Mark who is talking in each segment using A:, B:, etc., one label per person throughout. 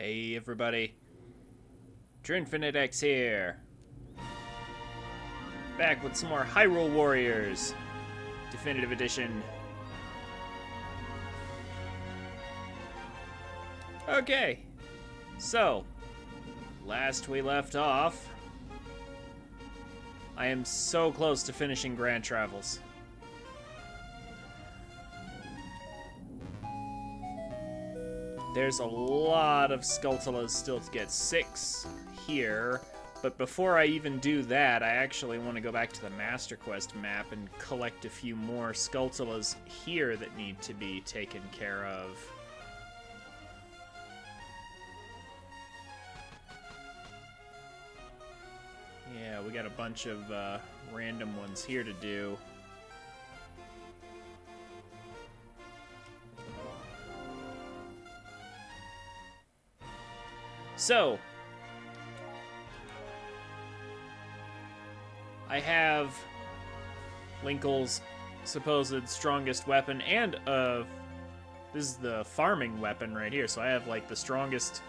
A: Hey everybody, TrinfiniteX here. Back with some more Hyrule Warriors Definitive Edition. Okay, so last we left off, I am so close to finishing Grand Travels. There's a lot of Skulltulas still to get 6 here, but before I even do that, I actually want to go back to the Master Quest map and collect a few more Skulltulas here that need to be taken care of. Yeah, we got a bunch of random ones here to do. So, I have Linkle's supposed strongest weapon, and this is the farming weapon right here. So I have like the strongest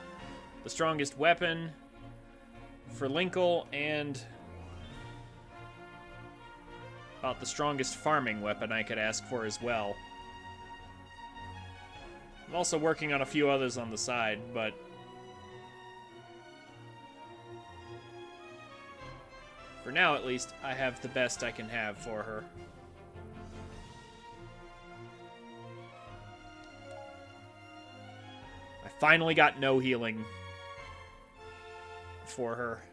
A: weapon for Linkle, and about the strongest farming weapon I could ask for as well. I'm also working on a few others on the side, but for now, at least, I have the best I can have for her. I finally got no healing for her.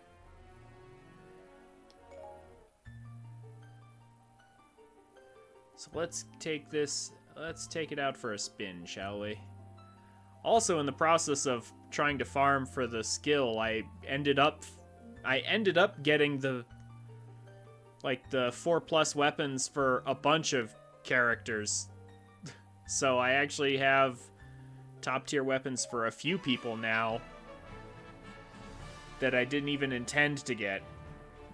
A: So let's take it out for a spin, shall we? Also, in the process of trying to farm for the skill, I ended up getting the 4+ weapons for a bunch of characters. So I actually have top tier weapons for a few people now that I didn't even intend to get.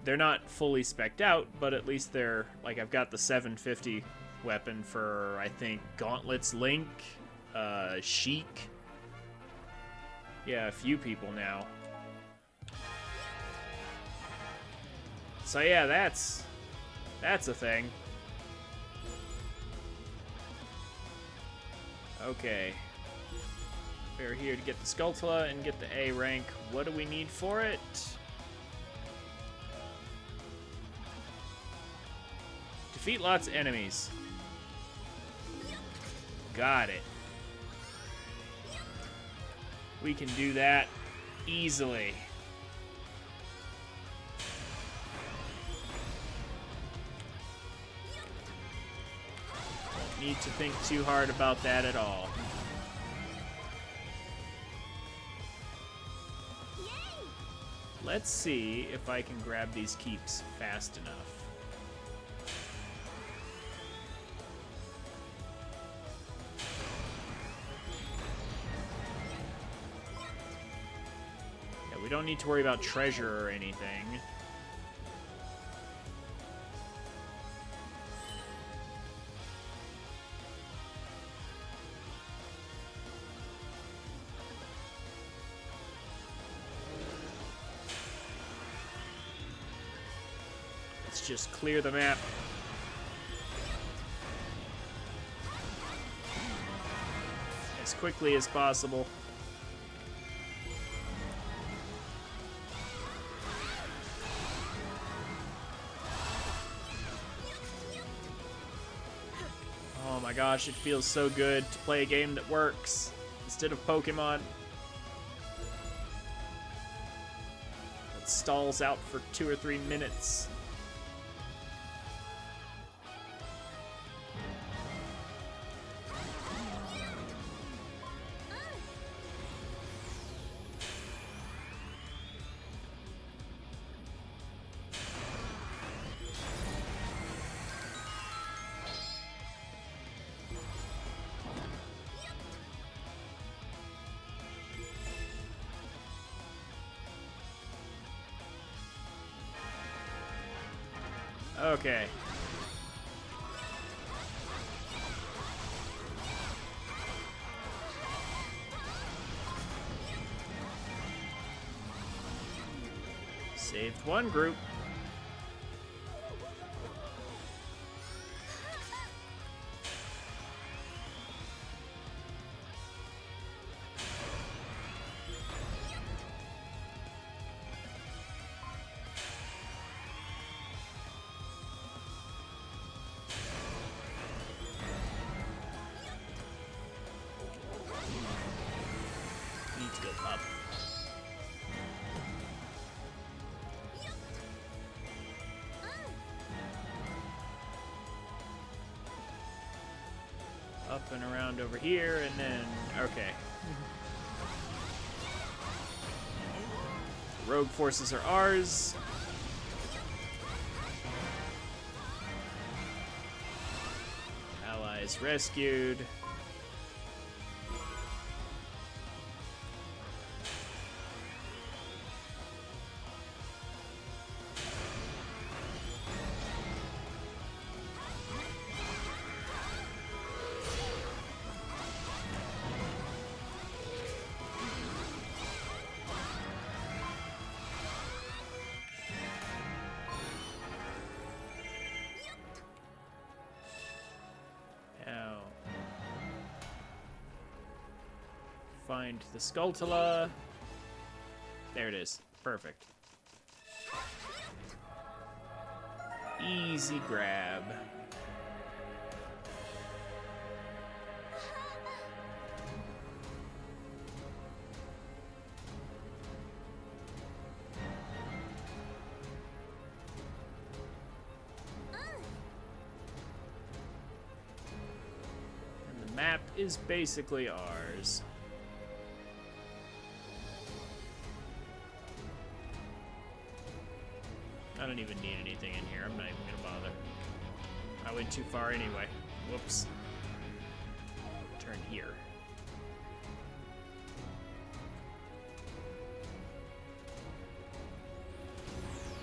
A: They're not fully spec'd out, but at least they're, like, I've got the 750 weapon for, I think, Gauntlets Link, Sheik. Yeah, a few people now. So yeah, that's a thing. Okay. We're here to get the Skulltula and get the A rank. What do we need for it? Defeat lots of enemies. Got it. We can do that easily. Need to think too hard about that at all. Let's see if I can grab these keeps fast enough. Yeah, we don't need to worry about treasure or anything. Just clear the map. As quickly as possible. Oh my gosh, it feels so good to play a game that works instead of Pokemon. It stalls out for 2 or 3 minutes. Okay. Saved one group. Need to go up. Up and around over here, and then, okay. Rogue forces are ours. Allies rescued. Now, find the Skulltula. There it is. Perfect. Easy grab. And the map is basically ours. I don't even need anything in here. I'm not even gonna bother. I went too far anyway. Whoops. Turn here.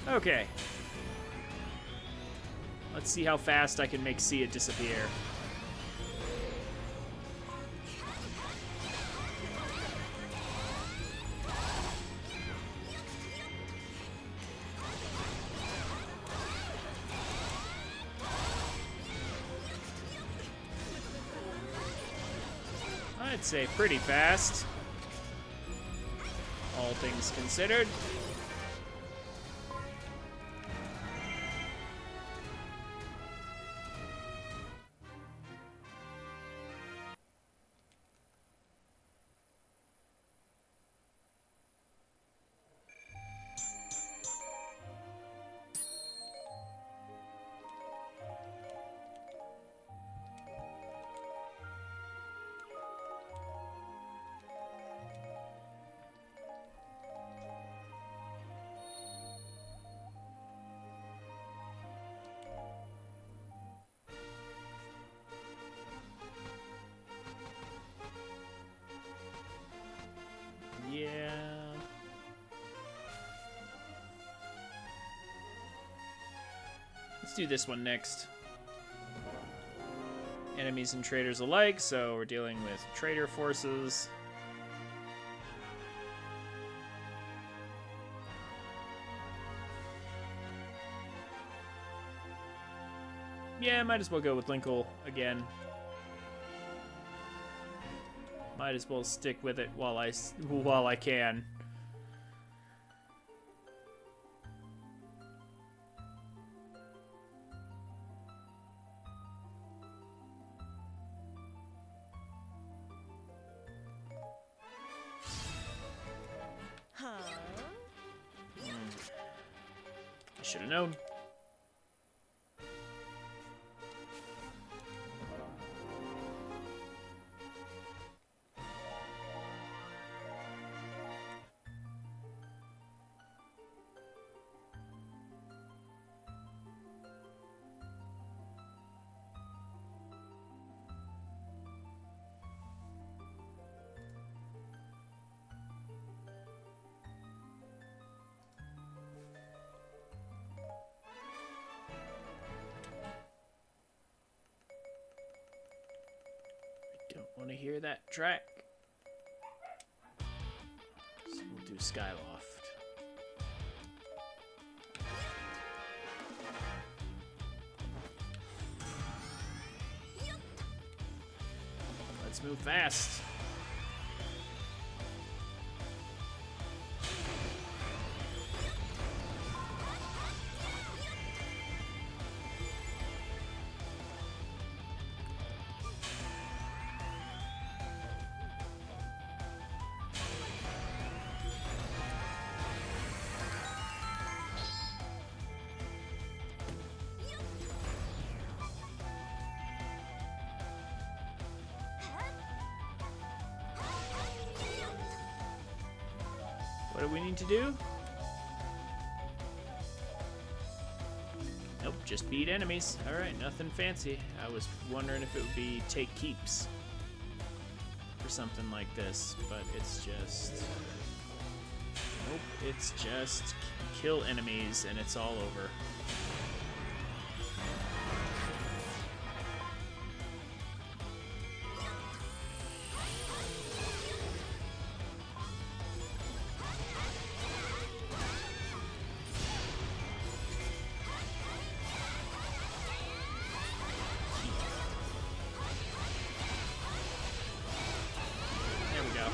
A: Okay. Let's see how fast I can make Sia disappear. I'd say pretty fast, all things considered. Yeah. Let's do this one next. Enemies and traders alike, so we're dealing with trader forces. Yeah, might as well go with Linkle again. Might as well stick with it while I can. I should have known. Don't want to hear that track. So we'll do Skyloft. Let's move fast. What do we need to do? Nope, just beat enemies. Alright, nothing fancy. I was wondering if it would be take keeps or something like this, but it's just... Nope, it's just kill enemies and it's all over. There we go.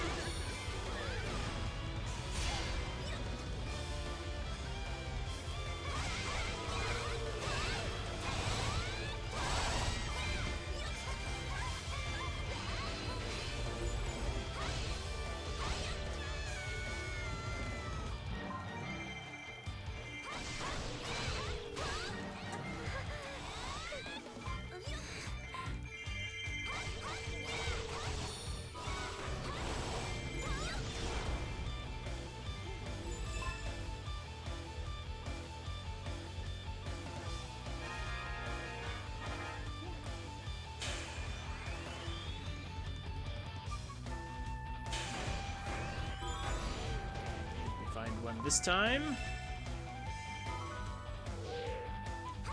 A: Find one this time.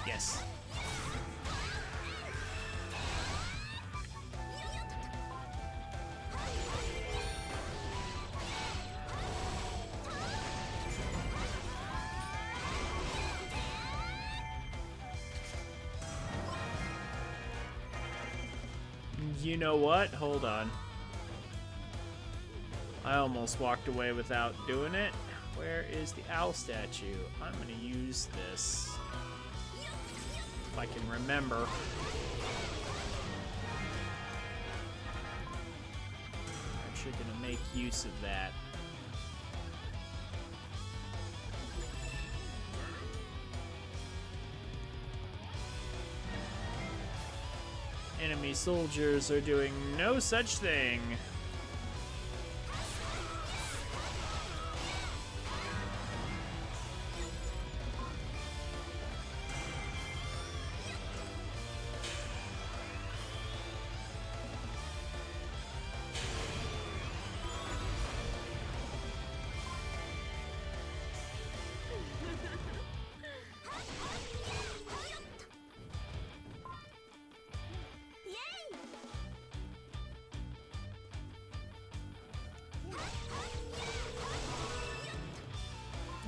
A: Yes. You know what? Hold on. I almost walked away without doing it. Where is the owl statue? I'm gonna use this. If I can remember. I'm actually gonna make use of that. Enemy soldiers are doing no such thing.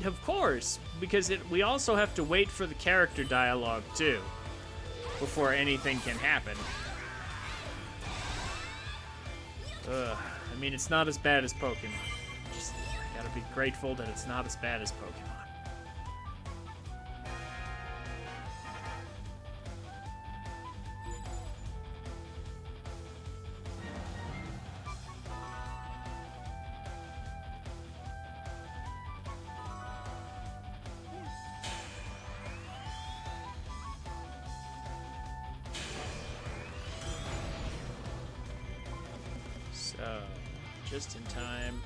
A: Of course, because we also have to wait for the character dialogue too, before anything can happen. I mean, it's not as bad as Pokemon. Just gotta be grateful that it's not as bad as Pokemon. So, just in time.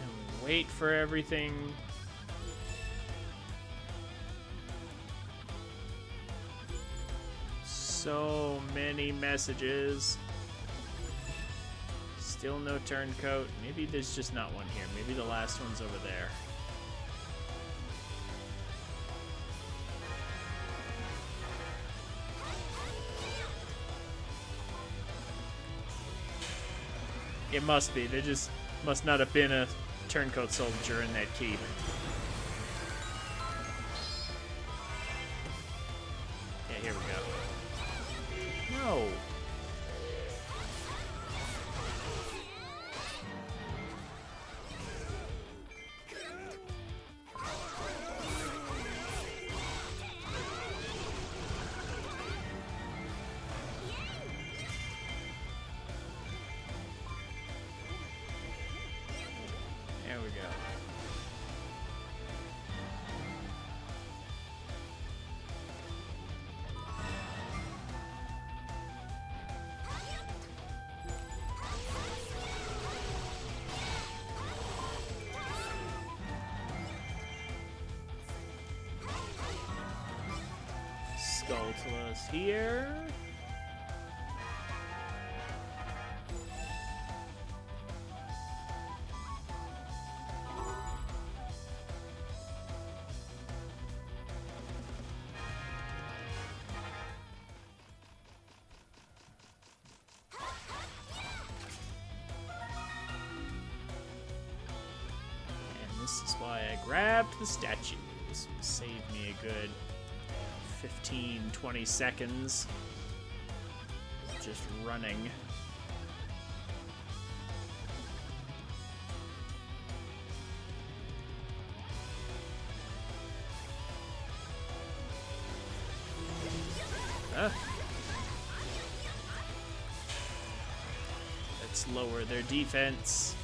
A: And we wait for everything. So many messages. Still no turncoat. Maybe there's just not one here. Maybe the last one's over there. It must be. There just must not have been a turncoat soldier in that keep. here we go. No. There we go. Skulltulas here. And this is why I grabbed the statue. This will save me a good 15, 20 seconds just running. Let's lower their defense.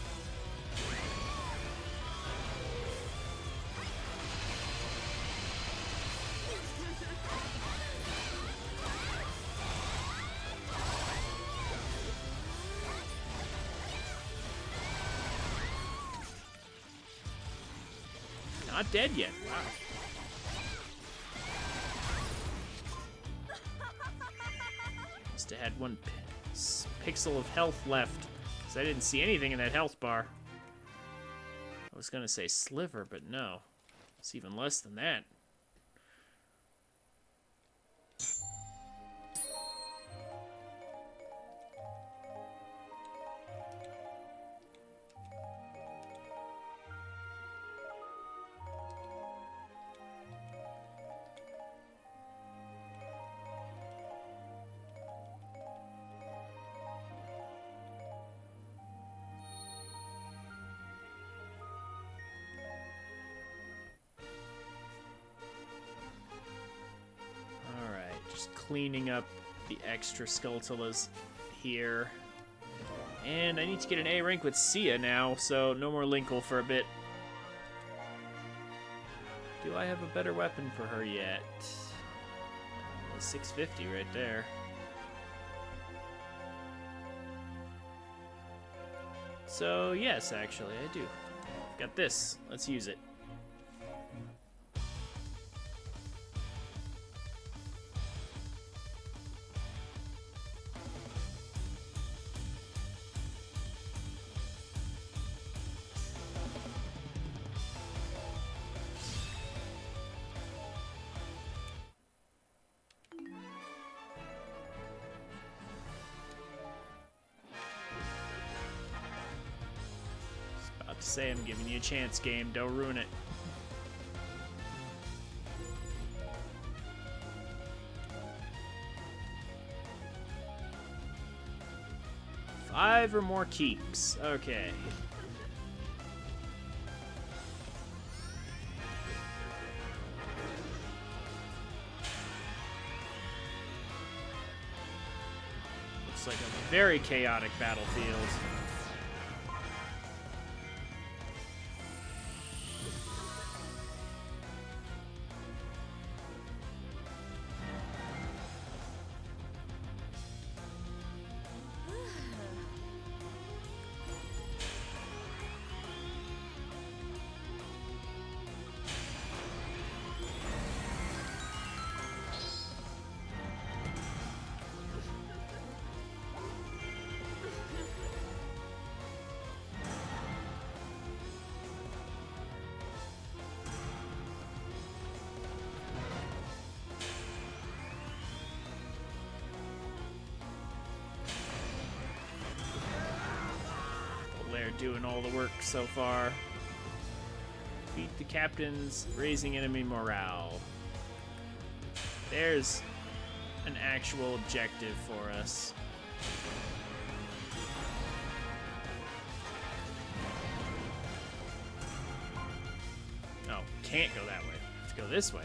A: Not dead yet. Wow. Must have had one pixel of health left, because I didn't see anything in that health bar. I was gonna say sliver, but no. It's even less than that. Just cleaning up the extra Skulltulas here. And I need to get an A rank with Sia now, so no more Linkle for a bit. Do I have a better weapon for her yet? 650 right there. So yes, actually, I do. Got this. Let's use it. About to say I'm giving you a chance, game. Don't ruin it. Five or more keeps. Okay. Looks like a very chaotic battlefield. Doing all the work so far. Defeat the captains, raising enemy morale. There's an actual objective for us. Oh, can't go that way. Have to go this way.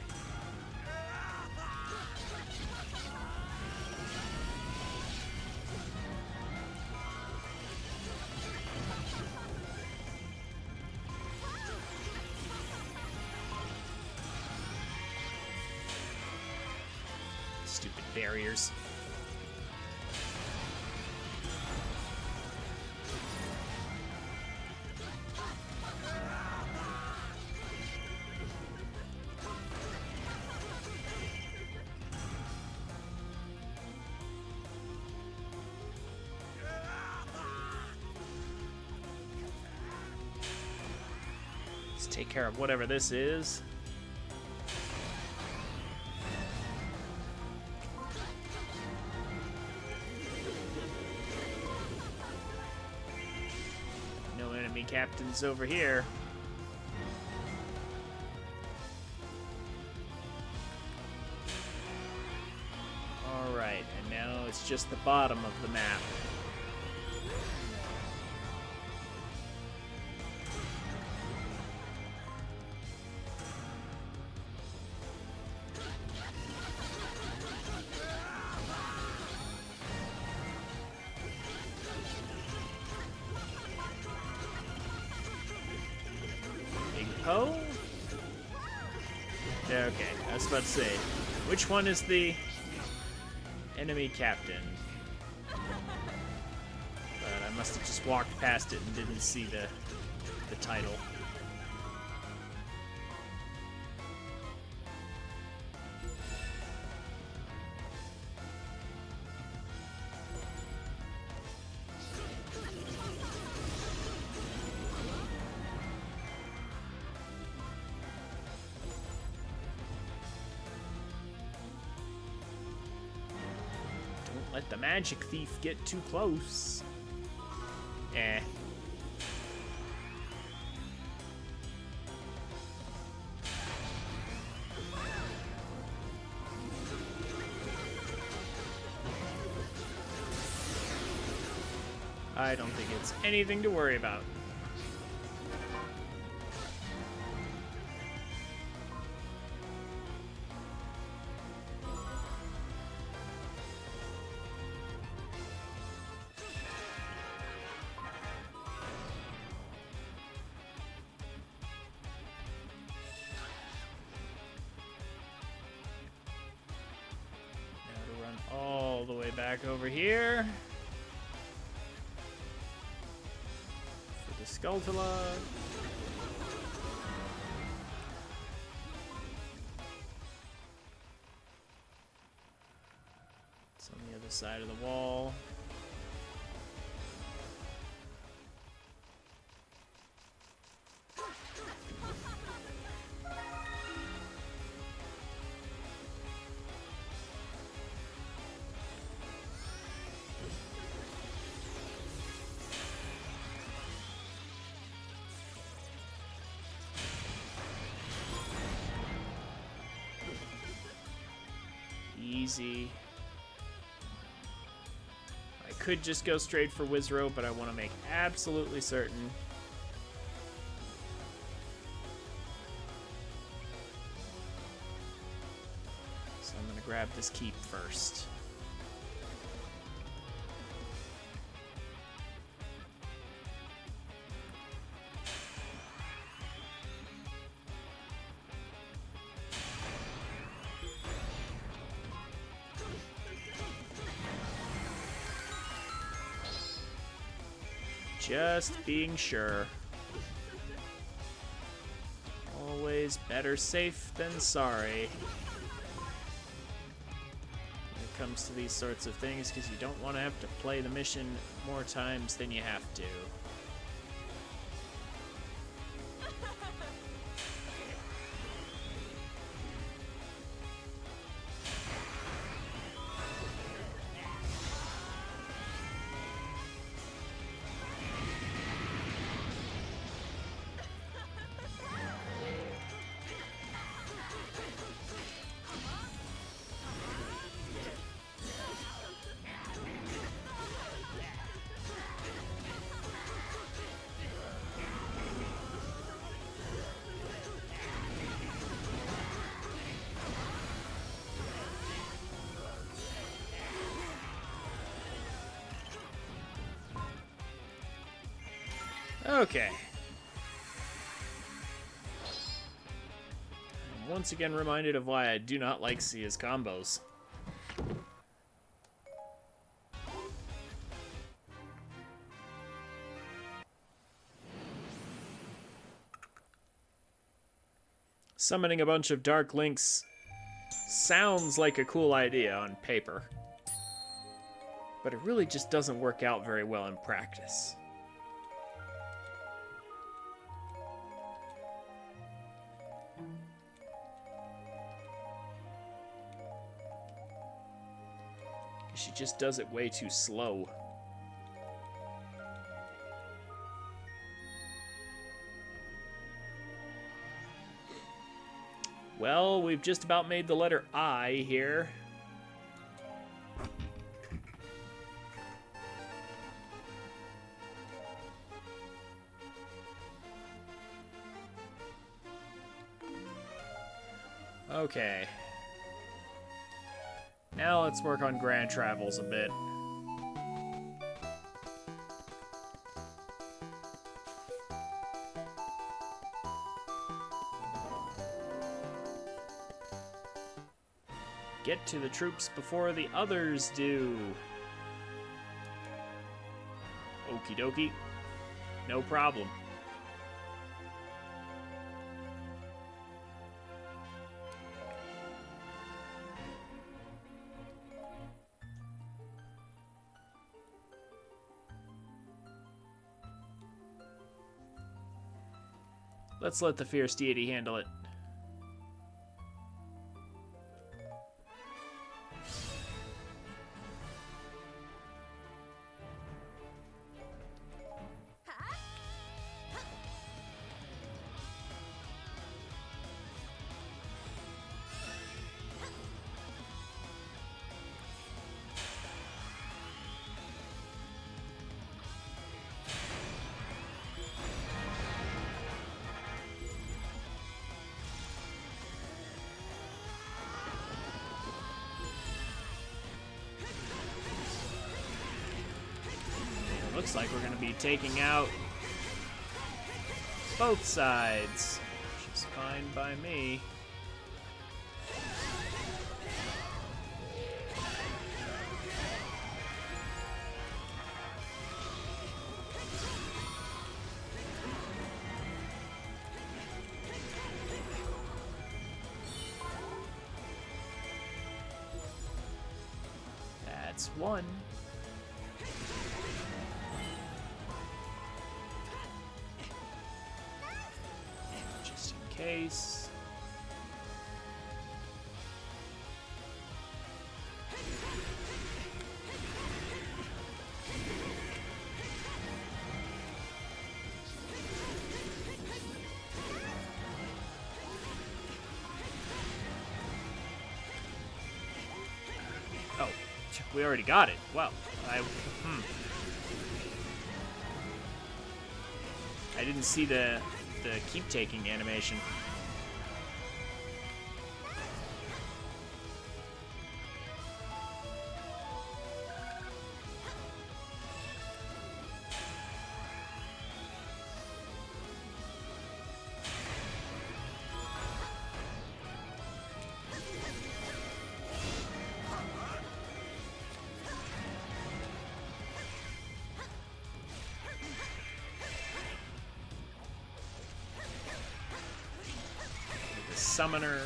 A: Stupid barriers. Let's take care of whatever this is. No enemy captains over here. Alright, and now it's just the bottom of the map. Oh? Yeah, okay, I was about to say, which one is the enemy captain? But I must have just walked past it and didn't see the title. Let the magic thief get too close. Eh. I don't think it's anything to worry about. All the way back over here for the Skulltula. It's on the other side of the wall. Easy. I could just go straight for Wizrobe, but I want to make absolutely certain. So I'm going to grab this keep first. Just being sure. Always better safe than sorry when it comes to these sorts of things, because you don't want to have to play the mission more times than you have to. Okay. I'm once again reminded of why I do not like Sia's combos. Summoning a bunch of Dark Links sounds like a cool idea on paper, but it really just doesn't work out very well in practice. She just does it way too slow. Well, we've just about made the letter I here. Okay. Now let's work on grand travels a bit. Get to the troops before the others do. Okie dokie. No problem. Let's let the fierce deity handle it. Looks like we're going to be taking out both sides, which is fine by me. That's one. Case. Oh, we already got it. Well, I didn't see the keep taking animation. Summoner.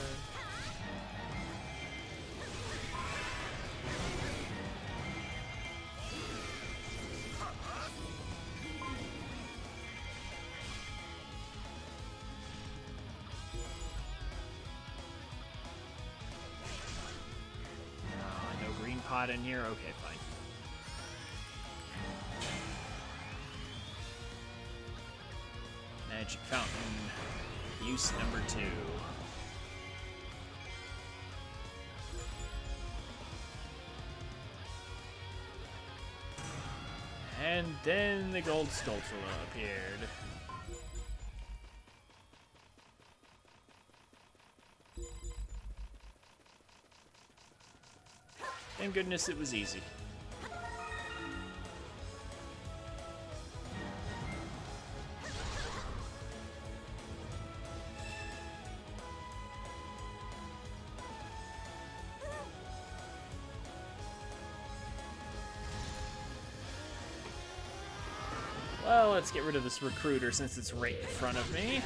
A: No green pot in here? Okay, fine. Magic Fountain. Use number 2. And then the gold Stoltula appeared. Thank goodness it was easy. Well, let's get rid of this recruiter since it's right in front of me.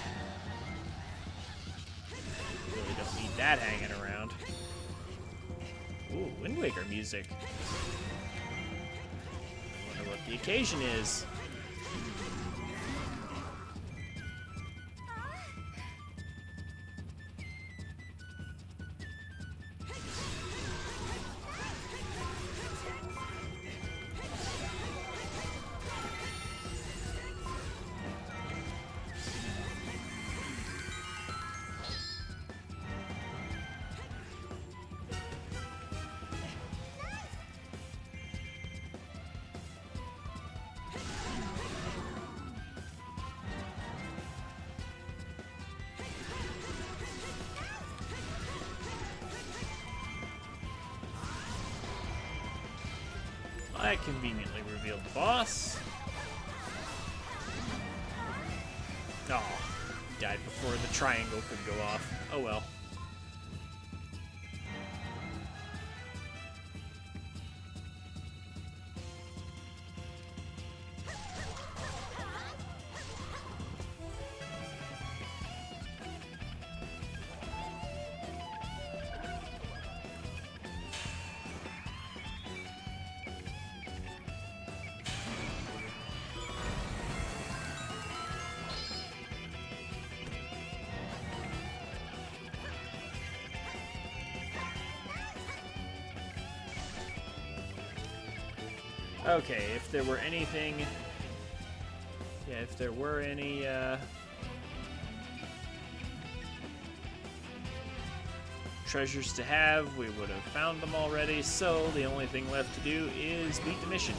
A: Really don't need that hanging around. Ooh, Wind Waker music. I wonder what the occasion is. I conveniently revealed the boss. Oh, he died before the triangle could go off. Oh well. Okay, if there were anything... Yeah, if there were any, treasures to have, we would have found them already, so the only thing left to do is beat the mission.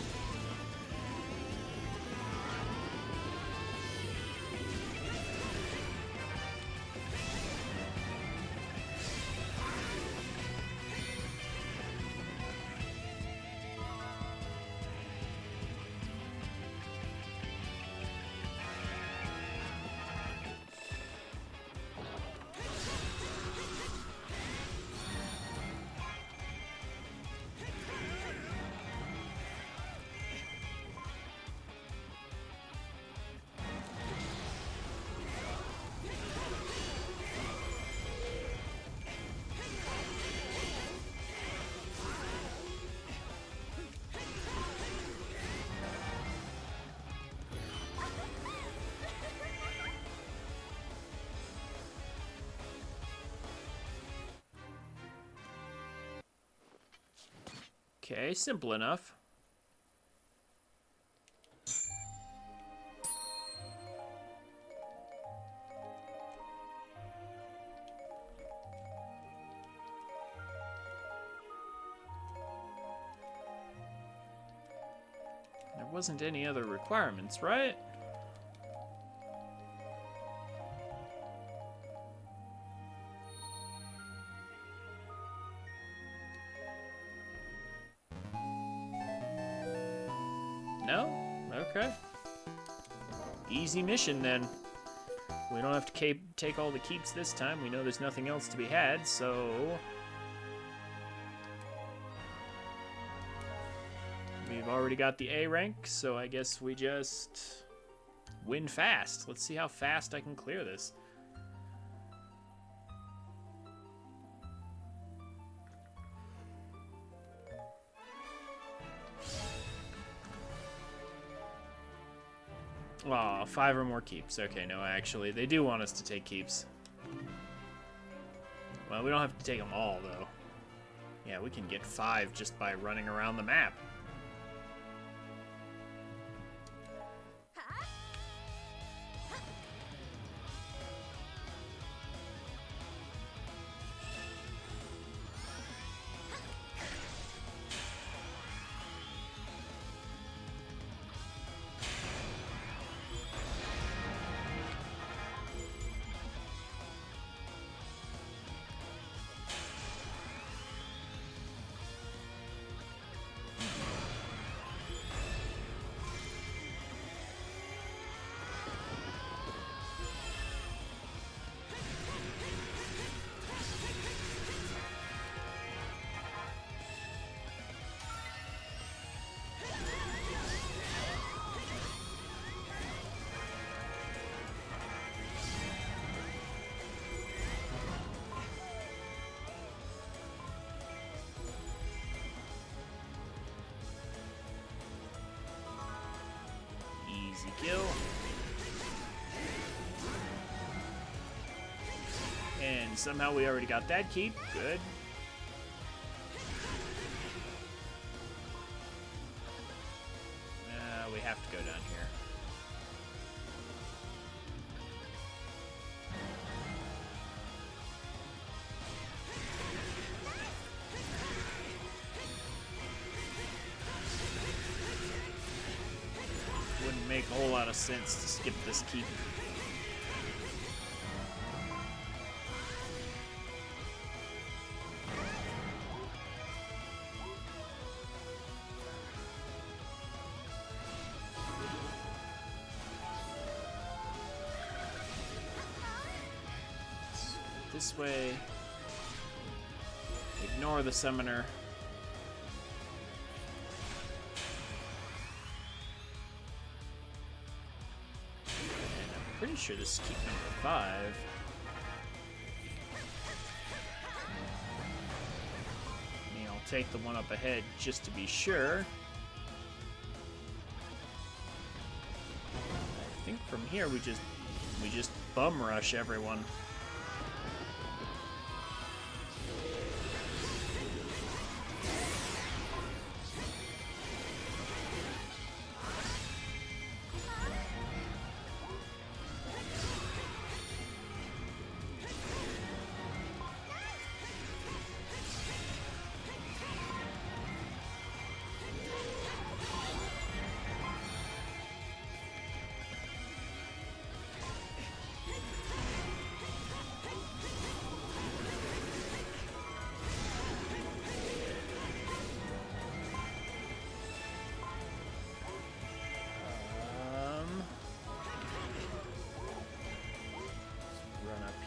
A: Okay, simple enough. There wasn't any other requirements, right? No? Okay. Easy mission then. We don't have to take all the keeps this time. We know there's nothing else to be had, so... We've already got the A rank, so I guess we just win fast. Let's see how fast I can clear this. Aw, 5 or more keeps. Okay, no, actually, they do want us to take keeps. Well, we don't have to take them all, though. Yeah, we can get 5 just by running around the map. Easy kill. And somehow we already got that keep. Good. We have to go down here. Wouldn't make a whole lot of sense to skip this keep. This way. Ignore the summoner. And I'm pretty sure this is keep number 5. I mean, I'll take the one up ahead just to be sure. I think from here we just bum rush everyone.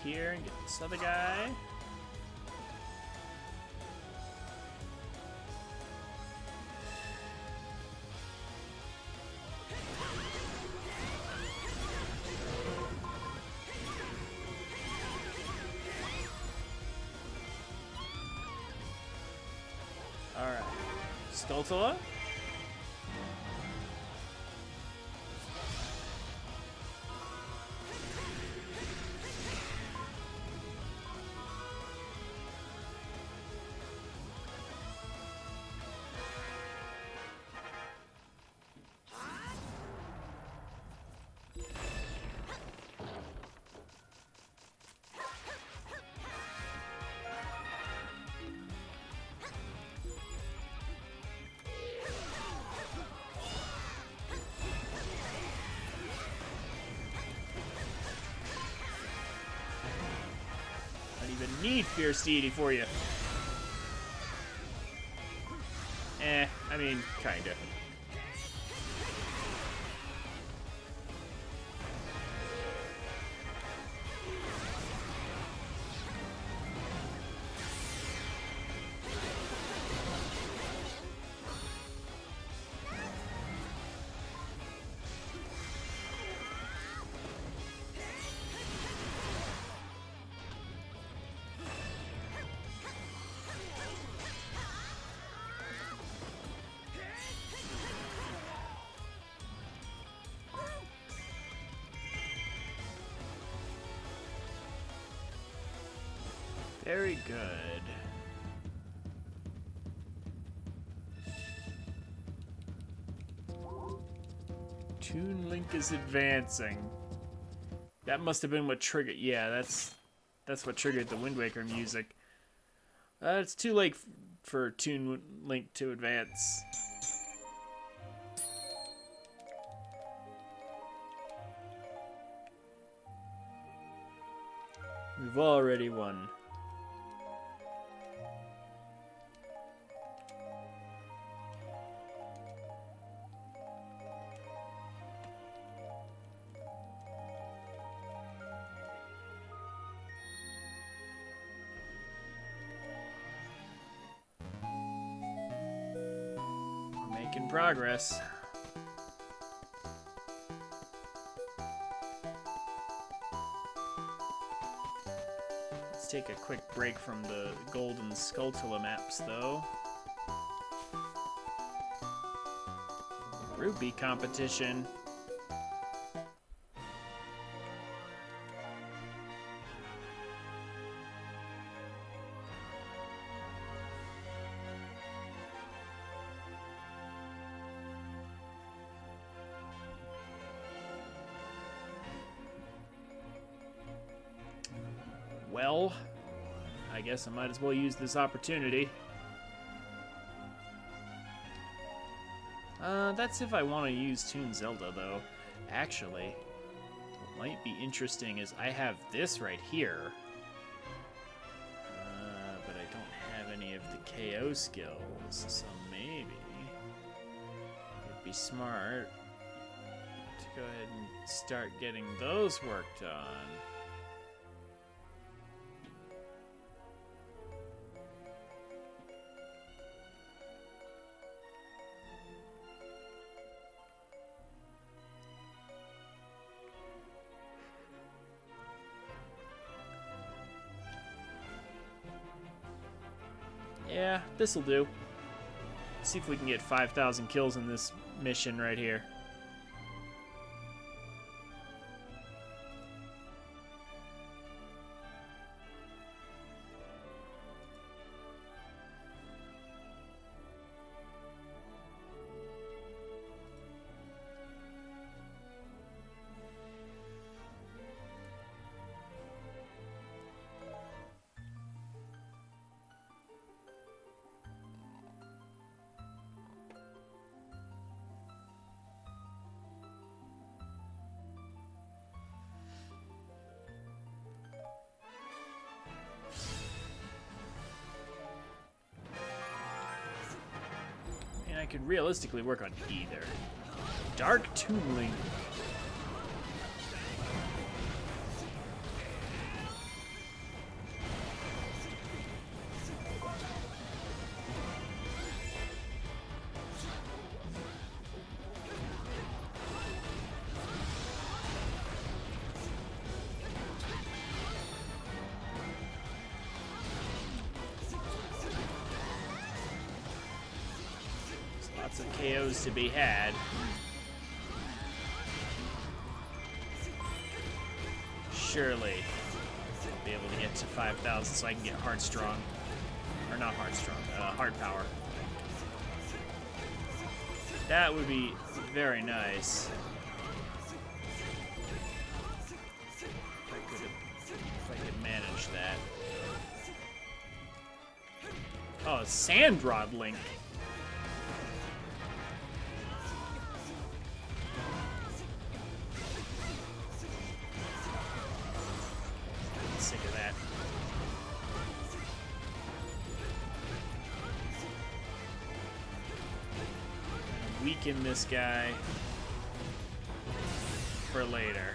A: Here and get this other guy. All right, Skulltula. Need Fierce Deity for you. I mean, kinda. Very good. Toon Link is advancing. That must have been what triggered. Yeah, that's what triggered the Wind Waker music. It's too late for Toon Link to advance. We've already won. Making progress. Let's take a quick break from the golden Skulltula maps, though. Rupee competition. Well, I guess I might as well use this opportunity. That's if I want to use Toon Zelda, though. Actually, what might be interesting is I have this right here. But I don't have any of the KO skills, so maybe it'd be smart to go ahead and start getting those worked on. Yeah, this'll do. Let's see if we can get 5,000 kills in this mission right here. I could realistically work on either. Dark Toon Link. Lots of KOs to be had. Surely I'll be able to get to 5,000 so I can get Heart Strong. Or not Heart Strong, Heart Power. That would be very nice. If I could manage that. Oh, Sand Rod Link. Sick of that. Weaken this guy for later.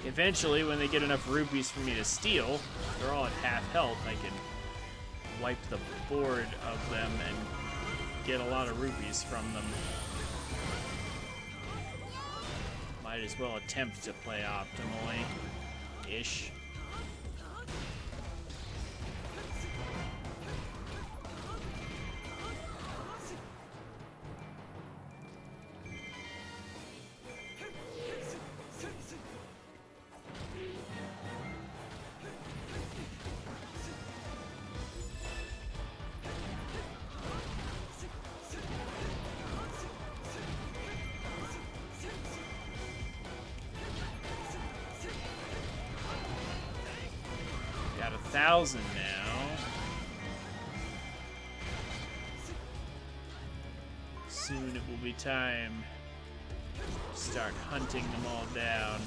A: Eventually, when they get enough rupees for me to steal, they're all at half health, I can wipe the board of them and get a lot of rupees from them. Might as well attempt to play optimally-ish. Got 1,000 now. Soon it will be time to start hunting them all down.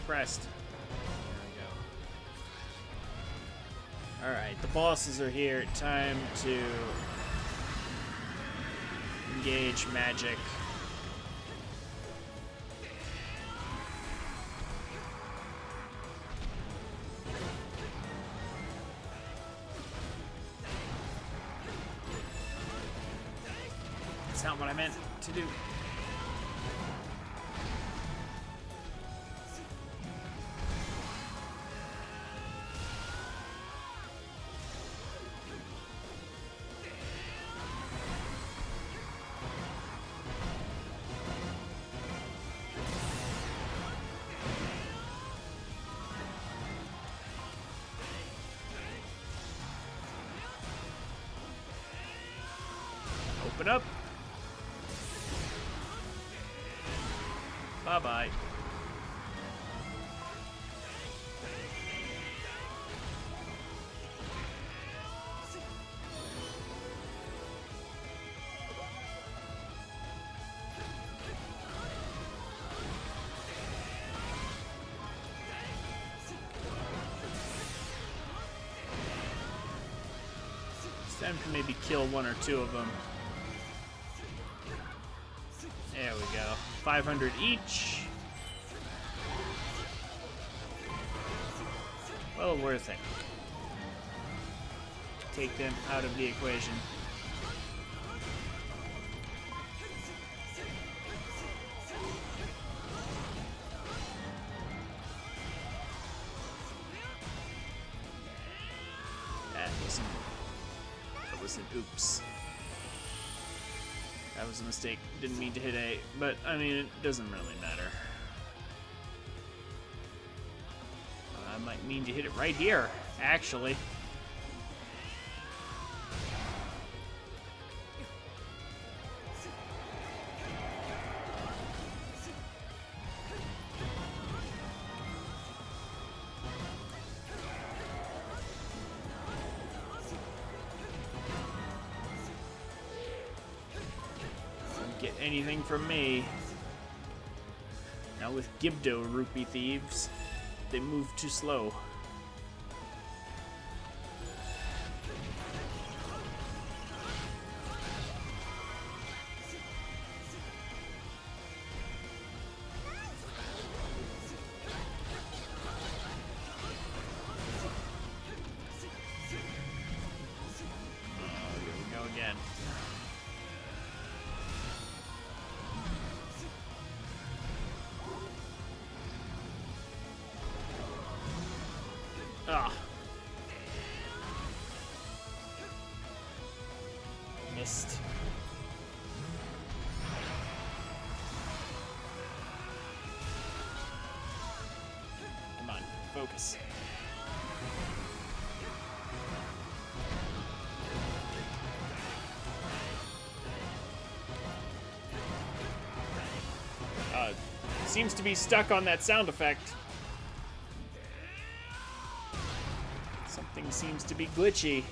A: pressed? There we go. Alright, the bosses are here. Time to engage magic. That's not what I meant to do. Open up. Bye-bye. It's time to maybe kill one or two of them. There we go. 500 each. Well worth it. Take them out of the equation. That was an oops. That was a mistake. Didn't mean to hit A, but I mean, it doesn't really matter. I might mean to hit it right here, actually. Get anything from me. Now with Gibdo rupee thieves, they move too slow. Oh, here we go again. Ah. Missed. Come on, focus. Seems to be stuck on that sound effect. Something seems to be glitchy.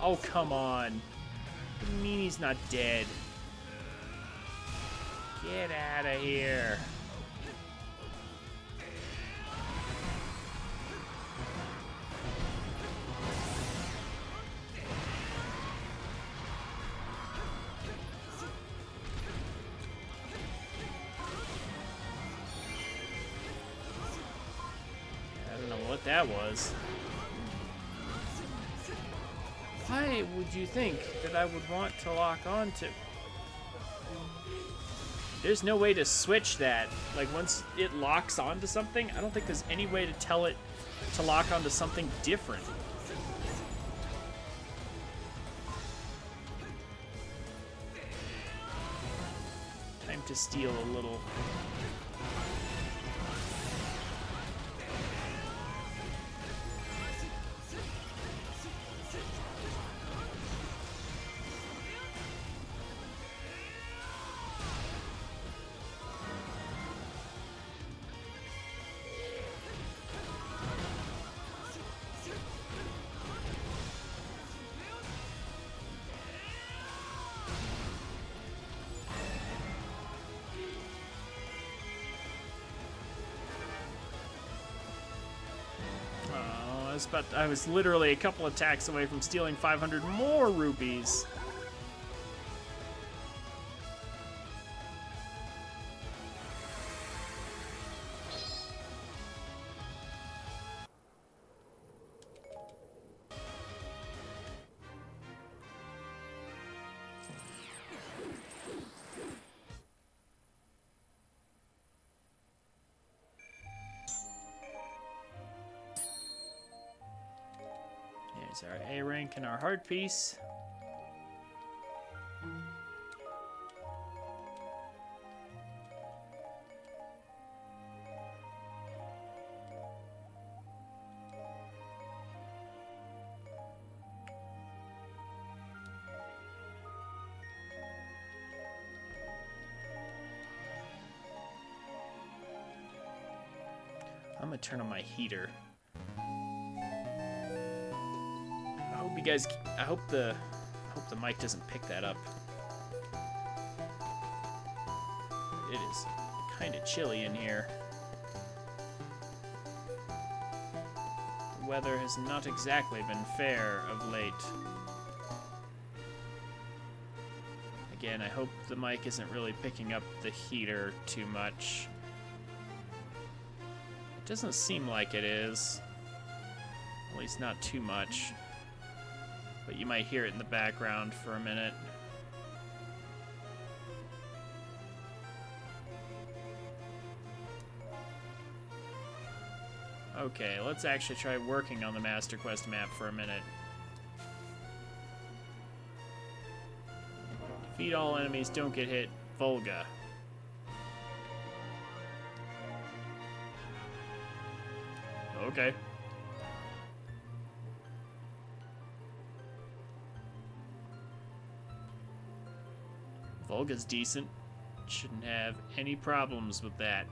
A: Oh, come on. What do you mean he's not dead? Get out of here. What that was. Why would you think that I would want to lock on to? There's no way to switch that. Like once it locks onto something, I don't think there's any way to tell it to lock onto something different. Time to steal a little. I was literally a couple attacks away from stealing 500 more rupees. There's our A rank and our heart piece. I'm gonna turn on my heater. I hope the mic doesn't pick that up. It is kind of chilly in here. The weather has not exactly been fair of late. Again, I hope the mic isn't really picking up the heater too much. It doesn't seem like it is. At least not too much. But you might hear it in the background for a minute. Okay, let's actually try working on the Master Quest map for a minute. Defeat all enemies, don't get hit. Volga. Okay. Volga's decent. Shouldn't have any problems with that.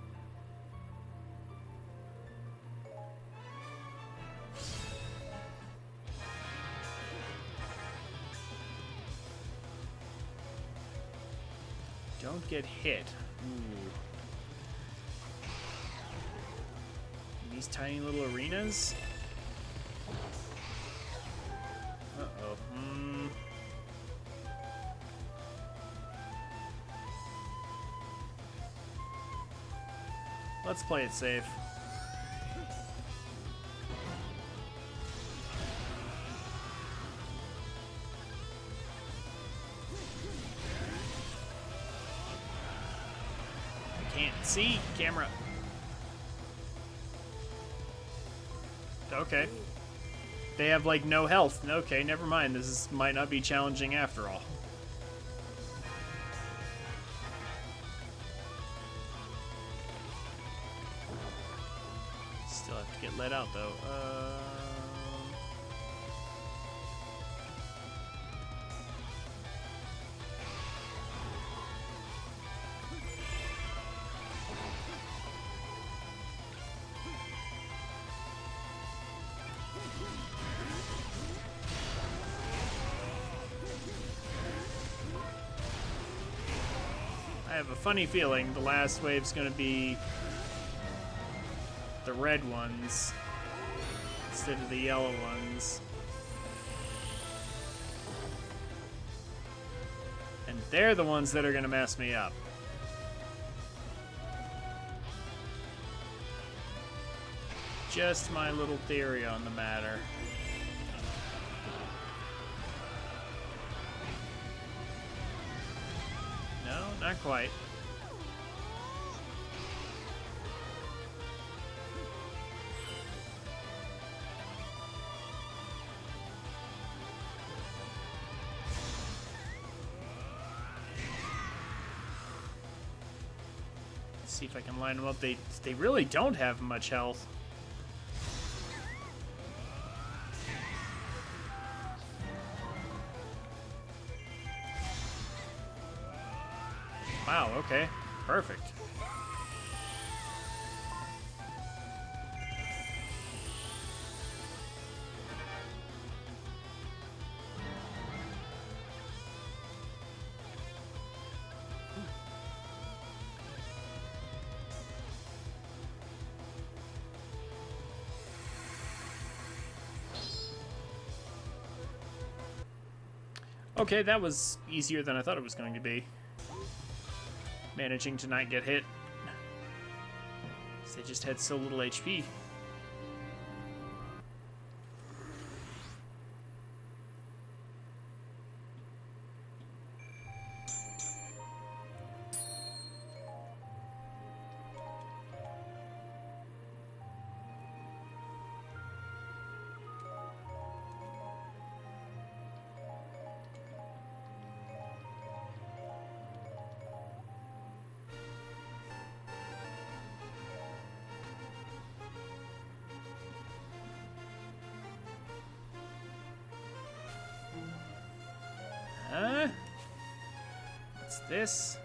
A: Don't get hit. Ooh. These tiny little arenas? Uh-oh. Let's play it safe. I can't see camera. Okay. They have like no health. Okay, never mind. Might not be challenging after all. Still have to get let out though. I have a funny feeling the last wave's gonna be the red ones instead of the yellow ones. And they're the ones that are gonna mess me up. Just my little theory on the matter. No, not quite. Let's see if I can line them up. They really don't have much health. Wow, okay. Perfect. Okay, that was easier than I thought it was going to be. Managing to not get hit. They just had so little HP. Huh? What's this?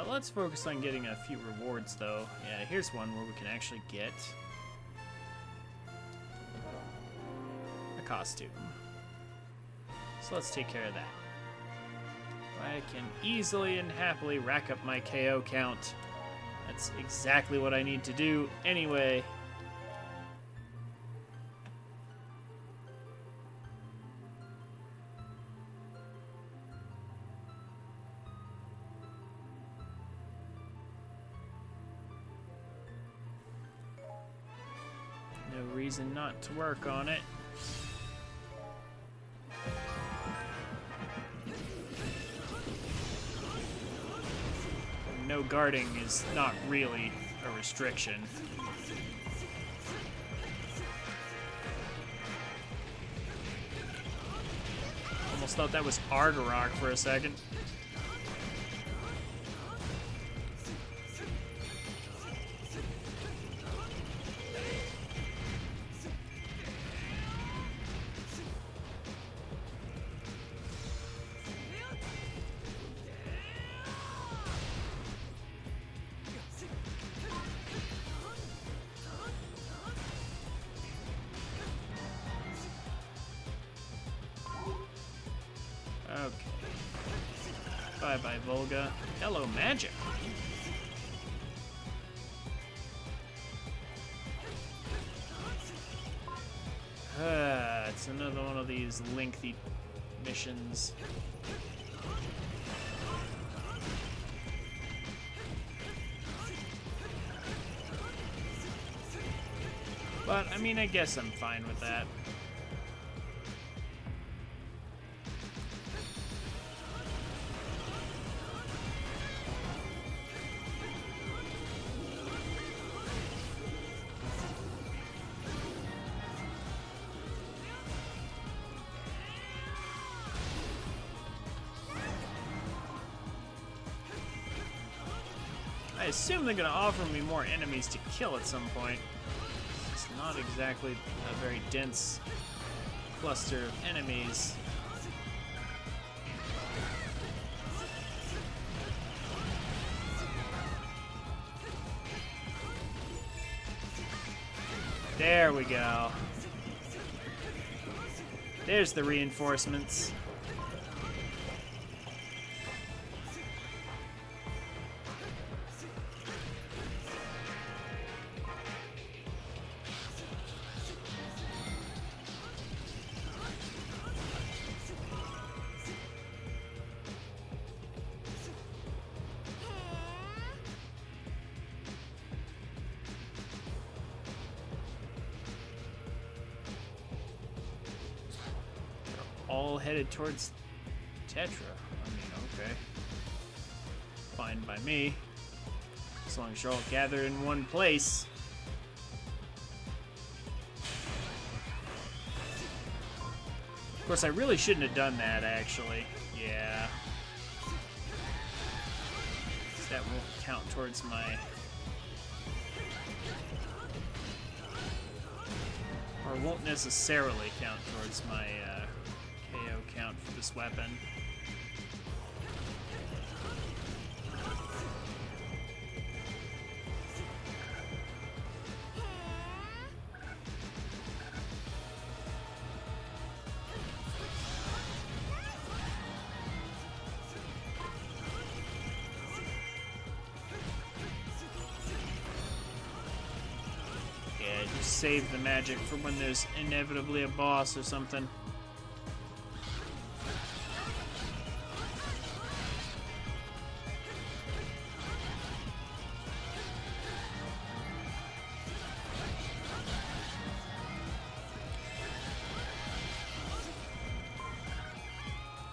A: Let's focus on getting a few rewards, though. Yeah, here's one where we can actually get a costume. So let's take care of that. I can easily and happily rack up my KO count. That's exactly what I need to do anyway. No reason not to work on it. No guarding is not really a restriction. Almost thought that was Argarok for a second. Okay. Bye-bye, Volga. Hello, magic. It's another one of these lengthy missions. But, I mean, I guess I'm fine with that. I assume they're going to offer me more enemies to kill at some point. It's not exactly a very dense cluster of enemies. There we go. There's the reinforcements. All headed towards Tetra. I mean, okay. Fine by me. As long as you're all gathered in one place. Of course, I really shouldn't have done that, actually. Yeah. That won't count towards my... Or won't necessarily count towards my, KO count for this weapon. save the magic for when there's inevitably a boss or something.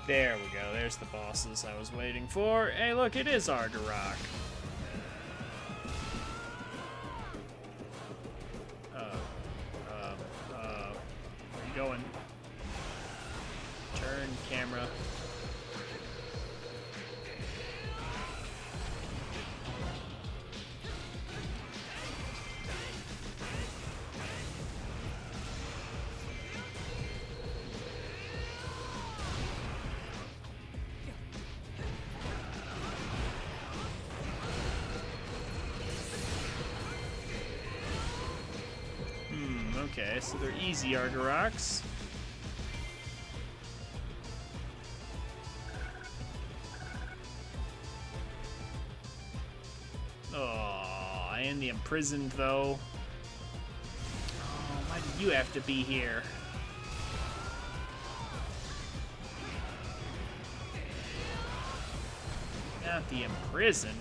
A: There we go. There's the bosses I was waiting for. Hey, look, it is Argarok. Where you going? Turn camera. Okay, so they're easy Argaroks. Oh, and the imprisoned though. Oh, why did you have to be here? Not the imprisoned.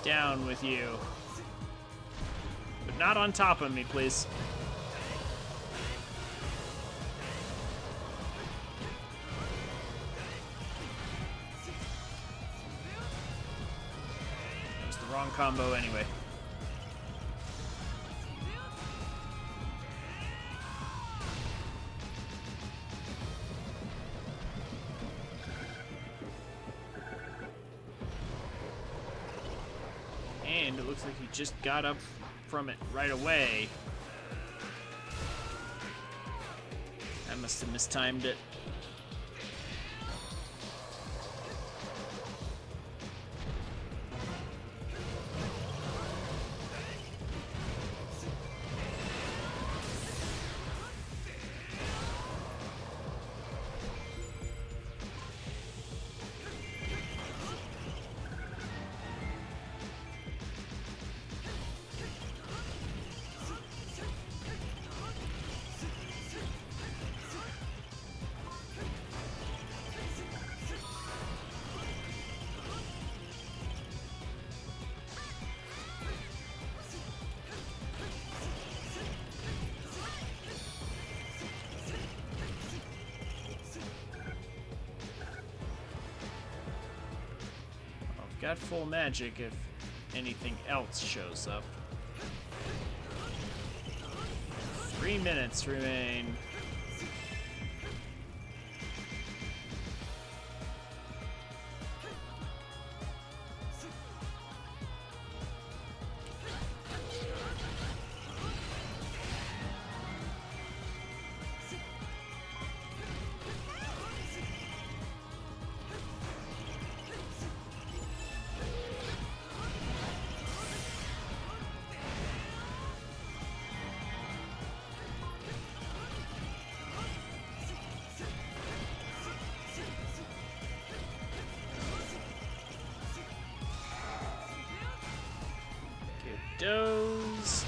A: Down with you. But not on top of me, please. That was the wrong combo anyway. And it looks like he just got up from it right away. I must have mistimed it. Got full magic if anything else shows up. 3 minutes remain. Doze.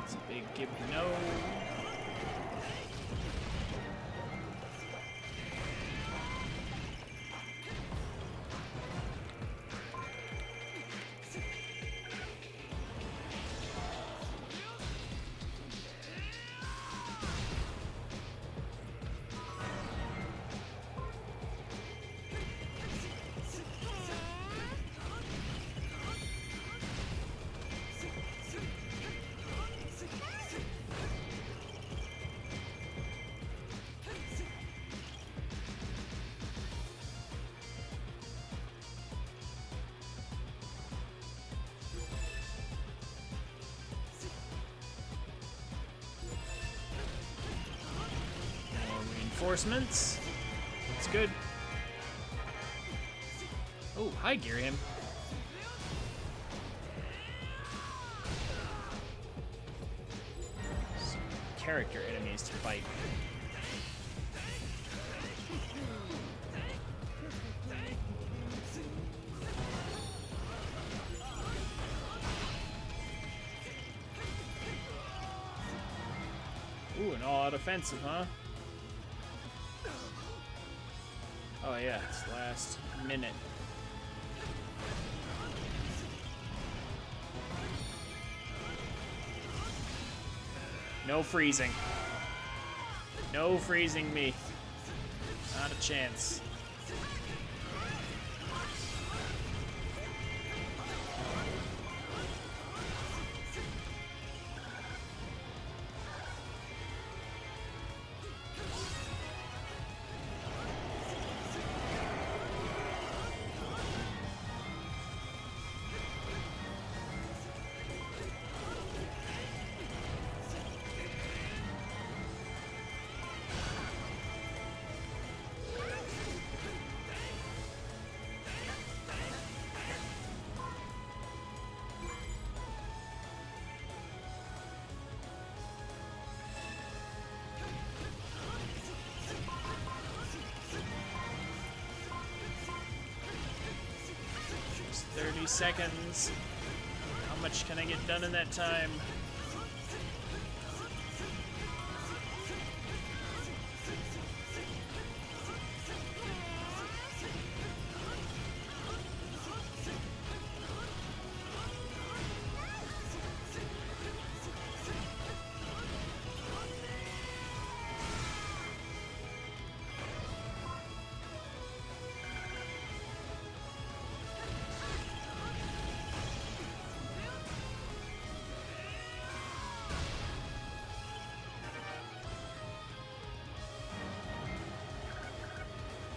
A: It's a big give no. reinforcements. That's good. Oh, hi, gear him. Some character enemies to fight. Ooh, an all-out offensive, huh? Oh yeah, it's last minute. No freezing. No freezing me. Not a chance. Just 30 seconds. How much can I get done in that time?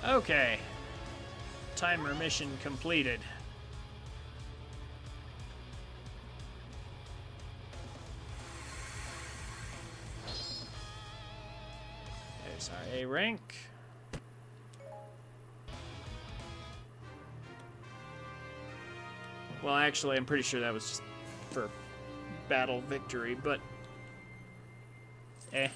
A: Okay. Timer mission completed. There's our A rank. Well, actually, I'm pretty sure that was just for battle victory, but eh.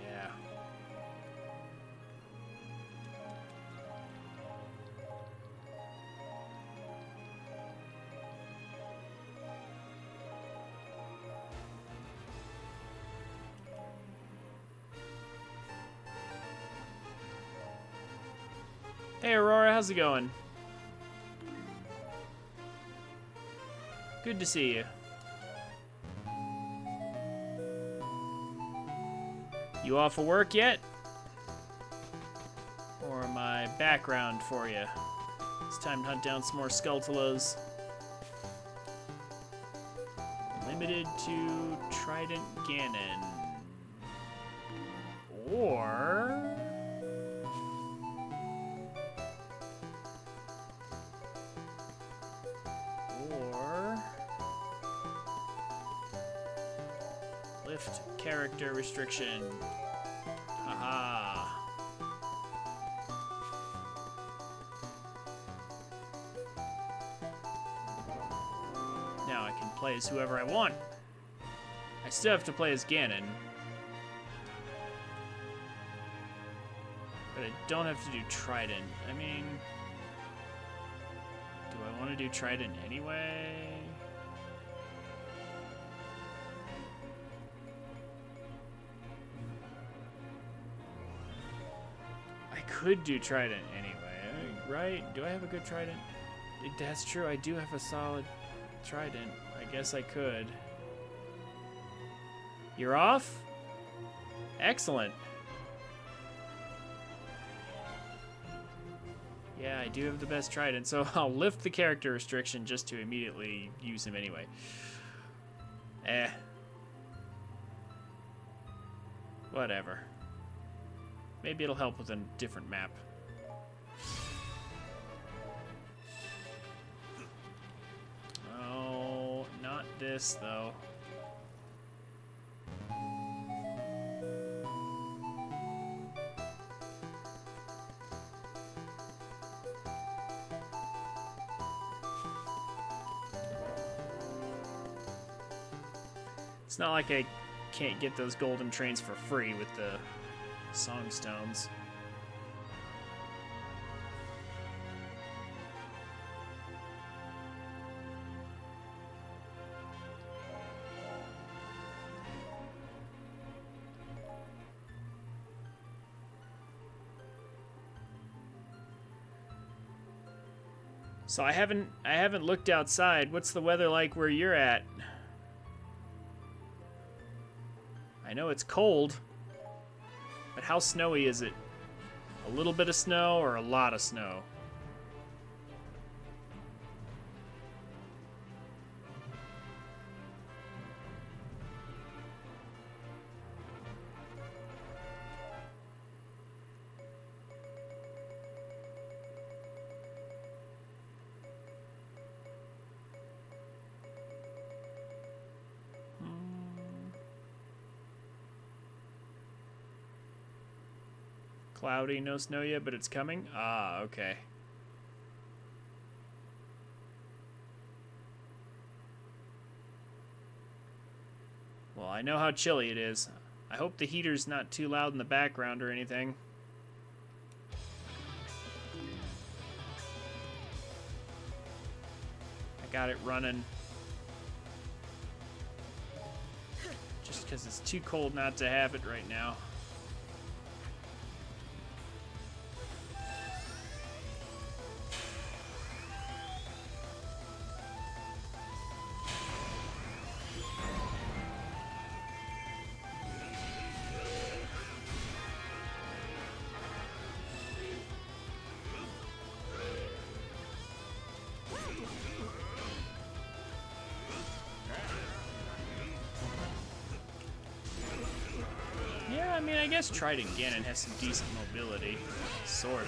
A: Yeah. Hey, Aurora, how's it going? Good to see you. You off of work yet? Or am I background for you? It's time to hunt down some more Skulltulas. Limited to Trident Ganon. Or... lift character restriction. Haha. Now I can play as whoever I want. I still have to play as Ganon. But I don't have to do Trident. I mean... do I want to do Trident anyway? Could do Trident anyway, right? Do I have a good Trident? That's true, I do have a solid Trident. I guess I could. You're off? Excellent. Yeah, I do have the best trident, so I'll lift the character restriction just to immediately use him anyway. Whatever. Maybe it'll help with a different map. Oh, not this, though. It's not like I can't get those golden trains for free with the Songstones. So I haven't looked outside. What's the weather like where you're at? I know it's cold, but how snowy is it? A little bit of snow or a lot of snow? Cloudy, no snow yet, but it's coming? Ah, okay. Well, I know how chilly it is. I hope the heater's not too loud in the background or anything. I got it running. Just because it's too cold not to have it right now. Yeah, I mean, I guess Trident Ganon has some decent mobility. Sorta.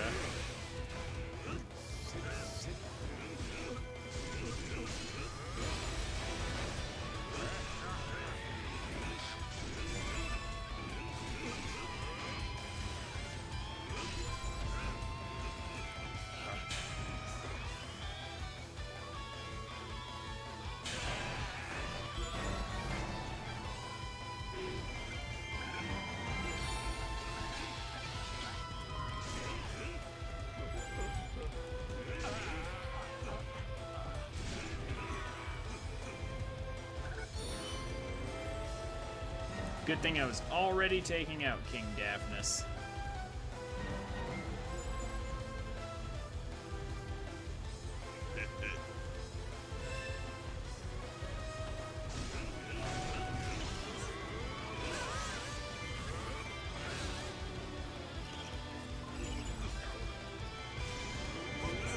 A: Good thing I was already taking out King Daphnis.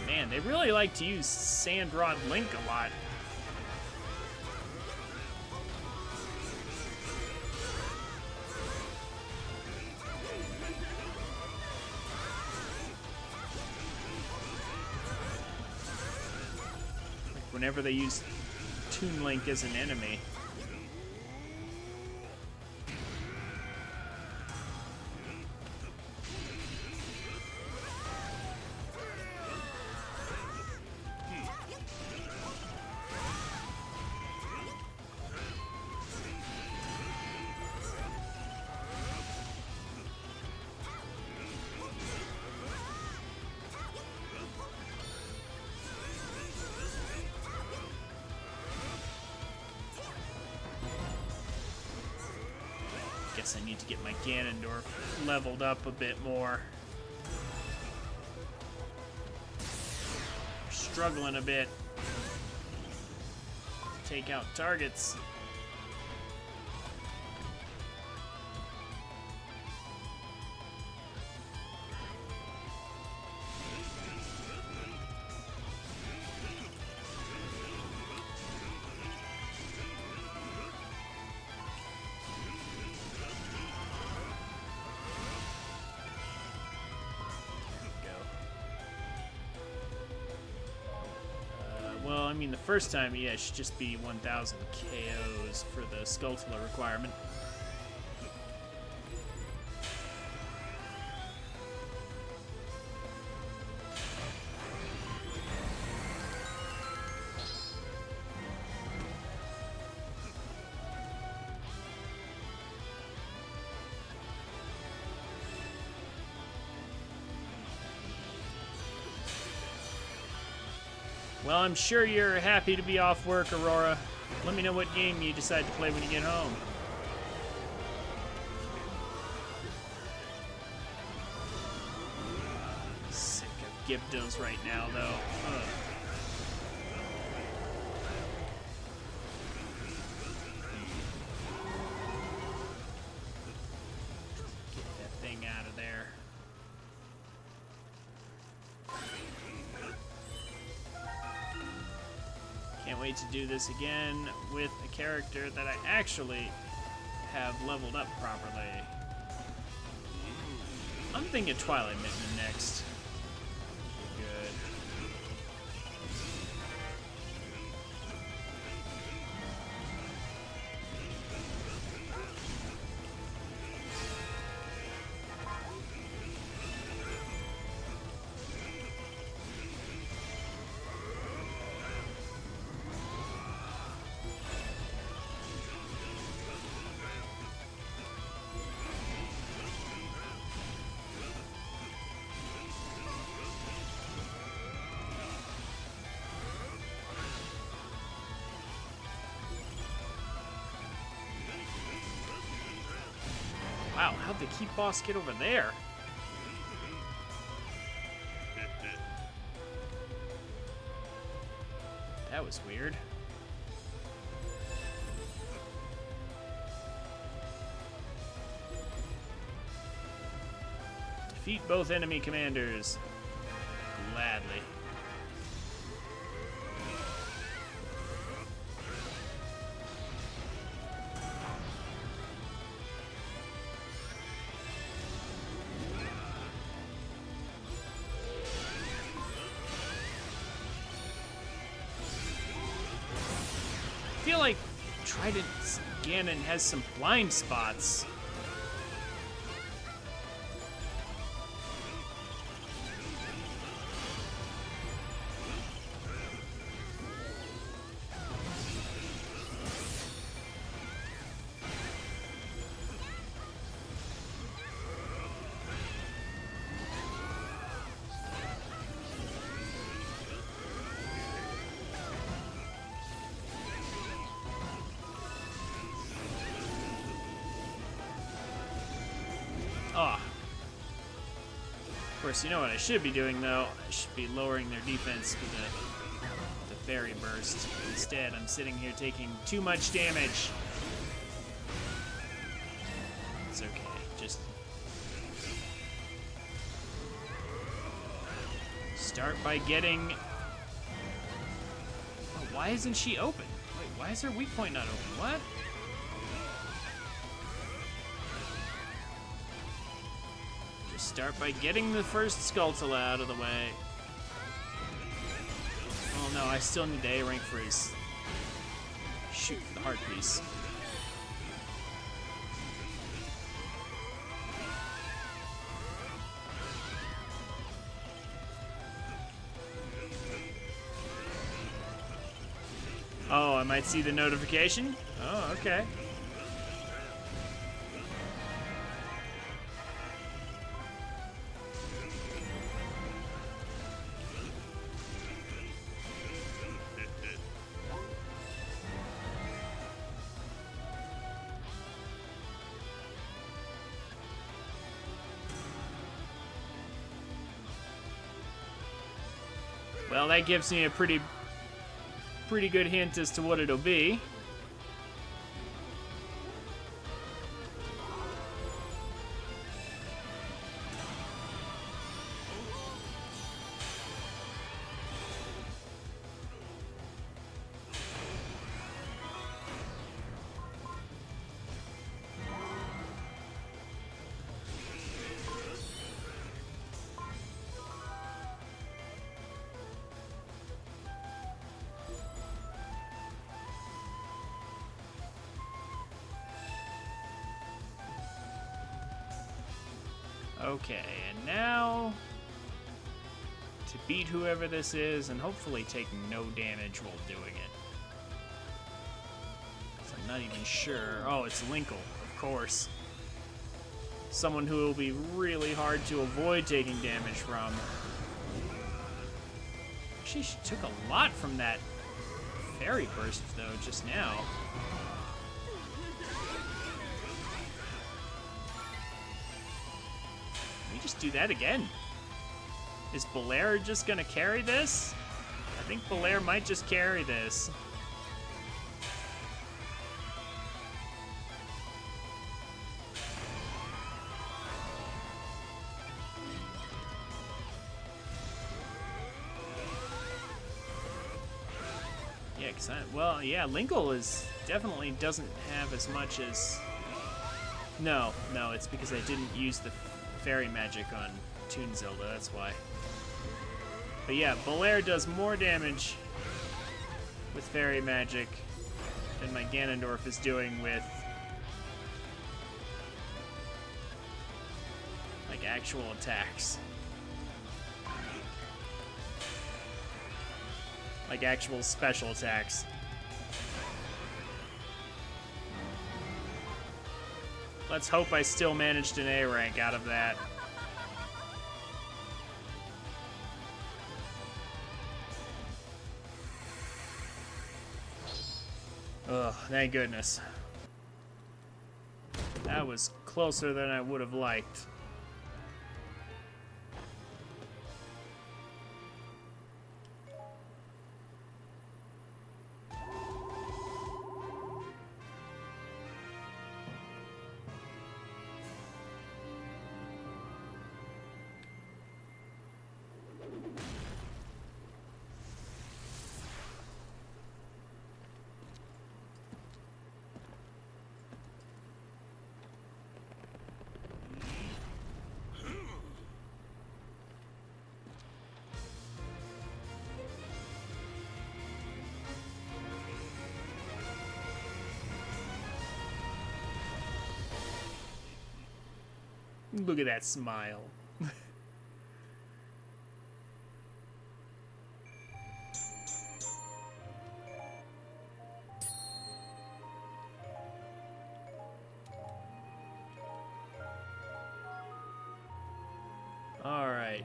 A: Man, they really like to use Sandrod Link a lot. Whenever they use Toon Link as an enemy. Guess I need to get my Ganondorf leveled up a bit more. Struggling a bit. Take out targets. I mean, the first time, yeah, it should just be 1,000 KOs for the Skulltula requirement. Well, I'm sure you're happy to be off work, Aurora. Let me know what game you decide to play when you get home. Sick of Gyptos right now, though. Ugh. Get that thing out of there. Can't wait to do this again with a character that I actually have leveled up properly. I'm thinking Twilight Mitten next. Good. Wow, how'd the keep boss get over there? That was weird. Defeat both enemy commanders. Gladly. I feel like Trident Ganon has some blind spots. Oh. Of course, you know what I should be doing, though? I should be lowering their defense with the Fairy Burst. Instead, I'm sitting here taking too much damage. It's okay. Just start by getting... Oh, why isn't she open? Wait, why is her weak point not open? What? Start by getting the first Skulltula out of the way. Oh no, I still need the A rank for his shoot for the heart piece. Oh, I might see the notification? Oh, okay. Well, that gives me a pretty good hint as to what it'll be. Okay, and now to beat whoever this is and hopefully take no damage while doing it. 'Cause I'm not even sure. Oh, it's Linkle, of course. Someone who will be really hard to avoid taking damage from. Actually, she took a lot from that fairy burst, though, just now. Can we just do that again? Is Belair just gonna carry this? I think Belair might just carry this. Yeah, well, yeah, Linkle is definitely doesn't have as much as... No, it's because I didn't use the fairy magic on Toon Zelda, that's why. But yeah, Belair does more damage with fairy magic than my Ganondorf is doing with like actual attacks. Like actual special attacks. Let's hope I still managed an A rank out of that. Ugh, thank goodness. That was closer than I would have liked. Look at that smile. All right.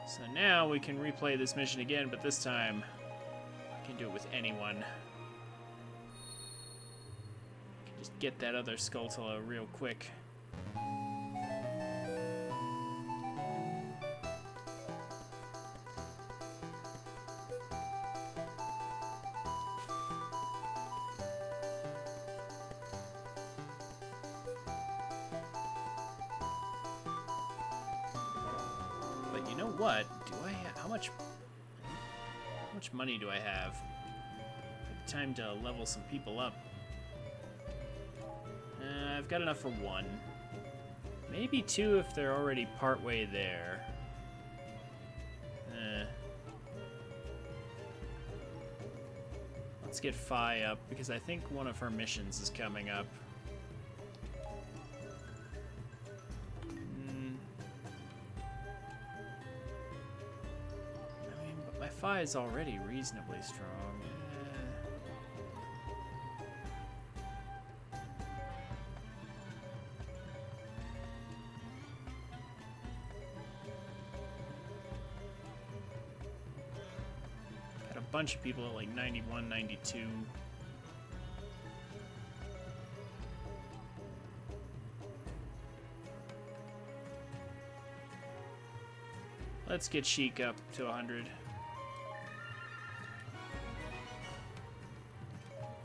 A: So now we can replay this mission again, but this time I can do it with anyone. I can just get that other Skulltula real quick. But you know what? Do I have how much money do I have? Time to level some people up. I've got enough for one. Maybe two if they're already partway there. Let's get Fi up because I think one of her missions is coming up. My Fi is already reasonably strong. Got a bunch of people at like 91, 92. Let's get Sheik up to 100.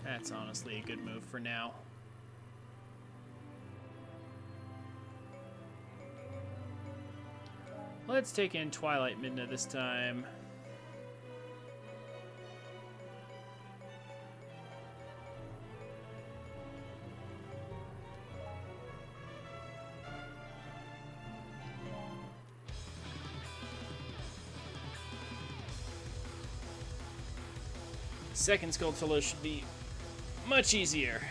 A: That's honestly a good move for now. Let's take in Twilight Midna this time. Second Skulltula should be much easier.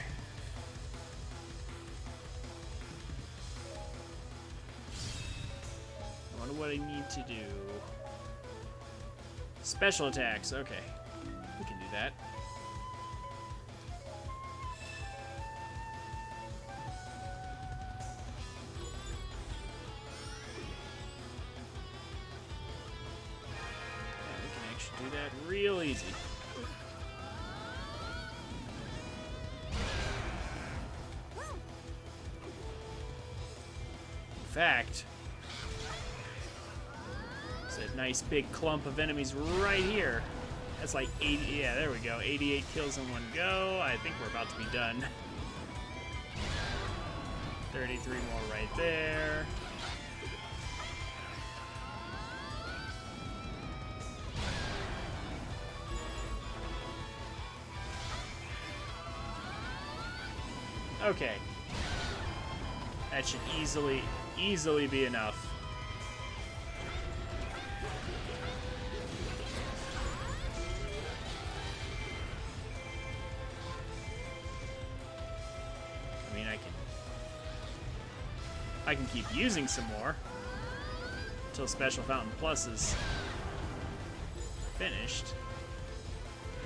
A: I wonder what I need to do. Special attacks, okay. We can do that. Yeah, we can actually do that real easy. In fact, there's a nice big clump of enemies right here. That's like 80, yeah, there we go. 88 kills in one go. I think we're about to be done. 33 more right there. Okay. That should easily be enough. I mean, I can keep using some more until Special Fountain Plus is finished.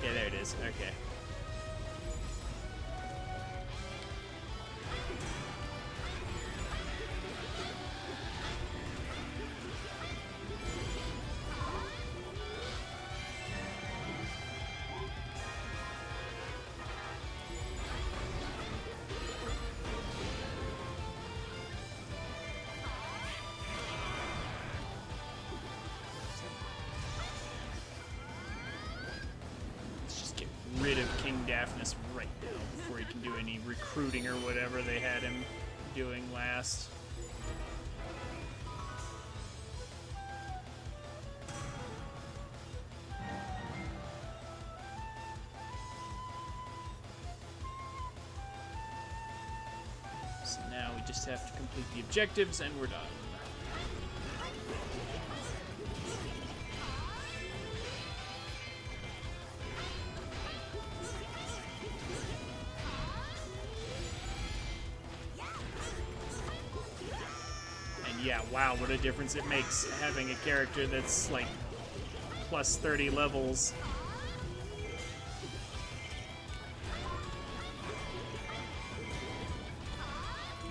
A: Yeah, there it is. Okay. Rid of King Daphnis right now before he can do any recruiting or whatever they had him doing last. So now we just have to complete the objectives and we're done. Yeah, wow, what a difference it makes having a character that's like plus 30 levels.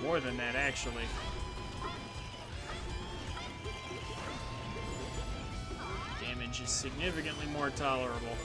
A: More than that, actually. Damage is significantly more tolerable.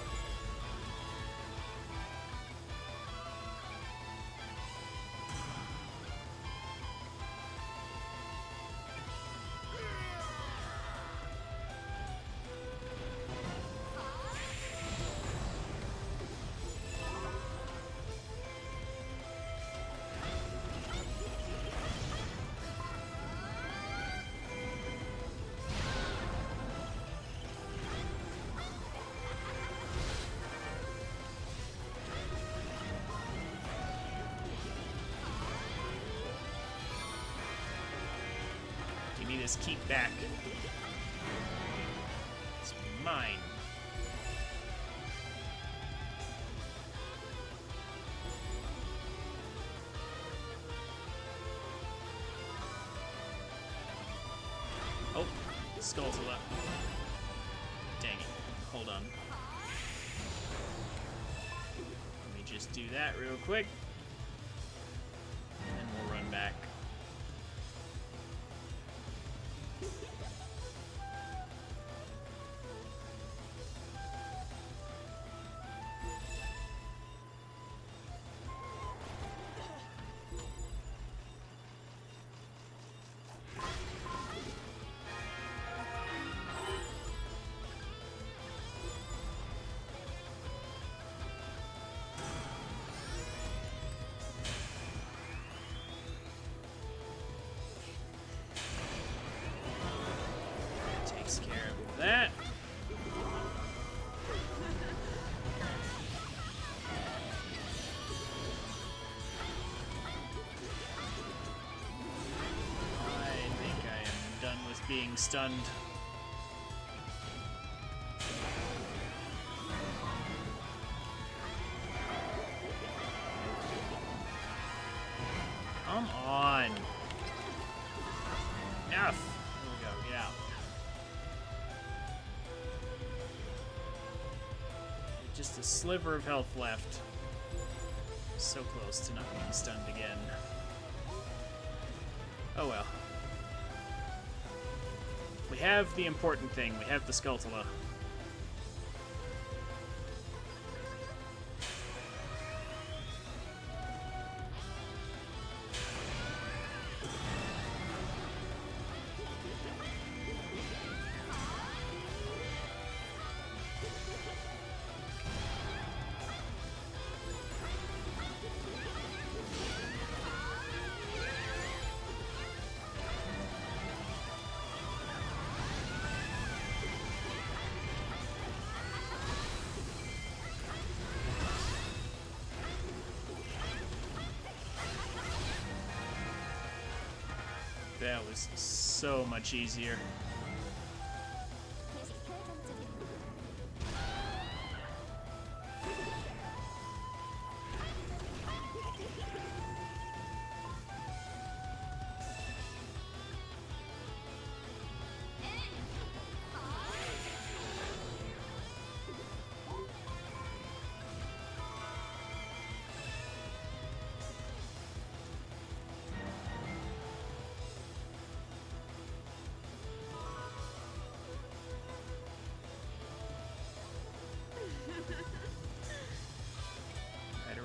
A: Give me this keep back. It's mine. Oh, Skulltula. Dang it. Hold on. Let me just do that real quick. And then we'll run back. Takes care of that. I think I am done with being stunned. just a sliver of health left. So close to not being stunned again. Oh well. We have the important thing. We have the Skulltula. That was so much easier.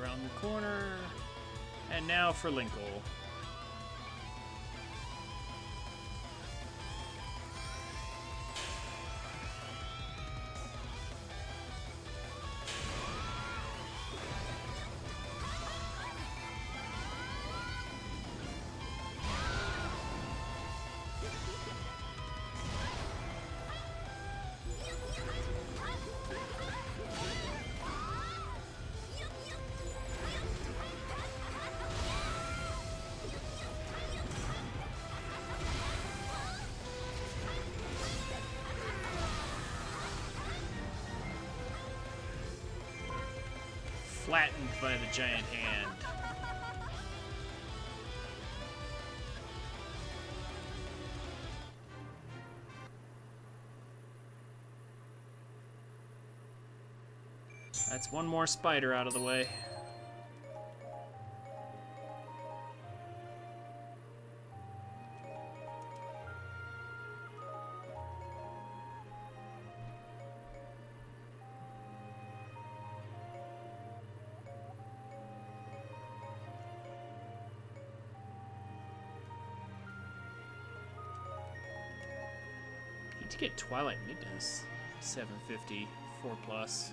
A: Around the corner, and now for Linkle. Flattened by the giant hand. That's one more spider out of the way. To get Twilight Midness, 750, 4+.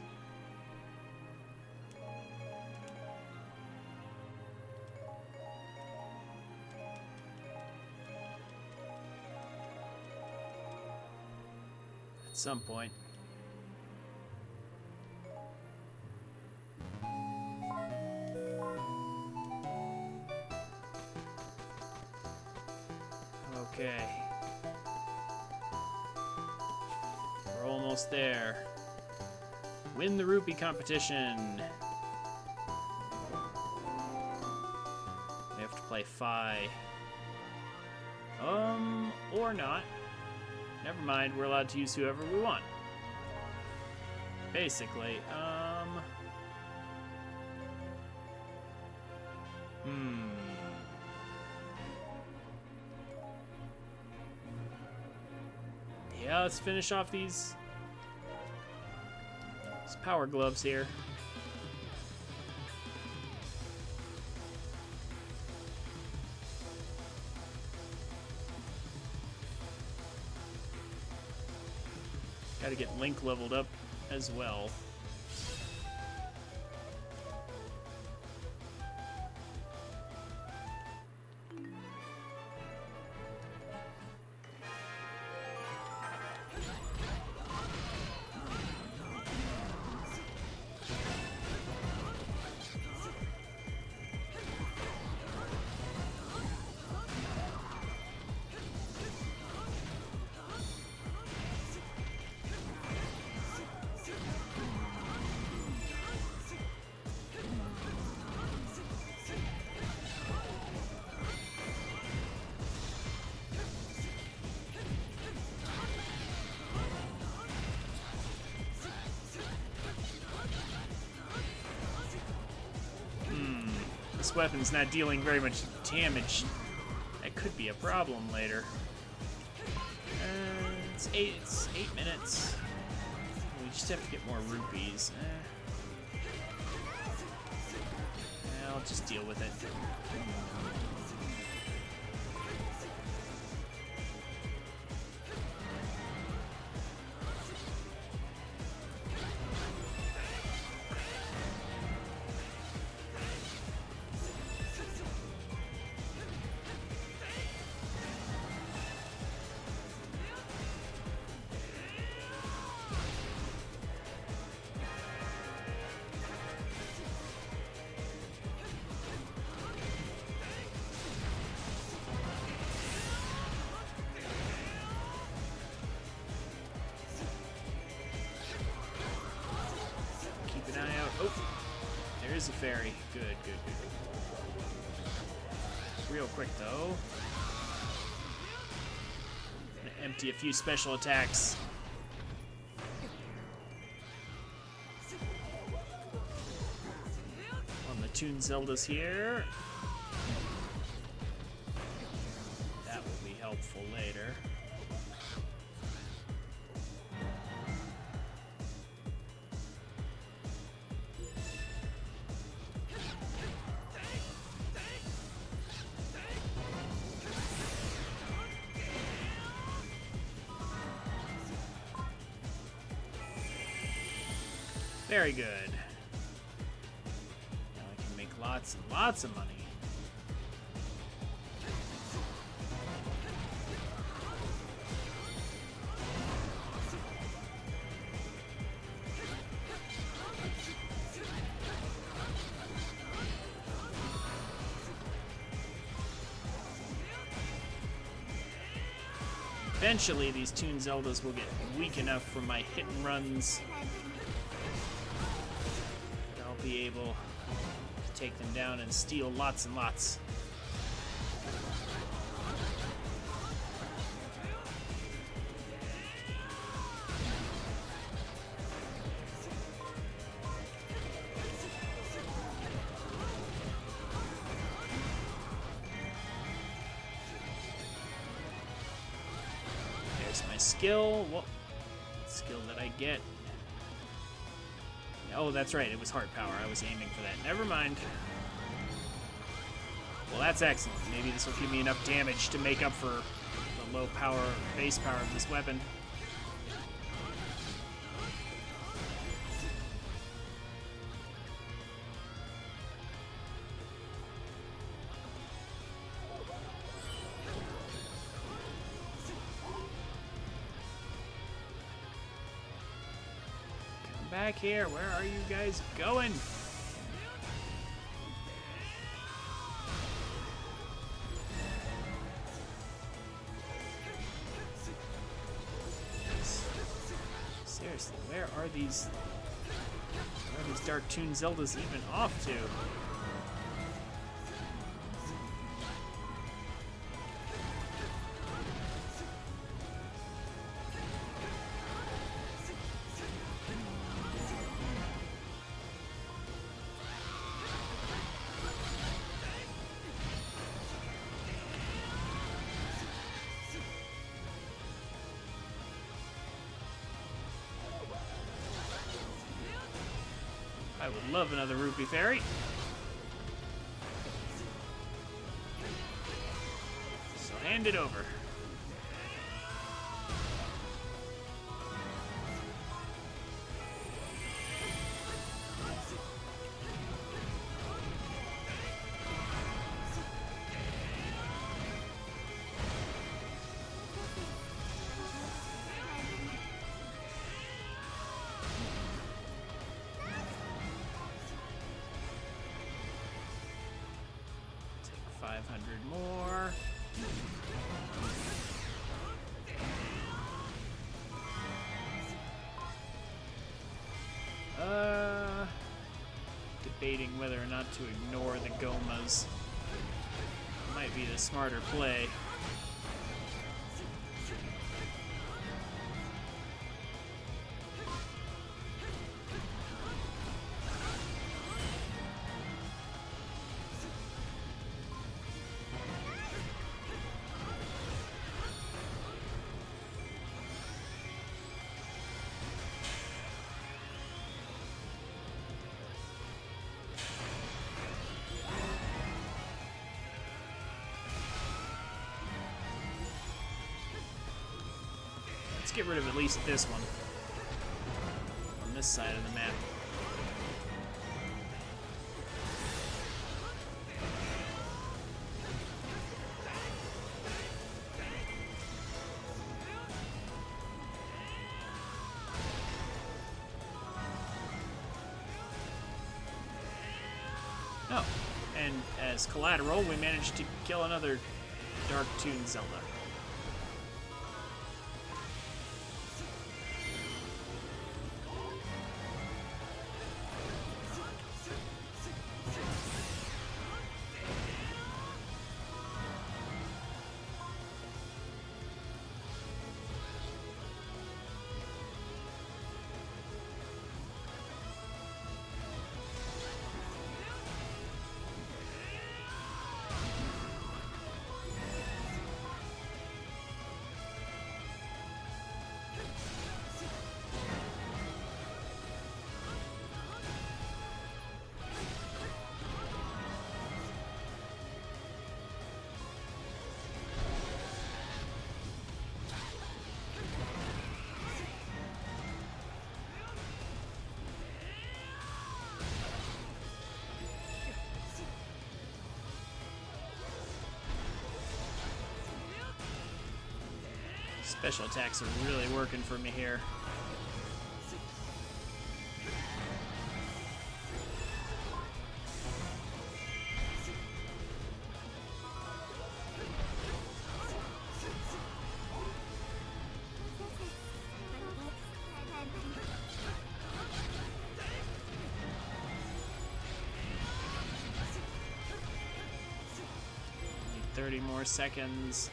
A: At some point. Okay. We're almost there. Win the rupee competition. We have to play Phi. Or not. Never mind, we're allowed to use whoever we want. Basically, Yeah, let's finish off these power gloves here. Gotta get Link leveled up as well. this weapon's not dealing very much damage, that could be a problem later. It's 8 minutes. We just have to get more rupees. I'll just deal with it. There's a fairy. Good, good, good. Real quick, though. Gonna empty a few special attacks. On the Toon Zeldas here. That will be helpful later. Very good. Now I can make lots and lots of money. Eventually, these Toon Zeldas will get weak enough from my hit and runs. Be able to take them down and steal lots and lots. There's my skill. What skill did I get? Oh, that's right. It was heart power. I was aiming for that. Never mind. Well, that's excellent. Maybe this will give me enough damage to make up for the low power, base power of this weapon. Back here, where are you guys going? Seriously, where are these Dark Toon Zeldas even off to? I would love another rupee fairy. So hand it over. Take 500 more. Debating whether or not to ignore the Gomas. Might be the smarter play. Let's get rid of at least this one. On this side of the map. Oh, and as collateral, we managed to kill another Dark Toon Zelda. Special attacks are really working for me here. Only 30 more seconds.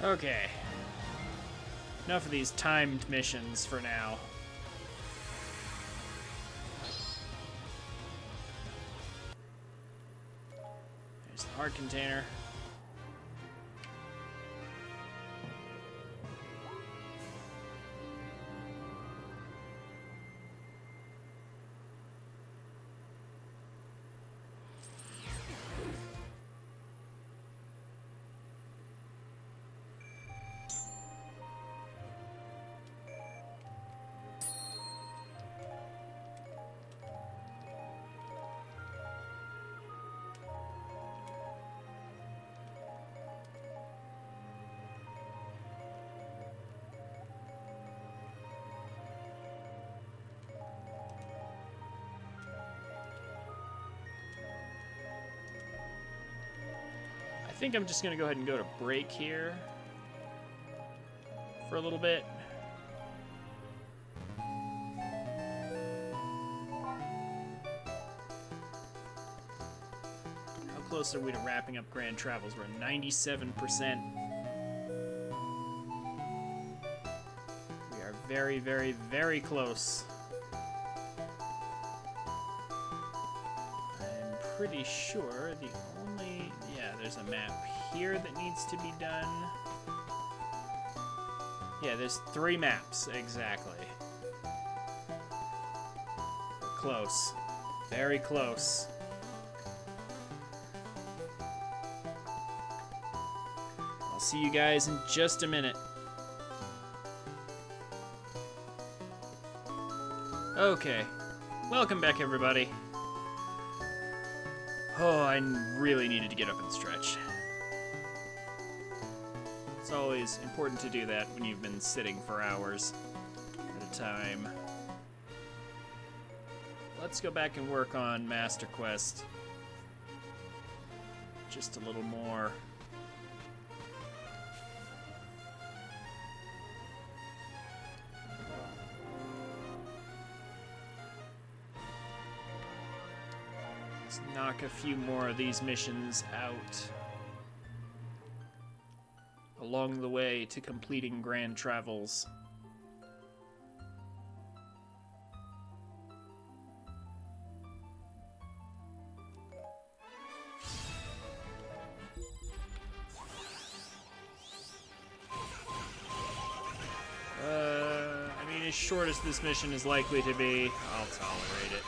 A: Okay. Enough of these timed missions for now. There's the heart container. I think I'm just gonna go ahead and go to break here for a little bit. How close are we to wrapping up Grand Travels? We're at 97%. We are very, very, very close. I'm pretty sure the only... Yeah, there's a map here that needs to be done. Yeah, there's 3 maps, exactly. We're close. Very close. I'll see you guys in just a minute. Okay. Welcome back, everybody. Oh, I really needed to get up and stretch. It's always important to do that when you've been sitting for hours at a time. Let's go back and work on Master Quest. Just a little more. It's knock a few more of these missions out along the way to completing Grand Travels. I mean, as short as this mission is likely to be, I'll tolerate it.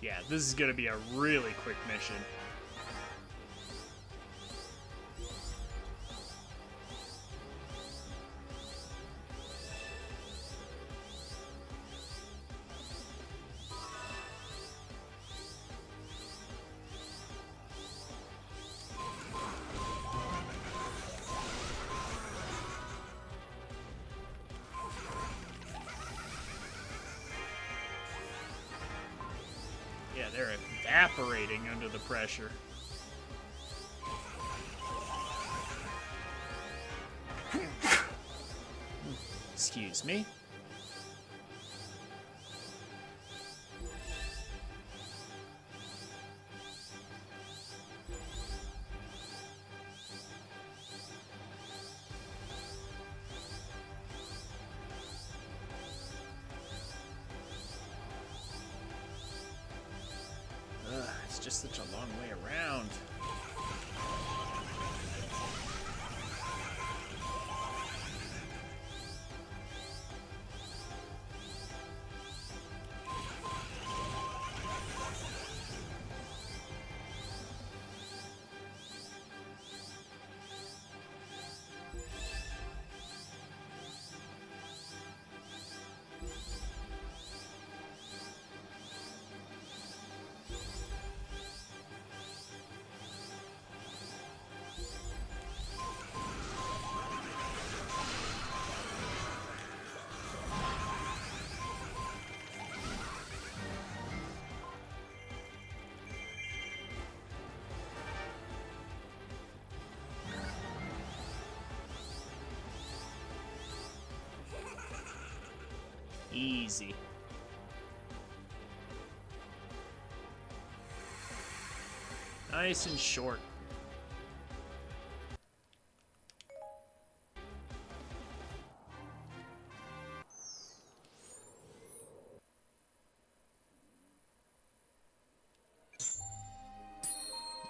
A: Yeah, this is gonna be a really quick mission. Yeah, they're evaporating under the pressure. Excuse me. It's just such a long way around. Easy. Nice and short.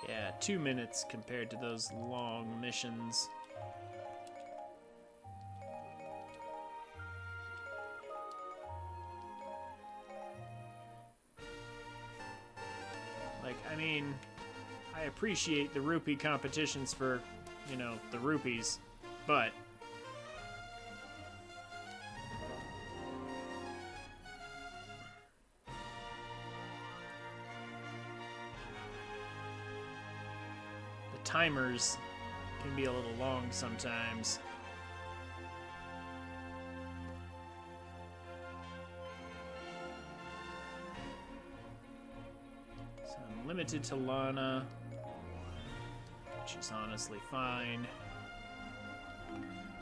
A: Yeah, 2 minutes compared to those long missions. Like, I mean, I appreciate the rupee competitions for, you know, the rupees, but the timers can be a little long sometimes. So I'm limited to Lana, which is honestly fine.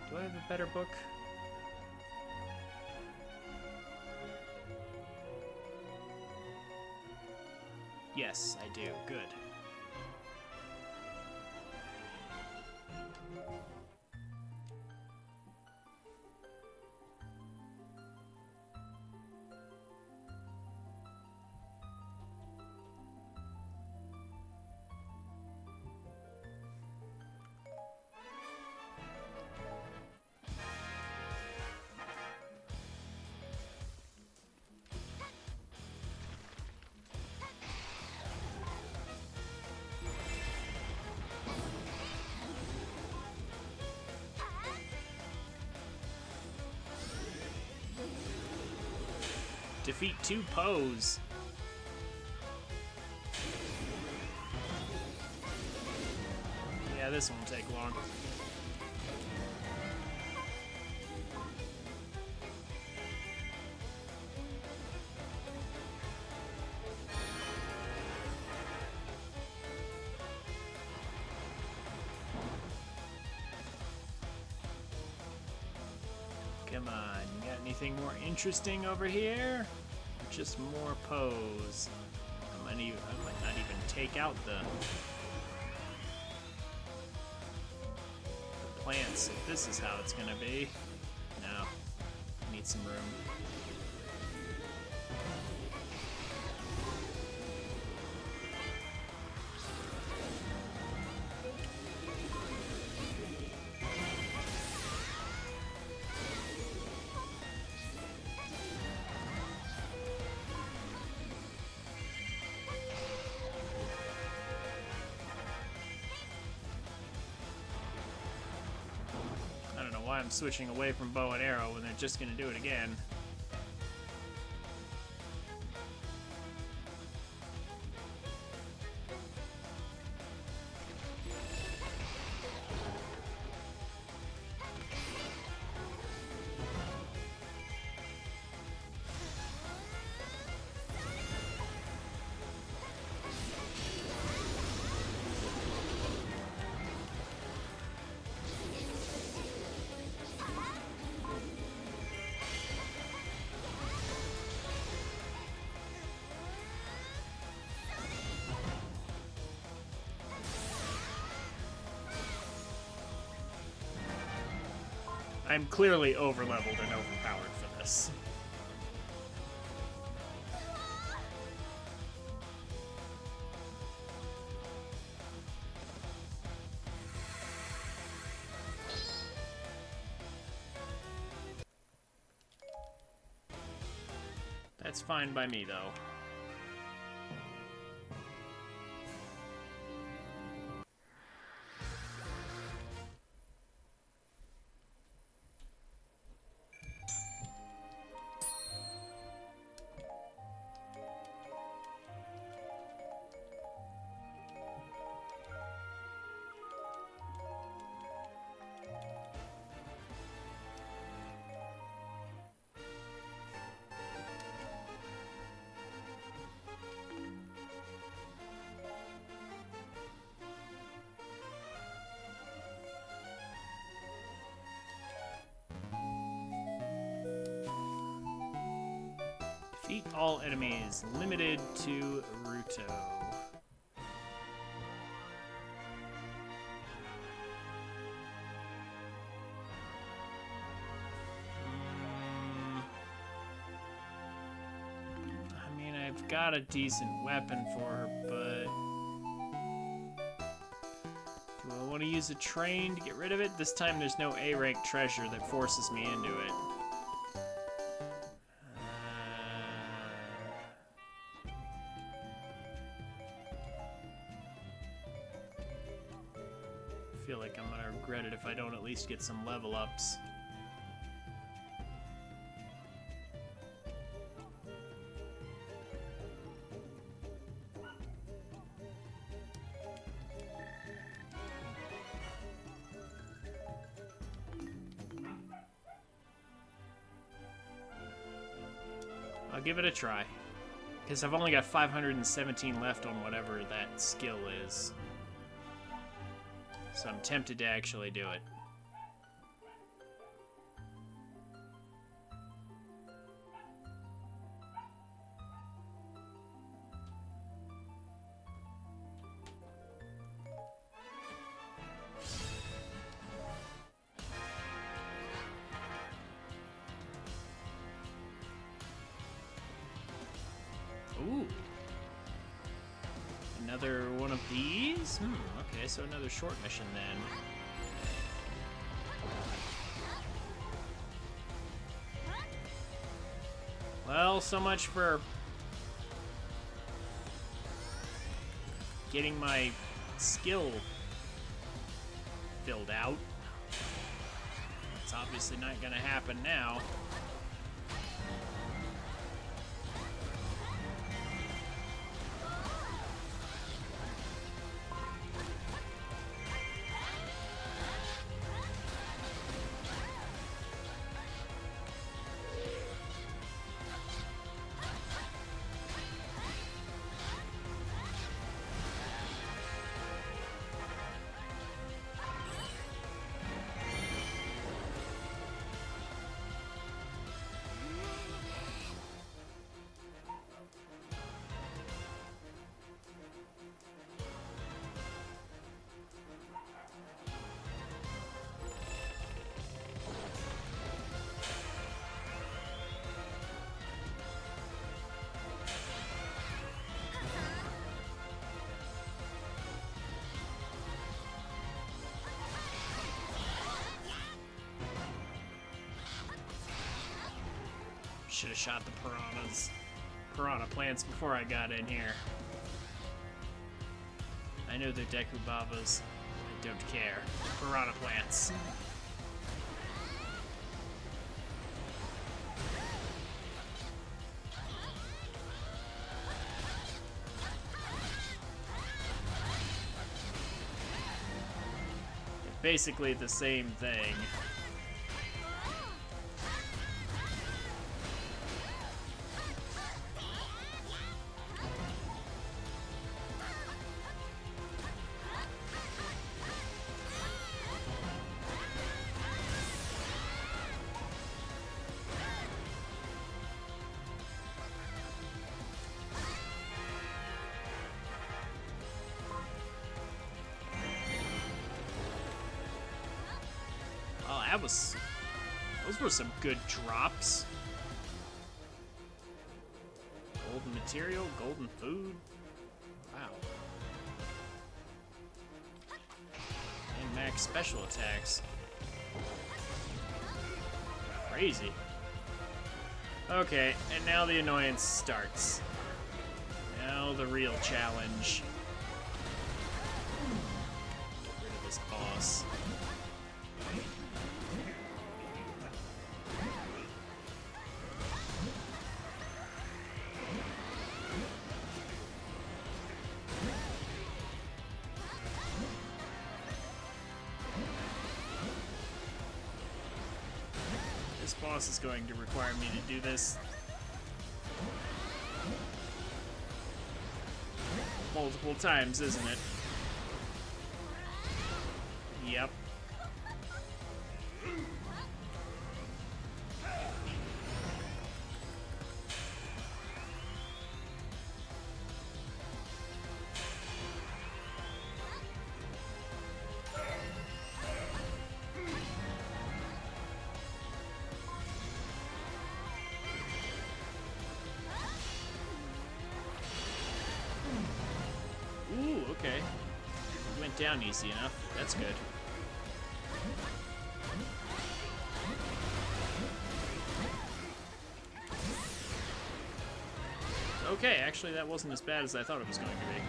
A: Do I have a better book? Yes, I do. Good. Defeat 2 Poes. Yeah, this won't take long. Come on, you got anything more interesting over here? Or just more pose? I might not even take out the plants if this is how it's gonna be. No, need some room. Why I'm switching away from bow and arrow when they're just gonna do it again. I'm clearly over-leveled and overpowered for this. That's fine by me, though. Defeat all enemies, limited to Ruto. I mean, I've got a decent weapon for her, but do I want to use a train to get rid of it? This time there's no A-rank treasure that forces me into it. I feel like I'm gonna regret it if I don't at least get some level ups. I'll give it a try, because I've only got 517 left on whatever that skill is. So I'm tempted to actually do it. Ooh. Another one of these? Okay, so another short mission then. Well, so much for getting my skill filled out. It's obviously not gonna happen now. should have shot the piranha plants before I got in here. I know they're Deku Babas. I don't care. Piranha plants. Basically the same thing. Oh, those were some good drops. Golden material, golden food. Wow. And max special attacks. Crazy. Okay, and now the annoyance starts. Now the real challenge. Get rid of this boss. This boss is going to require me to do this multiple times, isn't it? Yep. Ooh, okay. Went down easy enough. That's good. Okay, actually that wasn't as bad as I thought it was going to be.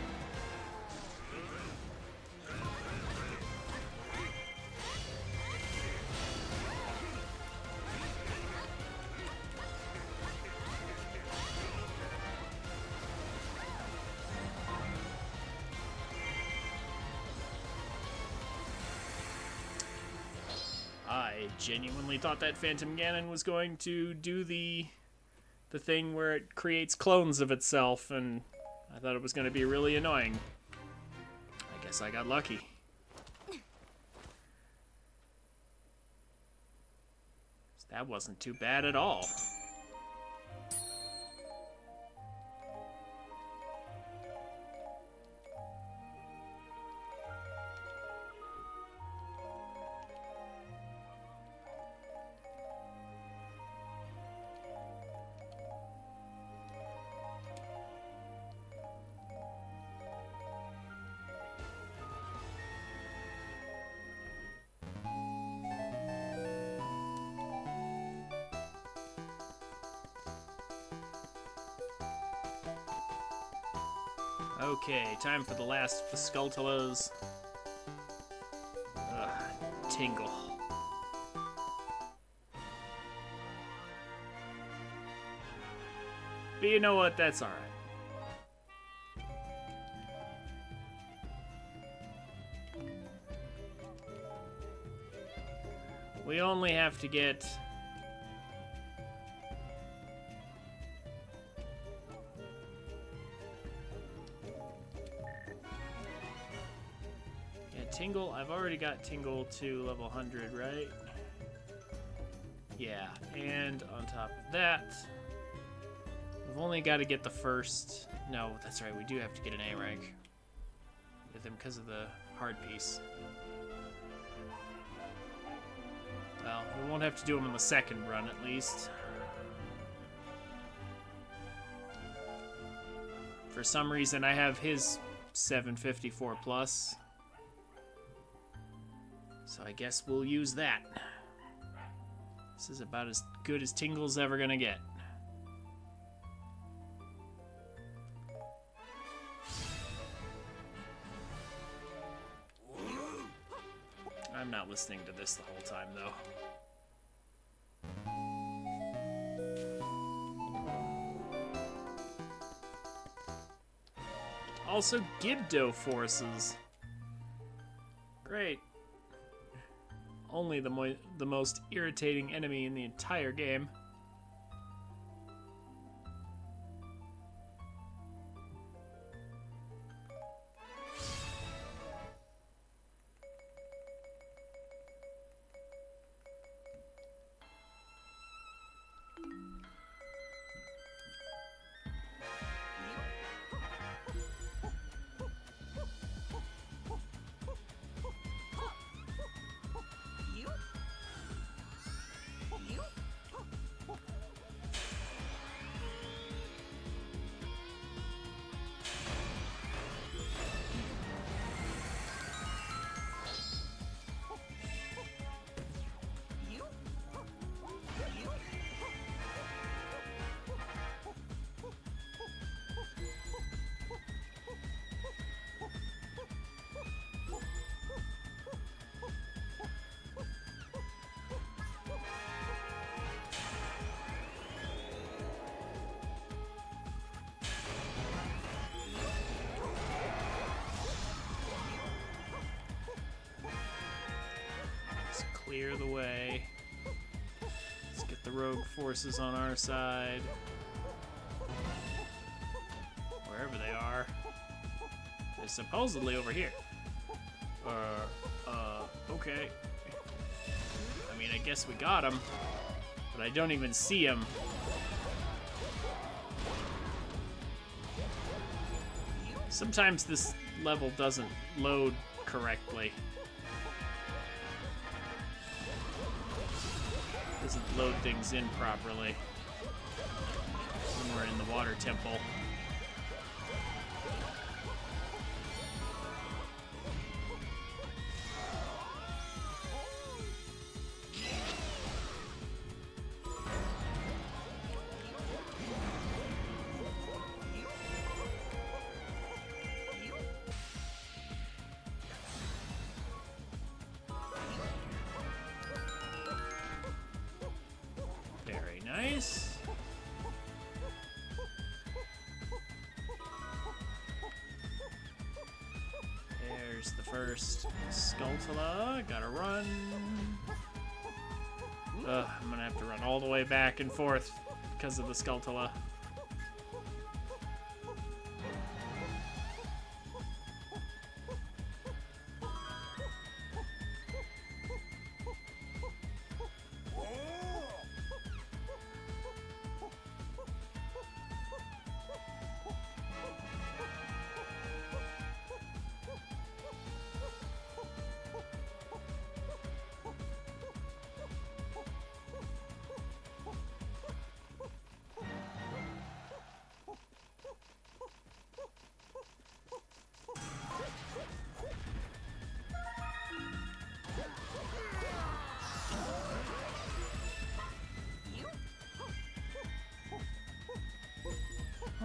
A: I genuinely thought that Phantom Ganon was going to do the thing where it creates clones of itself, and I thought it was going to be really annoying. I guess I got lucky. That wasn't too bad at all. Okay, time for the last of the Skulltulas. Ugh, tingle. But you know what? That's alright. We only have to get... Tingle, I've already got Tingle to level 100, right? Yeah, and on top of that, we've only got to get the first... No, that's right, we do have to get an A rank with him because of the hard piece. Well, we won't have to do him in the second run, at least. For some reason, I have his 754 plus. So I guess we'll use that. This is about as good as Tingle's ever gonna get. listening to this the whole time, though. Also, Gibdo forces. Great. Only the most irritating enemy in the entire game. Clear the way. Let's get the rogue forces on our side. Wherever they are. They're supposedly over here. Okay. I mean, I guess we got them, but I don't even see them. Sometimes this level doesn't load correctly. Doesn't load things in properly when we're in the water temple. Nice. There's the first Skulltula. Gotta run. I'm gonna have to run all the way back and forth because of the Skulltula.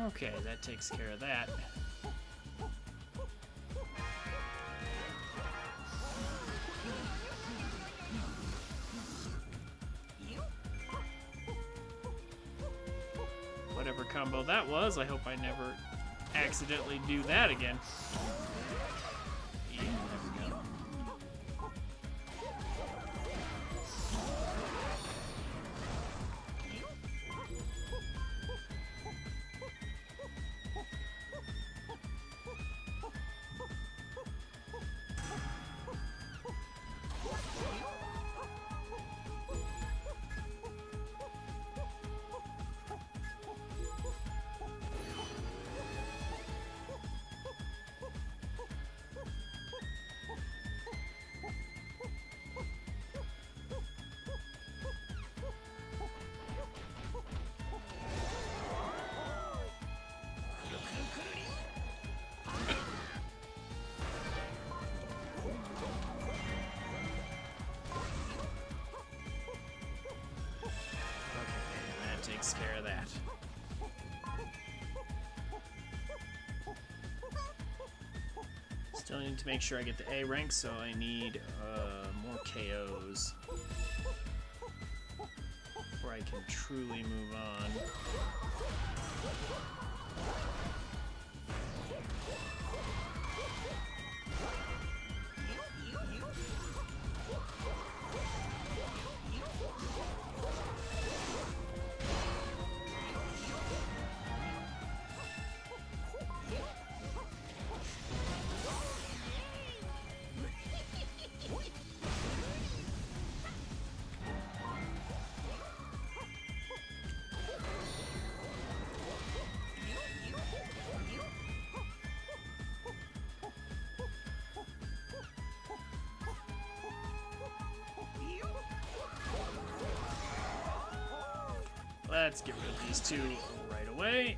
A: Okay, that takes care of that. Whatever combo that was, I hope I never accidentally do that again. Yeah, there we go. Takes care of that. Still need to make sure I get the A rank, so I need more additional KOs before I can truly move on. Let's get rid of these two right away.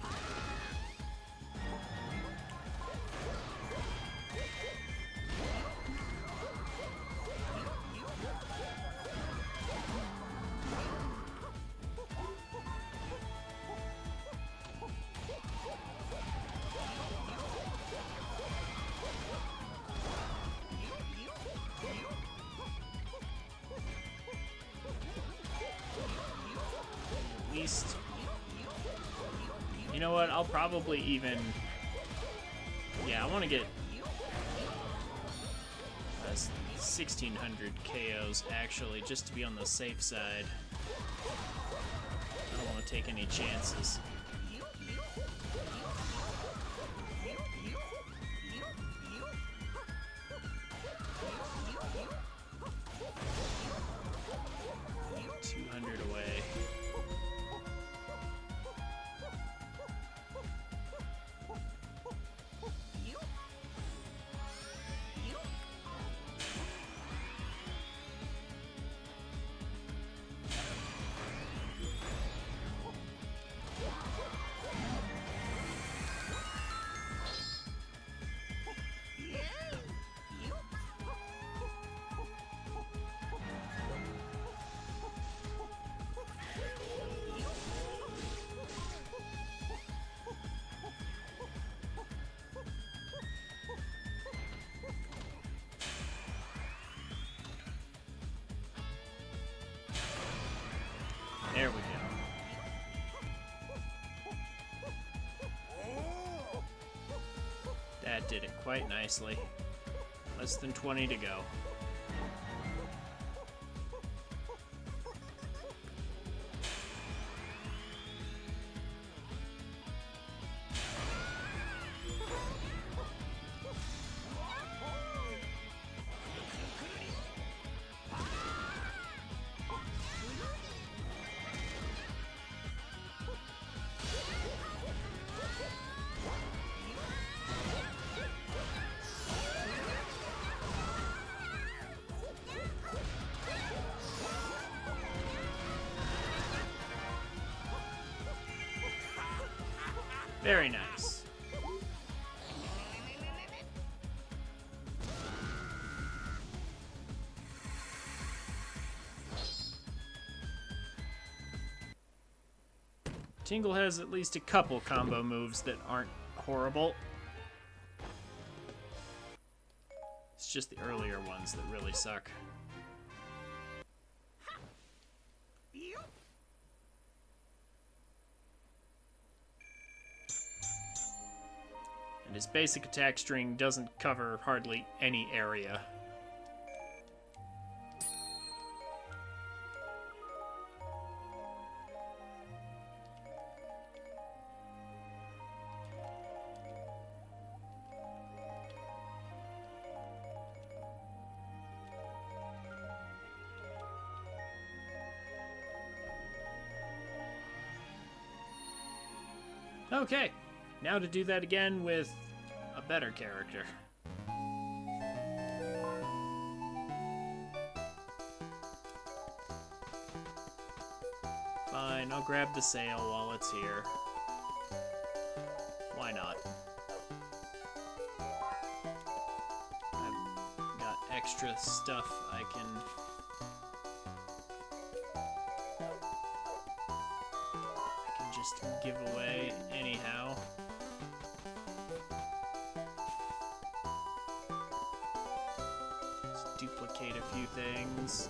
A: You know what? I'll probably even... Yeah, I want to get 1,600 KOs, actually, just to be on the safe side. I don't want to take any chances. There we go. That did it quite nicely. Less than 20 to go. Very nice. Tingle has at least a couple combo moves that aren't horrible. It's just the earlier ones that really suck. And his basic attack string doesn't cover hardly any area. Okay, now to do that again with a better character. Fine, I'll grab the sail while it's here. Why not? I've got extra stuff I can... just give away anyhow. Let's duplicate duplicate a few things.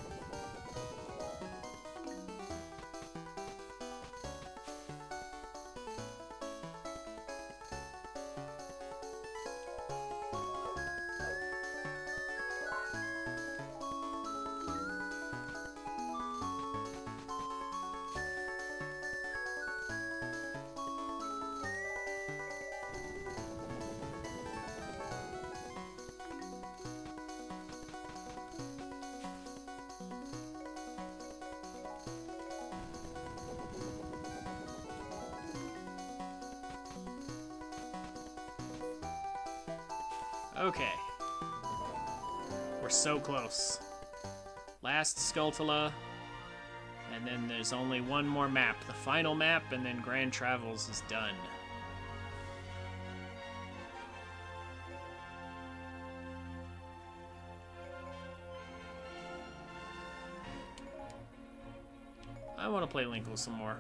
A: Okay. We're so close. Last Skulltula, and then there's only one more map, the final map, and then Grand Travels is done. I want to play Linkle some more.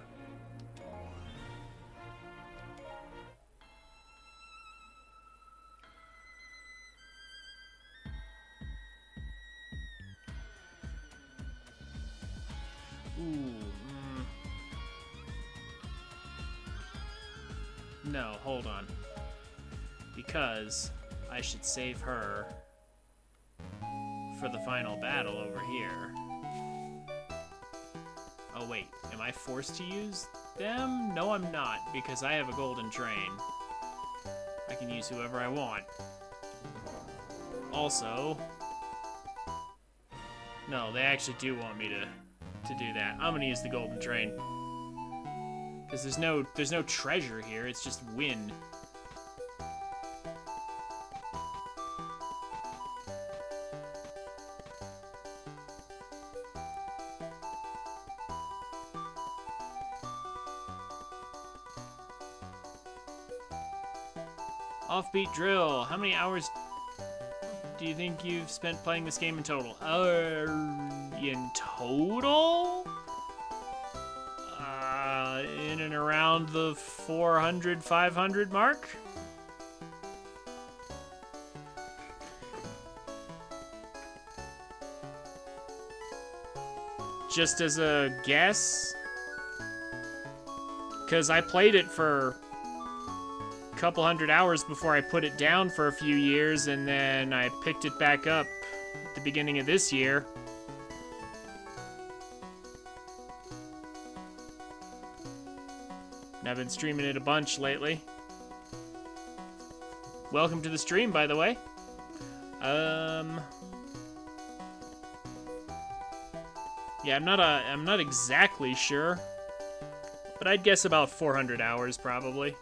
A: No, hold on. Because I should save her for the final battle over here. Oh wait, am I forced to use them? No, I'm not, because I have a golden train. I can use whoever I want. Also, no, they actually do want me to do that. I'm gonna use the golden train. Because there's no treasure here, it's just wind. Offbeat drill. How many hours do you think you've spent playing this game in total? In total? In and around the 400, 500 mark? Just as a guess? Because I played it for a couple hundred hours before I put it down for a few years, and then I picked it back up at the beginning of this year. And I've been streaming it a bunch lately. Welcome to the stream, by the way. Yeah, I'm not exactly sure, but I'd guess about 400 hours probably.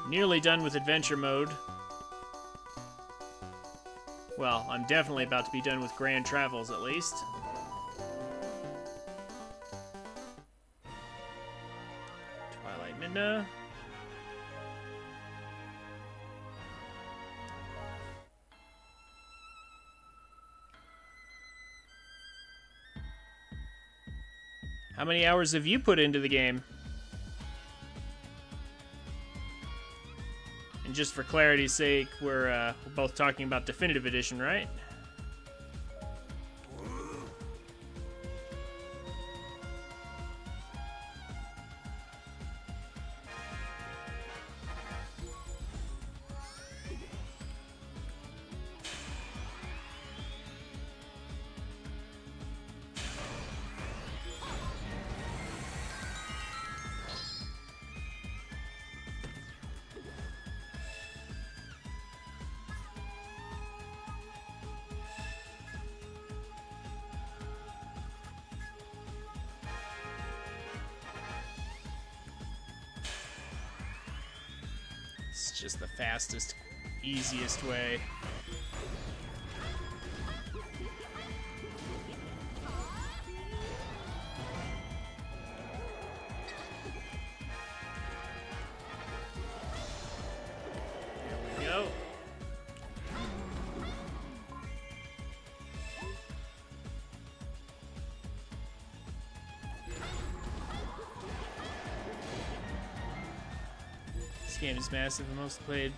A: Nearly done with adventure mode. Well, I'm definitely about to be done with Grand Travels at least. Twilight Midna. How many hours have you put into the game? And just for clarity's sake, we're both talking about Definitive Edition, right? It's just the fastest, easiest way. There we go. This game is massive, the most played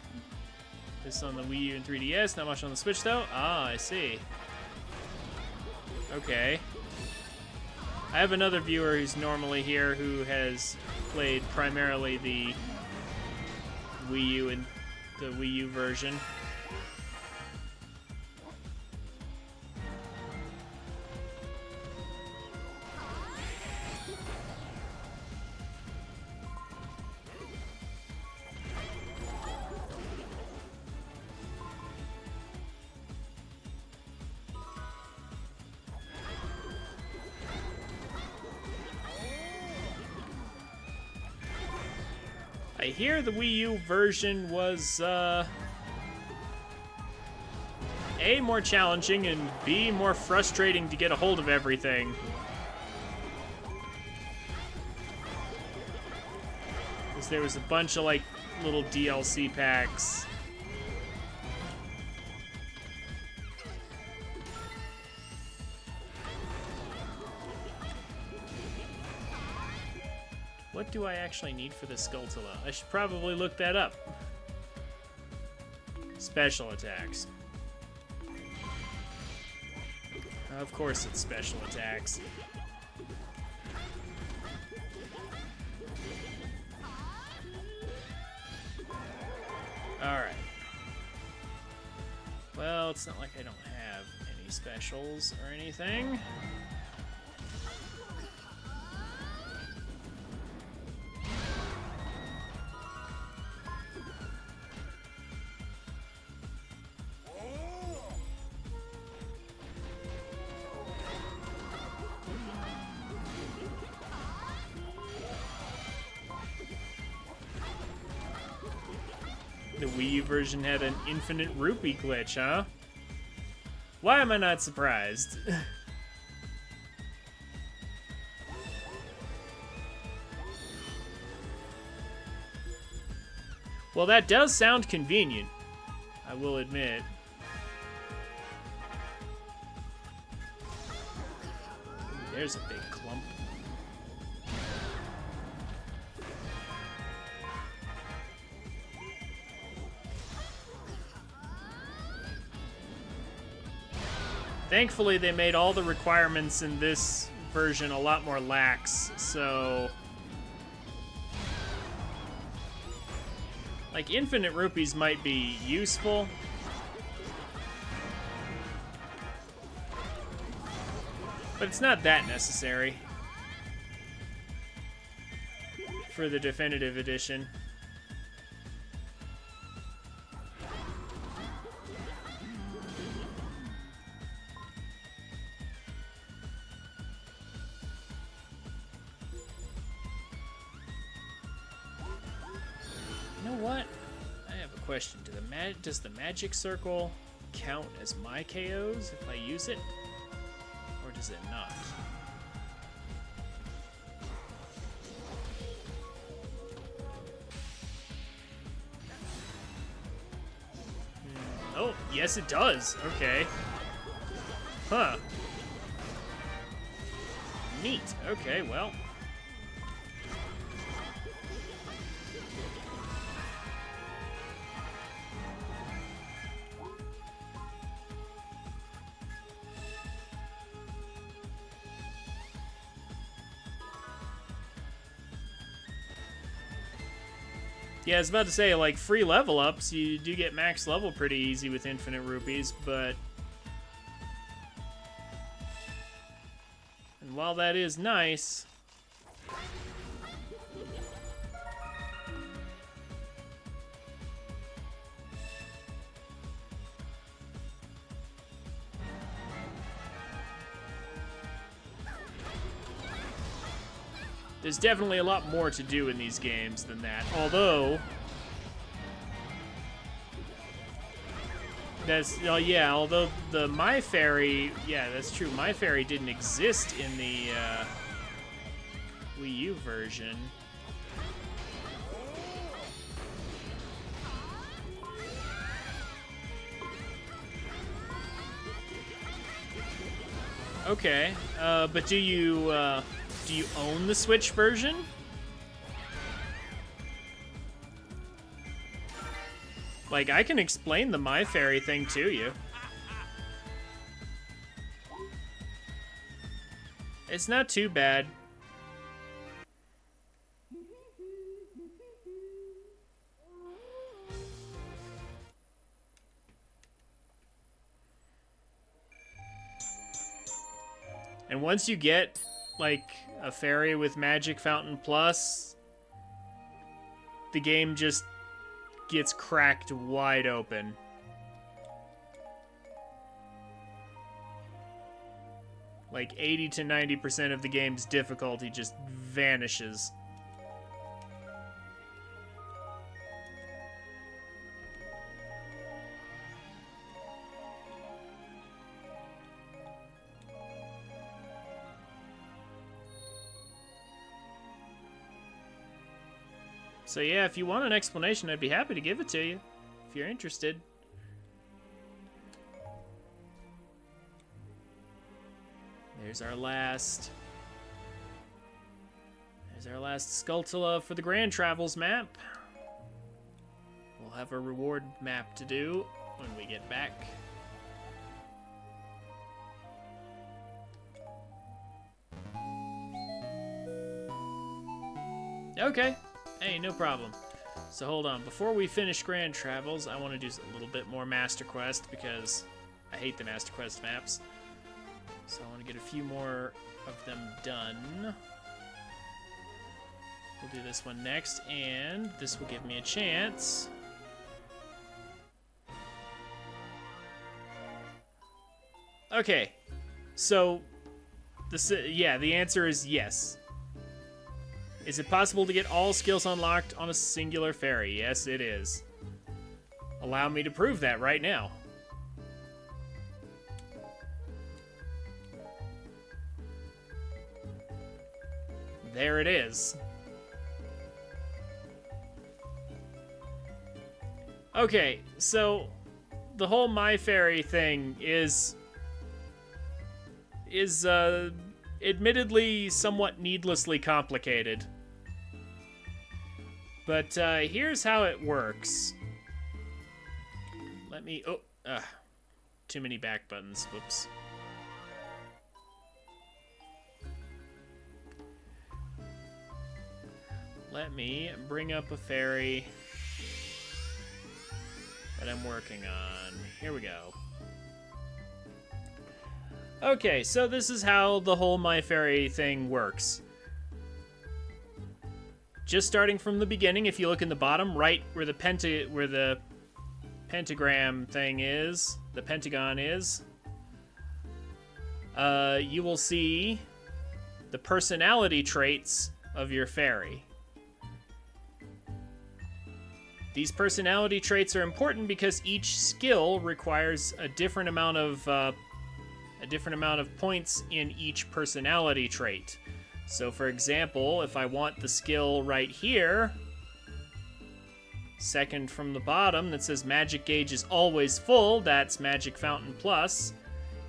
A: This on the Wii U and 3DS, not much on the Switch though. Ah, I see. Okay. I have another viewer who's normally here who has played primarily the Wii U and the Wii U version. I hear the Wii U version was, A, more challenging, and B, more frustrating to get a hold of everything. Because there was a bunch of, like, little DLC packs. What do I actually need for the Skulltula? I should probably look that up. Special attacks. Of course it's special attacks. Alright. Well, it's not like I don't have any specials or anything. The Wii U version had an infinite rupee glitch, huh? Why am I not surprised? Well, that does sound convenient, I will admit. Ooh, there's a big clump. Thankfully, they made all the requirements in this version a lot more lax, so... Like, infinite rupees might be useful. But it's not that necessary for the definitive edition. Question, does the magic circle count as my KOs if I use it, or does it not? Oh, yes it does. Okay. Huh. Neat. Okay, well. Yeah, I was about to say, like, free level ups, you do get max level pretty easy with infinite rupees, but... And while that is nice... There's definitely a lot more to do in these games than that, although... yeah, although the My Fairy... Yeah, that's true, My Fairy didn't exist in the Wii U version. Okay, but do you own the Switch version? Like, I can explain the My Fairy thing to you. It's not too bad. And once you get, like, a fairy with Magic Fountain Plus, the game just gets cracked wide open. Like, 80 to 90% of the game's difficulty just vanishes. So yeah, if you want an explanation, I'd be happy to give it to you, if you're interested. There's our last Skulltula for the Grand Travels map. We'll have a reward map to do when we get back. Okay. Hey, no problem. So hold on. Before we finish Grand Travels, I want to do a little bit more Master Quest because I hate the Master Quest maps. So I want to get a few more of them done. We'll do this one next, and this will give me a chance. Okay. So, the answer is yes. Is it possible to get all skills unlocked on a singular fairy? Yes, it is. Allow me to prove that right now. There it is. Okay, so the whole My Fairy thing is admittedly somewhat needlessly complicated. But here's how it works. Let me... too many back buttons. Whoops. Let me bring up a fairy that I'm working on. Here we go. Okay, so this is how the whole My Fairy thing works. Just starting from the beginning, if you look in the bottom right where the pentagram thing is, the pentagon is, you will see the personality traits of your fairy. These personality traits are important because each skill requires a different amount of points in each personality trait. So for example, if I want the skill right here, second from the bottom, that says Magic Gauge is always full, that's Magic Fountain Plus,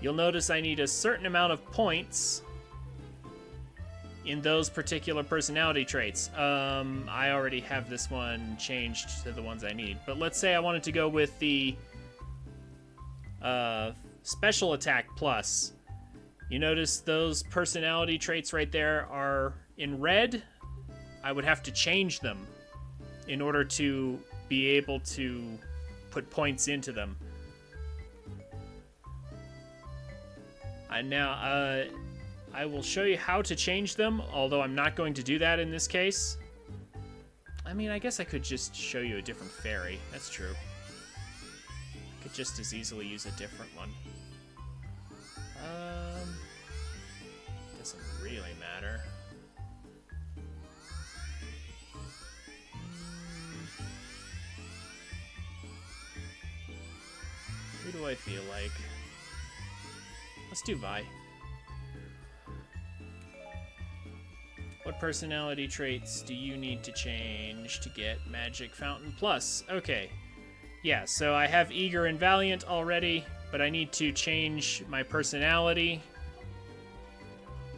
A: you'll notice I need a certain amount of points in those particular personality traits. I already have this one changed to the ones I need. But let's say I wanted to go with the Special Attack Plus. You notice those personality traits right there are in red. I would have to change them in order to be able to put points into them. I will show you how to change them, although I'm not going to do that in this case. I mean, I guess I could just show you a different fairy. That's true. Could just as easily use a different one. Doesn't really matter. Who do I feel like? Let's do Vi. What personality traits do you need to change to get Magic Fountain Plus? Okay. Yeah, so I have Eager and Valiant already, but I need to change my personality.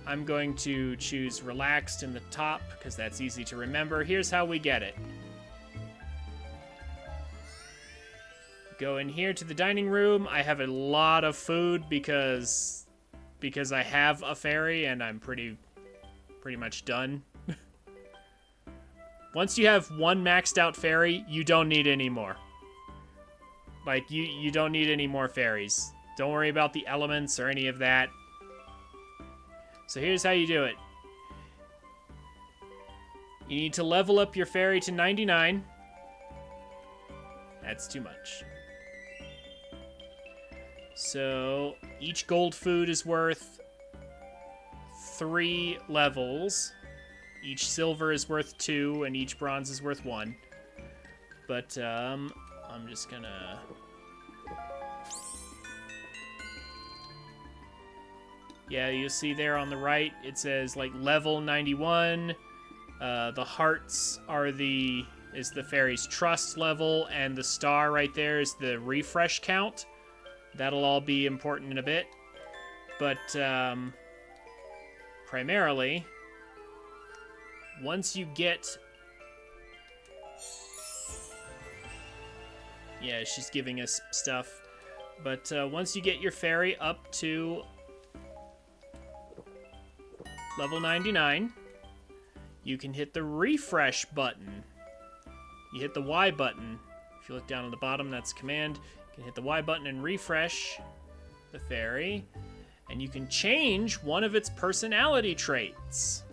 A: I'm going to choose Relaxed in the top, because that's easy to remember. Here's how we get it. go in here to the dining room. I have a lot of food because I have a fairy and I'm pretty much done. Once you have one maxed out fairy, you don't need any more. Like, you don't need any more fairies. Don't worry about the elements or any of that. So here's how you do it. You need to level up your fairy to 99. That's too much. So each gold food is worth 3 levels. Each silver is worth 2, and each bronze is worth 1. But I'm just gonna... Yeah, you'll see there on the right, it says like level 91. The hearts is the fairy's trust level, and the star right there is the refresh count. That'll all be important in a bit. But primarily, once you get... Yeah, she's giving us stuff. But once you get your fairy up to level 99, you can hit the refresh button. You hit the Y button. If you look down on the bottom, that's command. You can hit the Y button and refresh the fairy. And you can change one of its personality traits.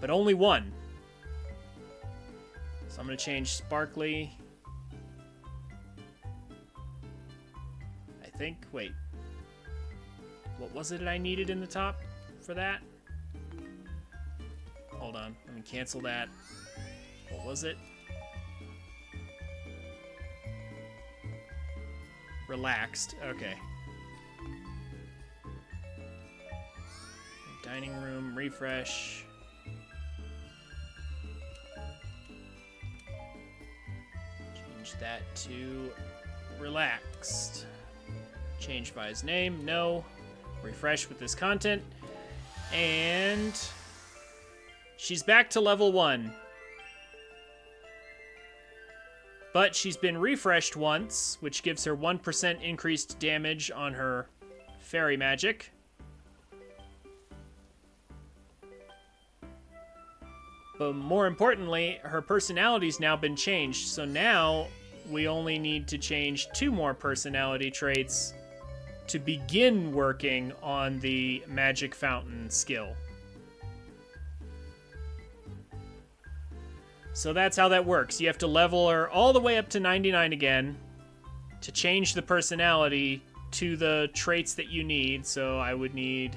A: But only one. So I'm going to change Sparkly. I think, wait. What was it I needed in the top for that? Hold on, let me cancel that. What was it? Relaxed, okay. Dining room, refresh. Change that to relaxed. Change by his name, no. Refresh with this content. And she's back to level 1. But she's been refreshed once, which gives her 1% increased damage on her fairy magic. But more importantly, her personality's now been changed, so now we only need to change 2 more personality traits to begin working on the Magic Fountain skill. So that's how that works. You have to level her all the way up to 99 again to change the personality to the traits that you need. So I would need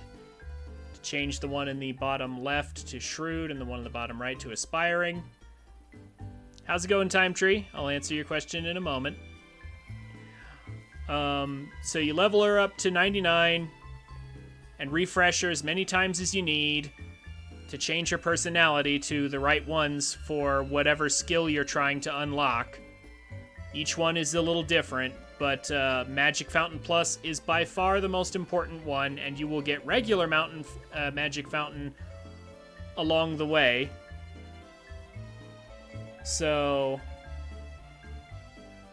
A: to change the one in the bottom left to Shrewd and the one in the bottom right to Aspiring. How's it going, Time Tree? I'll answer your question in a moment. So you level her up to 99 and refresh her as many times as you need to change her personality to the right ones for whatever skill you're trying to unlock. Each one is a little different, but Magic Fountain Plus is by far the most important one, and you will get regular Magic Fountain along the way. So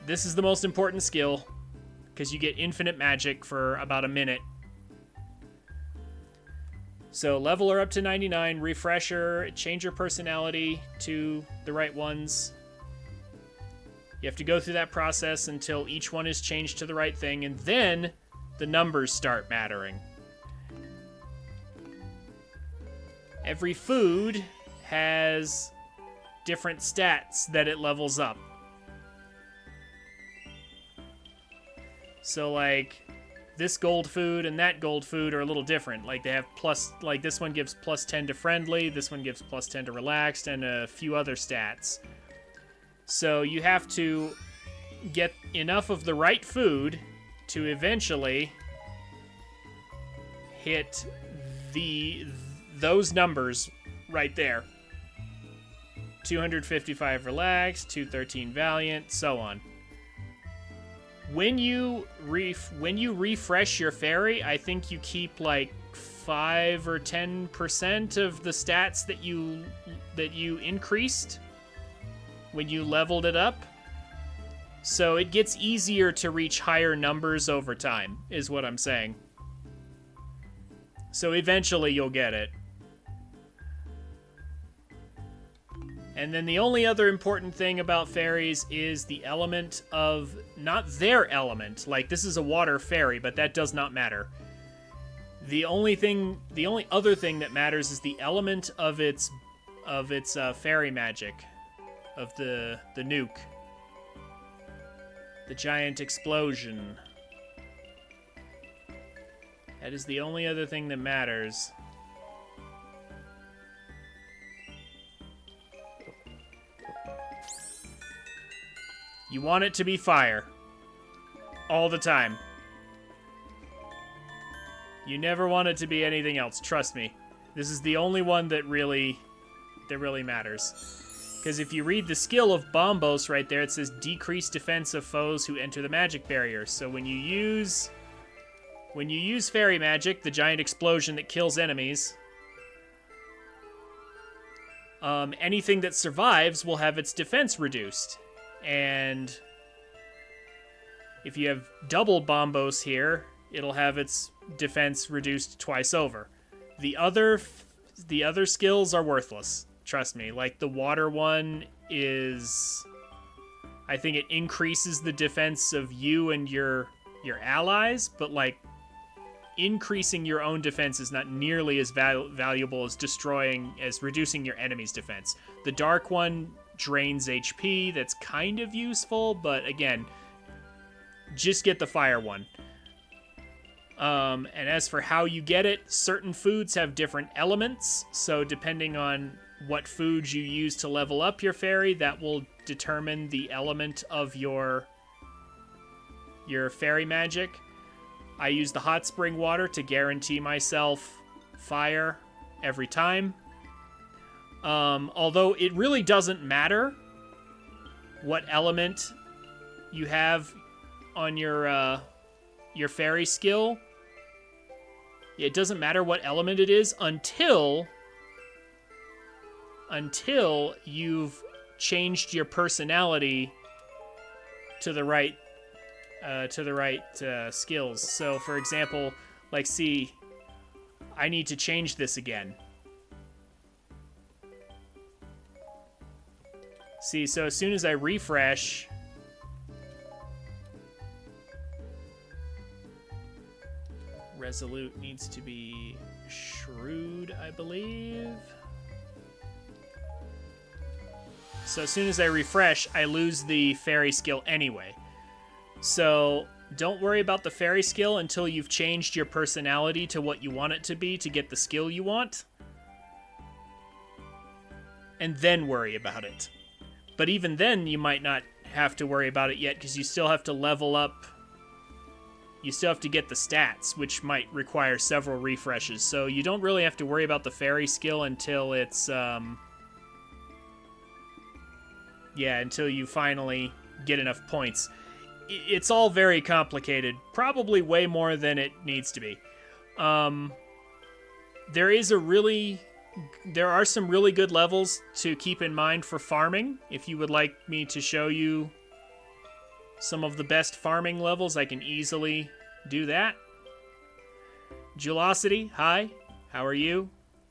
A: this is the most important skill, because you get infinite magic for about a minute. So level her up to 99, refresh her, change her personality to the right ones. You have to go through that process until each one is changed to the right thing, and then the numbers start mattering. Every food has different stats that it levels up. So, like, this gold food and that gold food are a little different. Like, they have plus, like, this one gives plus 10 to friendly, this one gives plus 10 to relaxed, and a few other stats. So you have to get enough of the right food to eventually hit those numbers right there. 255 relaxed, 213 valiant, so on. When you refresh your fairy, I think you keep like 5 or 10% of the stats that you increased when you leveled it up. So it gets easier to reach higher numbers over time, is what I'm saying. So eventually you'll get it. And then the only other important thing about fairies is the element of, not their element, like this is a water fairy, but that does not matter. The only other thing that matters is the element of its fairy magic, of the nuke. The giant explosion. That is the only other thing that matters. You want it to be fire. All the time. You never want it to be anything else, trust me. This is the only one that really matters. Because if you read the skill of Bombos right there, it says decrease defense of foes who enter the magic barrier. So when you use fairy magic, the giant explosion that kills enemies, anything that survives will have its defense reduced. And if you have double Bombos here, it'll have its defense reduced twice over. The other skills are worthless. Trust me. Like the water one is, I think it increases the defense of you and your allies, but like increasing your own defense is not nearly as valuable as reducing your enemy's defense. The dark one drains HP. That's kind of useful, but again, just get the fire one. And as for how you get it, certain foods have different elements, so depending on what foods you use to level up your fairy, that will determine the element of your fairy magic. I use the hot spring water to guarantee myself fire every time. Although it really doesn't matter what element you have on your fairy skill. It doesn't matter what element it is until you've changed your personality to the right skills. So, for example, like, see, I need to change this again. See, so as soon as I refresh, Resolute needs to be Shrewd, I believe. So as soon as I refresh, I lose the fairy skill anyway. So don't worry about the fairy skill until you've changed your personality to what you want it to be to get the skill you want. And then worry about it. But even then, you might not have to worry about it yet because you still have to level up. You still have to get the stats, which might require several refreshes. So you don't really have to worry about the fairy skill until it's, until you finally get enough points. It's all very complicated, probably way more than it needs to be. There are some really good levels to keep in mind for farming. If you would like me to show you some of the best farming levels, I can easily do that. Gelosity, hi. How are you?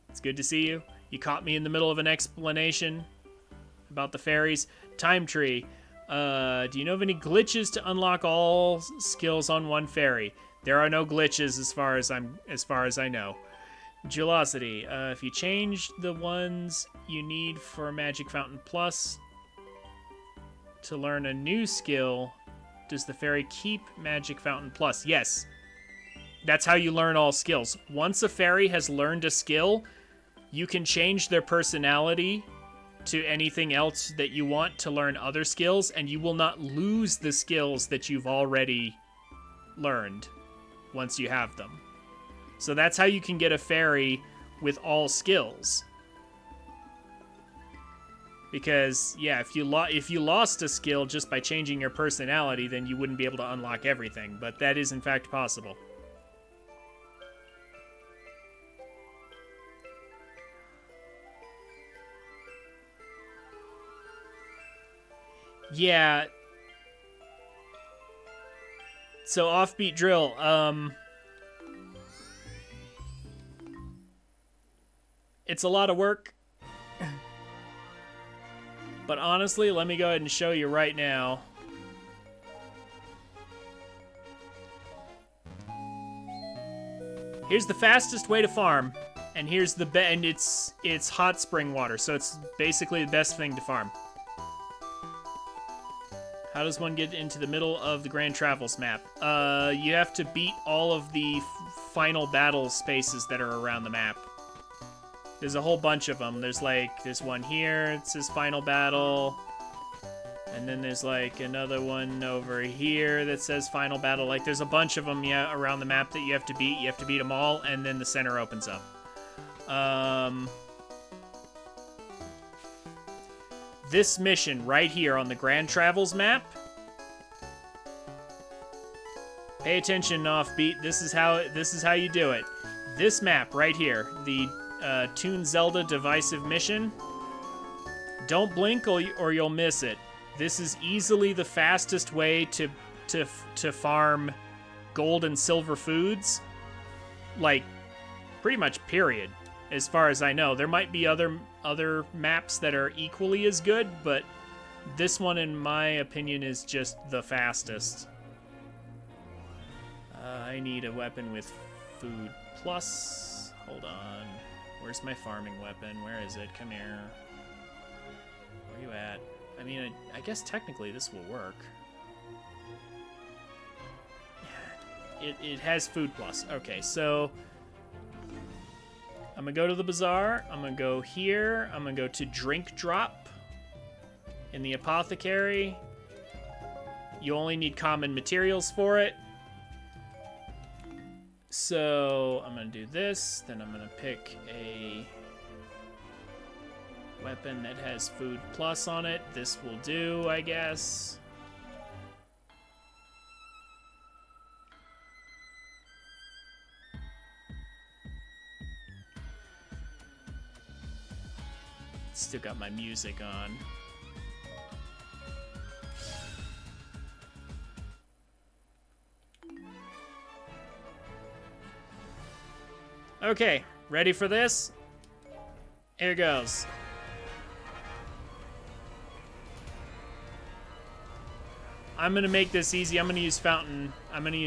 A: It's good to see you. You caught me in the middle of an explanation about the fairies. Time Tree. Do you know of any glitches to unlock all skills on one fairy? There are no glitches as far as I know. Gelosity. If you change the ones you need for Magic Fountain Plus to learn a new skill, does the fairy keep Magic Fountain Plus? Yes. That's how you learn all skills. Once a fairy has learned a skill, you can change their personality to anything else that you want to learn other skills, and you will not lose the skills that you've already learned once you have them. So that's how you can get a fairy with all skills. Because, yeah, if you lost a skill just by changing your personality, then you wouldn't be able to unlock everything. But that is, in fact, possible. Yeah. So offbeat drill. It's a lot of work. But honestly, let me go ahead and show you right now. Here's the fastest way to farm, and here's the and it's hot spring water, so it's basically the best thing to farm. How does one get into the middle of the Grand Travels map? You have to beat all of the final battle spaces that are around the map. There's a whole bunch of them. There's one here, it says final battle. And then there's like another one over here that says final battle. Like there's a bunch of them, yeah, around the map that you have to beat. You have to beat them all, and then the center opens up. This mission right here on the Grand Travels map. Pay attention, Offbeat. This is how you do it. This map right here, the Toon Zelda Divisive Mission. Don't blink or you'll miss it. This is easily the fastest way to farm gold and silver foods. Like, pretty much period, as far as I know. There might be other maps that are equally as good, but this one, in my opinion, is just the fastest. I need a weapon with food plus. Hold on. Where's my farming weapon? Where is it? Come here. Where are you at? I mean, I guess technically this will work. It has food plus. Okay, so I'm gonna go to the bazaar. I'm gonna go here. I'm gonna go to drink drop in the apothecary. You only need common materials for it. So I'm gonna do this. Then I'm gonna pick a weapon that has food plus on it. This will do, I guess. Still got my music on. Okay, ready for this? Here goes. I'm gonna make this easy. I'm gonna use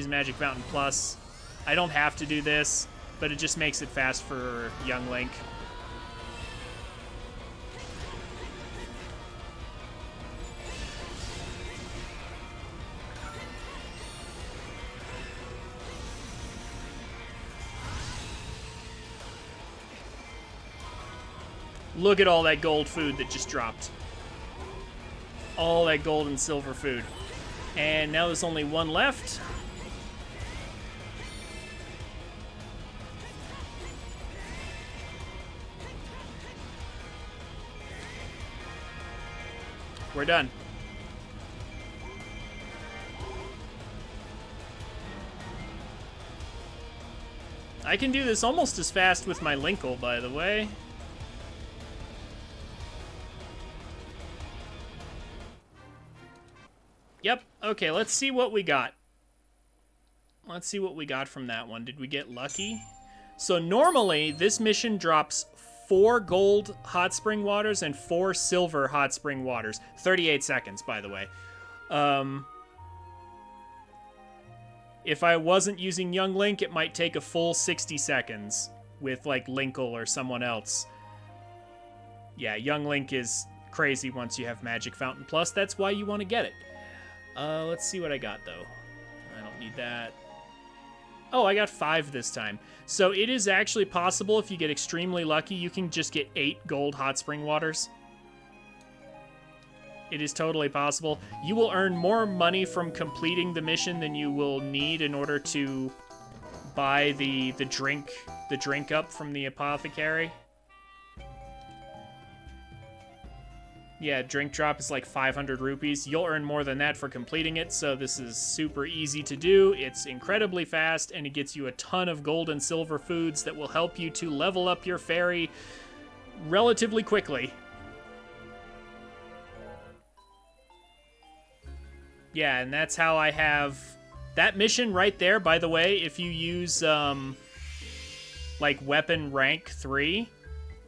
A: Magic Fountain Plus. I don't have to do this, but it just makes it fast for young Link. Look at all that gold food that just dropped. All that gold and silver food. And now there's only one left. We're done. I can do this almost as fast with my Linkle, by the way. Yep. Okay, let's see what we got. Let's see what we got from that one. Did we get lucky? So normally, this mission drops 4 gold hot spring waters and 4 silver hot spring waters. 38 seconds, by the way. If I wasn't using Young Link, it might take a full 60 seconds with, like, Linkle or someone else. Yeah, Young Link is crazy once you have Magic Fountain Plus. That's why you want to get it. Let's see what I got, though. I don't need that. Oh, I got 5 this time. So it is actually possible, if you get extremely lucky, you can just get 8 gold hot spring waters. It is totally possible. You will earn more money from completing the mission than you will need in order to buy the drink up from the apothecary. Yeah, drink drop is like 500 rupees. You'll earn more than that for completing it, so this is super easy to do. It's incredibly fast, and it gets you a ton of gold and silver foods that will help you to level up your fairy relatively quickly. Yeah, and that's how I have that mission right there. By the way, if you use like weapon rank 3,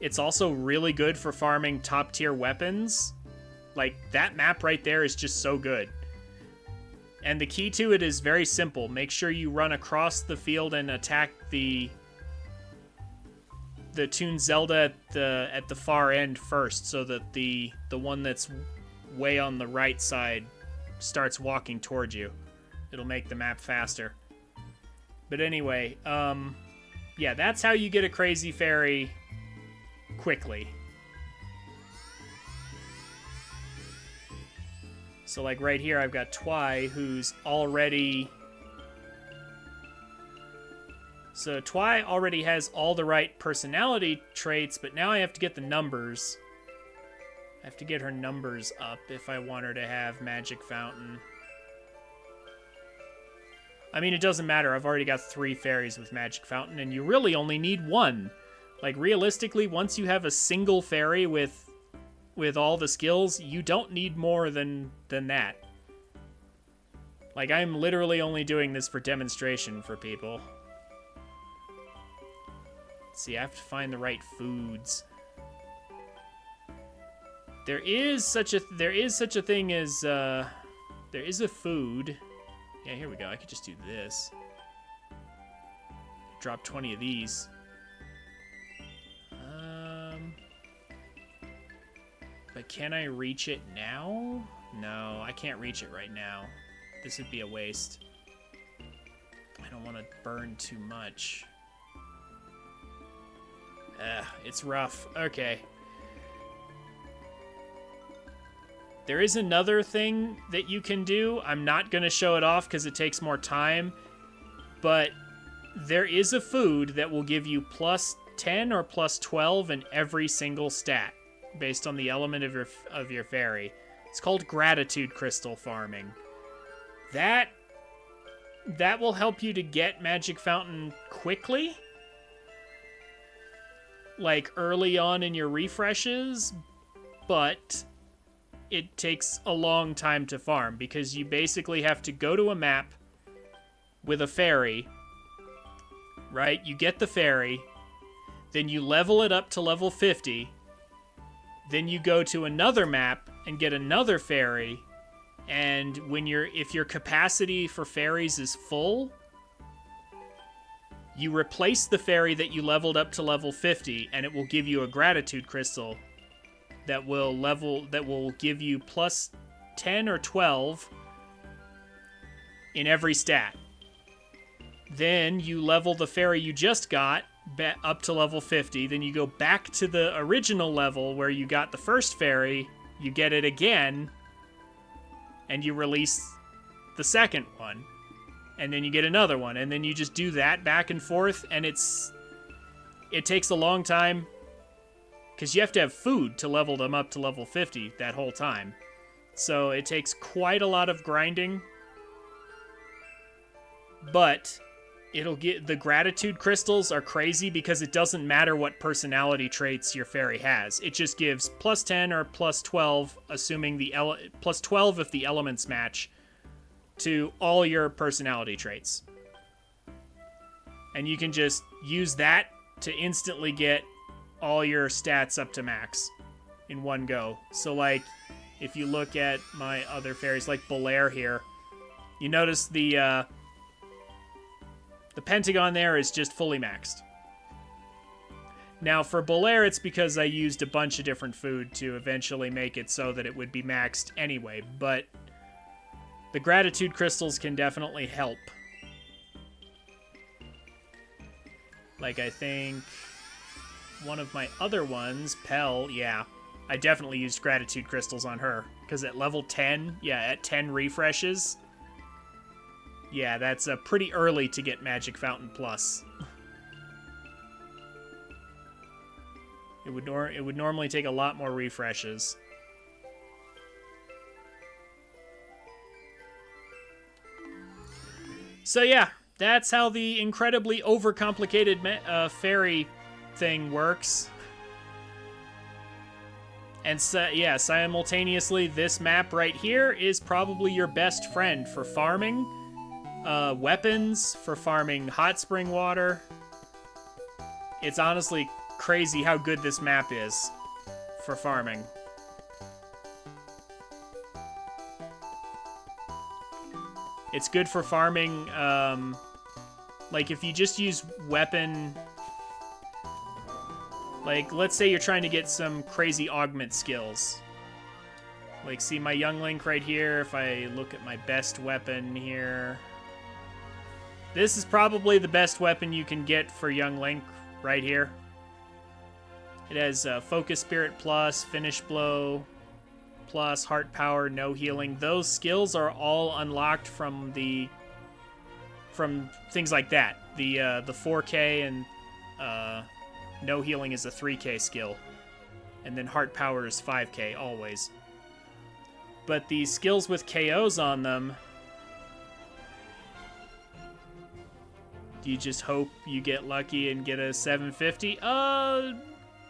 A: it's also really good for farming top tier weapons. Like that map right there is just so good. And the key to it is very simple. Make sure you run across the field and attack the Toon Zelda at the far end first, so that the one that's way on the right side starts walking towards you. It'll make the map faster. But anyway, yeah, that's how you get a crazy fairy quickly. So like right here, I've got Twy, who's already... So Twy already has all the right personality traits, but now I have to get the numbers. I have to get her numbers up if I want her to have Magic Fountain. I mean, it doesn't matter. I've already got 3 fairies with Magic Fountain, and you really only need 1. Like, realistically, once you have a single fairy with all the skills, you don't need more than that. Like, I'm literally only doing this for demonstration for people. Let's see, I have to find the right foods. There is such a thing as there is a food. Yeah, here we go. I could just do this. Drop 20 of these. But can I reach it now? No, I can't reach it right now. This would be a waste. I don't want to burn too much. It's rough. Okay. There is another thing that you can do. I'm not going to show it off because it takes more time. But there is a food that will give you plus 10 or plus 12 in every single stat, based on the element of your fairy. It's called Gratitude Crystal farming. That will help you to get Magic Fountain quickly, like early on in your refreshes, but it takes a long time to farm because you basically have to go to a map with a fairy, right? You get the fairy, then you level it up to level 50, then you go to another map and get another fairy, and if your capacity for fairies is full, you replace the fairy that you leveled up to level 50, and it will give you a gratitude crystal that will give you plus 10 or 12 in every stat. Then you level the fairy you just got up to level 50, then you go back to the original level where you got the first fairy, you get it again, and you release the second one. And then you get another one, and then you just do that back and forth, and it takes a long time, because you have to have food to level them up to level 50 that whole time. So it takes quite a lot of grinding, but the gratitude crystals are crazy because it doesn't matter what personality traits your fairy has. It just gives plus 10 or plus 12, assuming plus 12 if the elements match, to all your personality traits. And you can just use that to instantly get all your stats up to max in one go. So like, if you look at my other fairies, like Belair here, you notice the pentagon there is just fully maxed. Now for Belair, it's because I used a bunch of different food to eventually make it so that it would be maxed anyway, but the gratitude crystals can definitely help. Like, I think one of my other ones, Pell, yeah, I definitely used gratitude crystals on her. Because at level 10, yeah, at 10 refreshes, yeah, that's pretty early to get Magic Fountain Plus. It would normally take a lot more refreshes. So yeah, that's how the incredibly overcomplicated fairy thing works. And so, yeah, simultaneously, this map right here is probably your best friend for farming weapons, for farming hot spring water. It's honestly crazy how good this map is for farming. It's good for farming, like if you just use weapon... Like, let's say you're trying to get some crazy augment skills. Like, see my Young Link right here, if I look at my best weapon here. This is probably the best weapon you can get for Young Link right here. It has Focus Spirit Plus, Finish Blow Plus, Heart Power, No Healing. Those skills are all unlocked from things like that. The 4K and... No Healing is a 3K skill. And then Heart Power is 5K, always. But the skills with KOs on them... Do you just hope you get lucky and get a 750?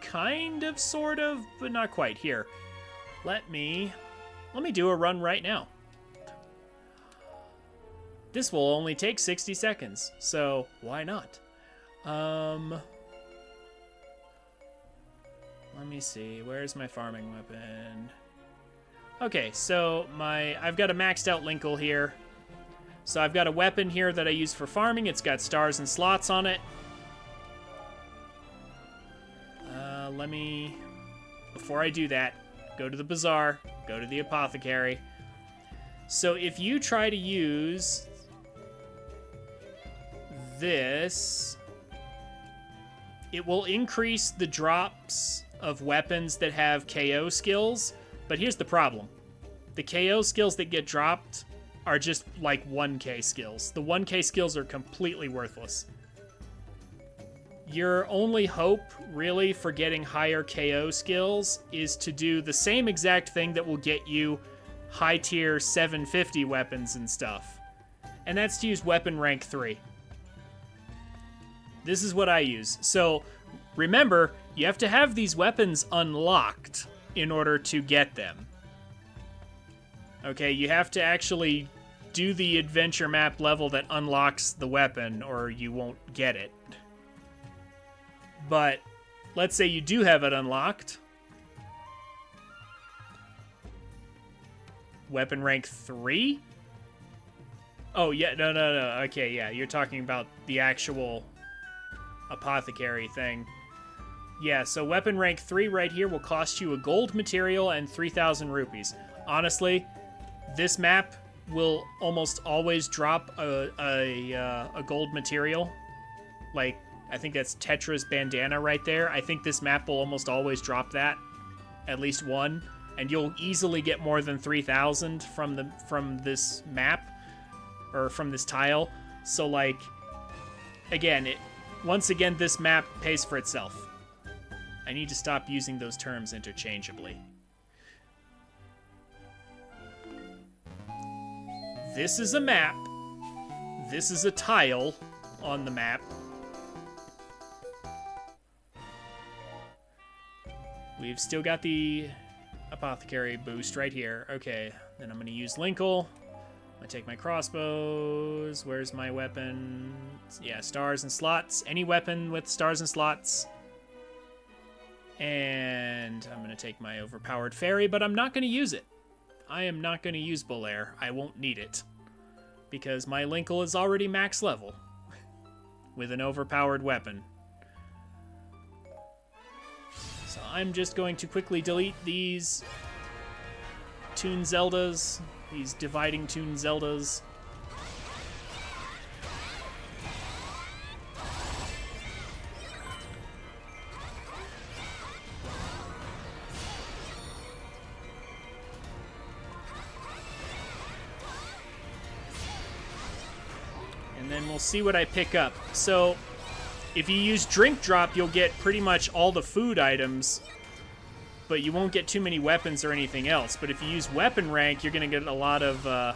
A: Kind of, sort of, but not quite. Here, let me do a run right now. This will only take 60 seconds, so why not? Let me see. Where's my farming weapon? Okay, so I've got a maxed out Linkle here. So I've got a weapon here that I use for farming. It's got stars and slots on it. Before I do that, go to the bazaar, go to the apothecary. So if you try to use this, it will increase the drops of weapons that have KO skills, but here's the problem. The KO skills that get dropped are just like 1K skills. The 1K skills are completely worthless. Your only hope, really, for getting higher KO skills is to do the same exact thing that will get you high tier 750 weapons and stuff. And that's to use weapon rank 3. This is what I use. So remember, you have to have these weapons unlocked in order to get them. Okay, you have to actually do the adventure map level that unlocks the weapon, or you won't get it. But let's say you do have it unlocked. Weapon rank 3? Oh, yeah, no. Okay, yeah, you're talking about the actual apothecary thing. Yeah, so weapon rank 3 right here will cost you a gold material and 3,000 rupees. Honestly, this map will almost always drop a gold material. Like, I think that's Tetra's bandana right there. I think this map will almost always drop that. At least one. And you'll easily get more than 3,000 from this map. Or from this tile. So, like, again, once again, this map pays for itself. I need to stop using those terms interchangeably. This is a map. This is a tile on the map. We've still got the apothecary boost right here. Okay, then I'm going to use Linkle. I'm going to take my crossbows. Where's my weapon? Yeah, stars and slots. Any weapon with stars and slots. And I'm going to take my overpowered fairy, but I'm not going to use it. I am not going to use Bolaire. I won't need it. Because my Linkle is already max level. With an overpowered weapon. So I'm just going to quickly delete these Toon Zeldas. These dividing Toon Zeldas. And then we'll see what I pick up. So, if you use Drink Drop, you'll get pretty much all the food items, but you won't get too many weapons or anything else. But if you use Weapon Rank, you're going to get a lot of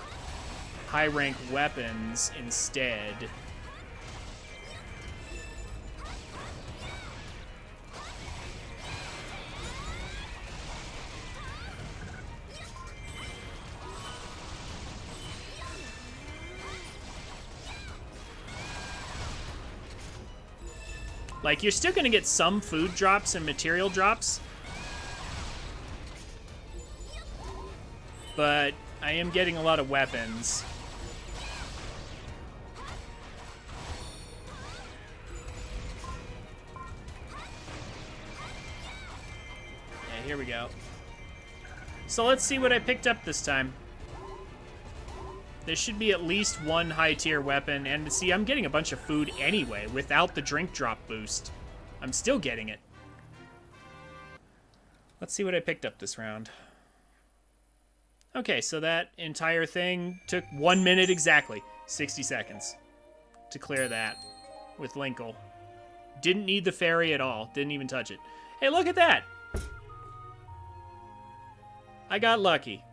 A: high rank weapons instead. Like, you're still going to get some food drops and material drops. But I am getting a lot of weapons. Yeah, here we go. So let's see what I picked up this time. There should be at least one high-tier weapon, and see, I'm getting a bunch of food anyway, without the drink drop boost. I'm still getting it. Let's see what I picked up this round. Okay, so that entire thing took 1 minute exactly, 60 seconds, to clear that with Linkle. Didn't need the fairy at all, didn't even touch it. Hey, look at that! I got lucky.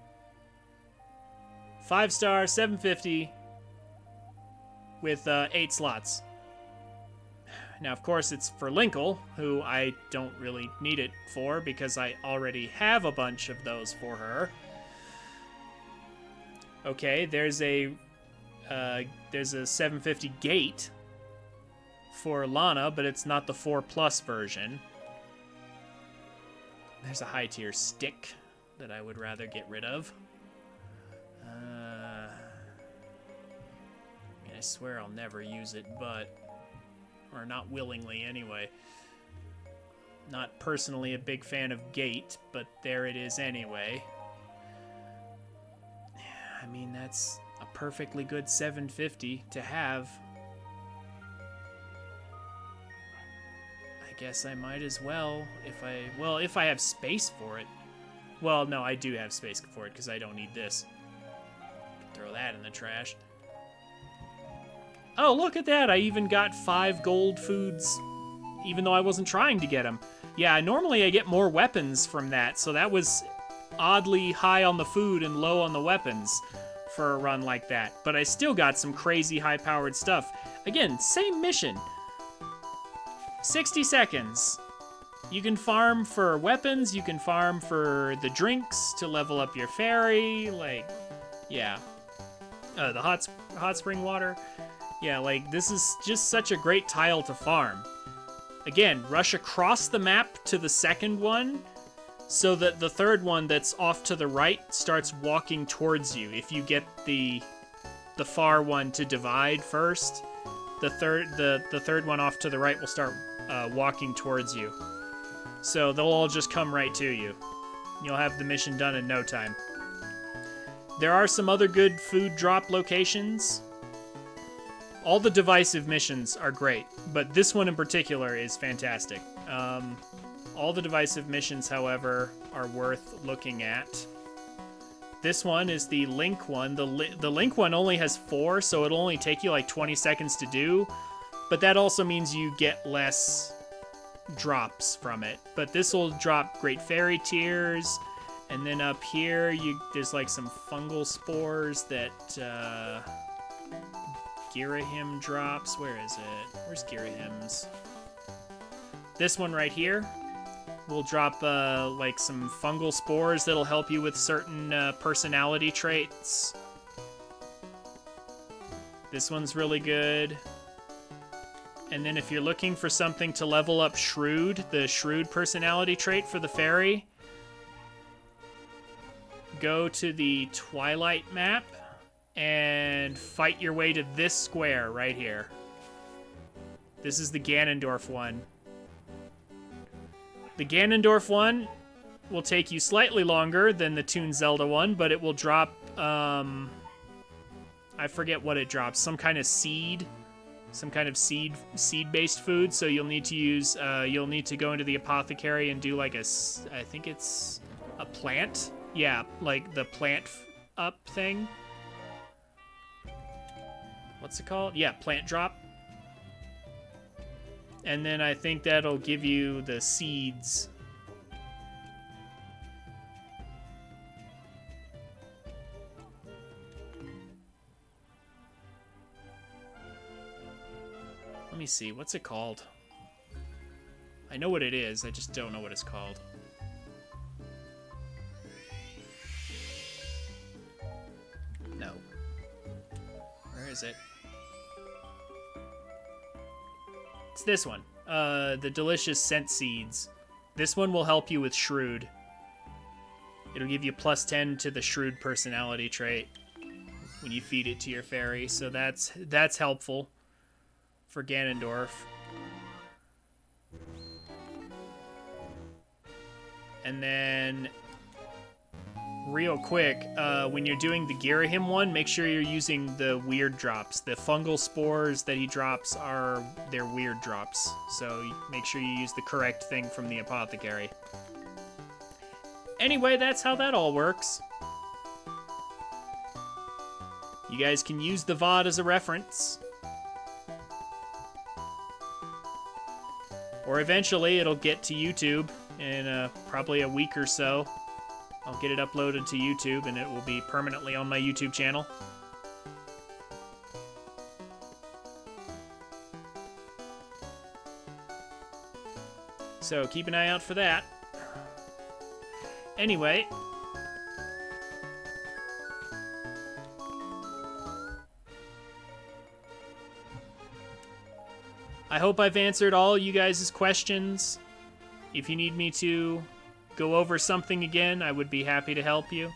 A: 5-star, 750, with 8 slots. Now, of course, it's for Linkle, who I don't really need it for because I already have a bunch of those for her. Okay, there's a 750 gate for Lana, but it's not the 4+ version. There's a high-tier stick that I would rather get rid of. I swear I'll never use it, or not willingly anyway. Not personally a big fan of Gate, but there it is anyway. I mean, that's a perfectly good 750 to have. I guess I might as well if I have space for it. Well, no, I do have space for it because I don't need this. Throw that in the trash. Oh, look at that. I even got 5 gold foods, even though I wasn't trying to get them. Yeah, normally I get more weapons from that, so that was oddly high on the food and low on the weapons for a run like that. But I still got some crazy high-powered stuff. Again, same mission. 60 seconds. You can farm for weapons, you can farm for the drinks to level up your fairy, like, yeah. The hot spring water. Yeah, like, this is just such a great tile to farm. Again, rush across the map to the second one, so that the third one that's off to the right starts walking towards you. If you get the far one to divide first, the third one off to the right will start walking towards you. So they'll all just come right to you. You'll have the mission done in no time. There are some other good food drop locations. All the divisive missions are great, but this one in particular is fantastic. All the divisive missions, however, are worth looking at. This one is the Link one. The Link one only has 4, so it'll only take you like 20 seconds to do, but that also means you get less drops from it. But this will drop great fairy tears, and then up here there's like some fungal spores that Girahim drops. Where is it? Where's Girahim's? This one right here will drop like some fungal spores that'll help you with certain personality traits. This one's really good. And then if you're looking for something to level up Shrewd, the Shrewd personality trait for the fairy, go to the Twilight map and fight your way to this square right here. This is the Ganondorf one. The Ganondorf one will take you slightly longer than the Toon Zelda one, but it will drop, I forget what it drops, some kind of seed. Some kind of seed-based food, so you'll need to use, you'll need to go into the apothecary and do like I think it's a plant? Yeah, like the plant up thing. What's it called? Yeah, plant drop. And then I think that'll give you the seeds. Let me see, what's it called? I know what it is, I just don't know what it's called. No. Where is it? It's this one. the delicious scent seeds. This one will help you with Shrewd. It'll give you +10 to the Shrewd personality trait when you feed it to your fairy, so that's helpful for Ganondorf. And then, real quick, when you're doing the Girahim one, make sure you're using the weird drops. The fungal spores that he drops they're weird drops, so make sure you use the correct thing from the apothecary. Anyway, that's how that all works. You guys can use the VOD as a reference. Or eventually it'll get to YouTube in probably a week or so. I'll get it uploaded to YouTube and it will be permanently on my YouTube channel. So keep an eye out for that. Anyway, I hope I've answered all you guys' questions. If you need me to go over something again, I would be happy to help you.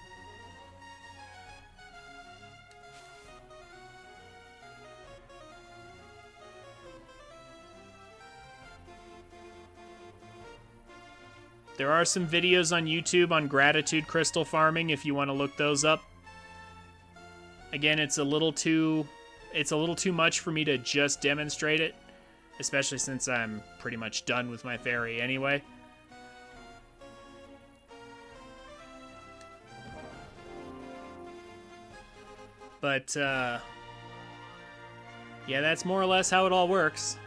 A: There are some videos on YouTube on gratitude crystal farming if you want to look those up. Again, it's a little too much for me to just demonstrate it, especially since I'm pretty much done with my fairy anyway. But yeah, that's more or less how it all works.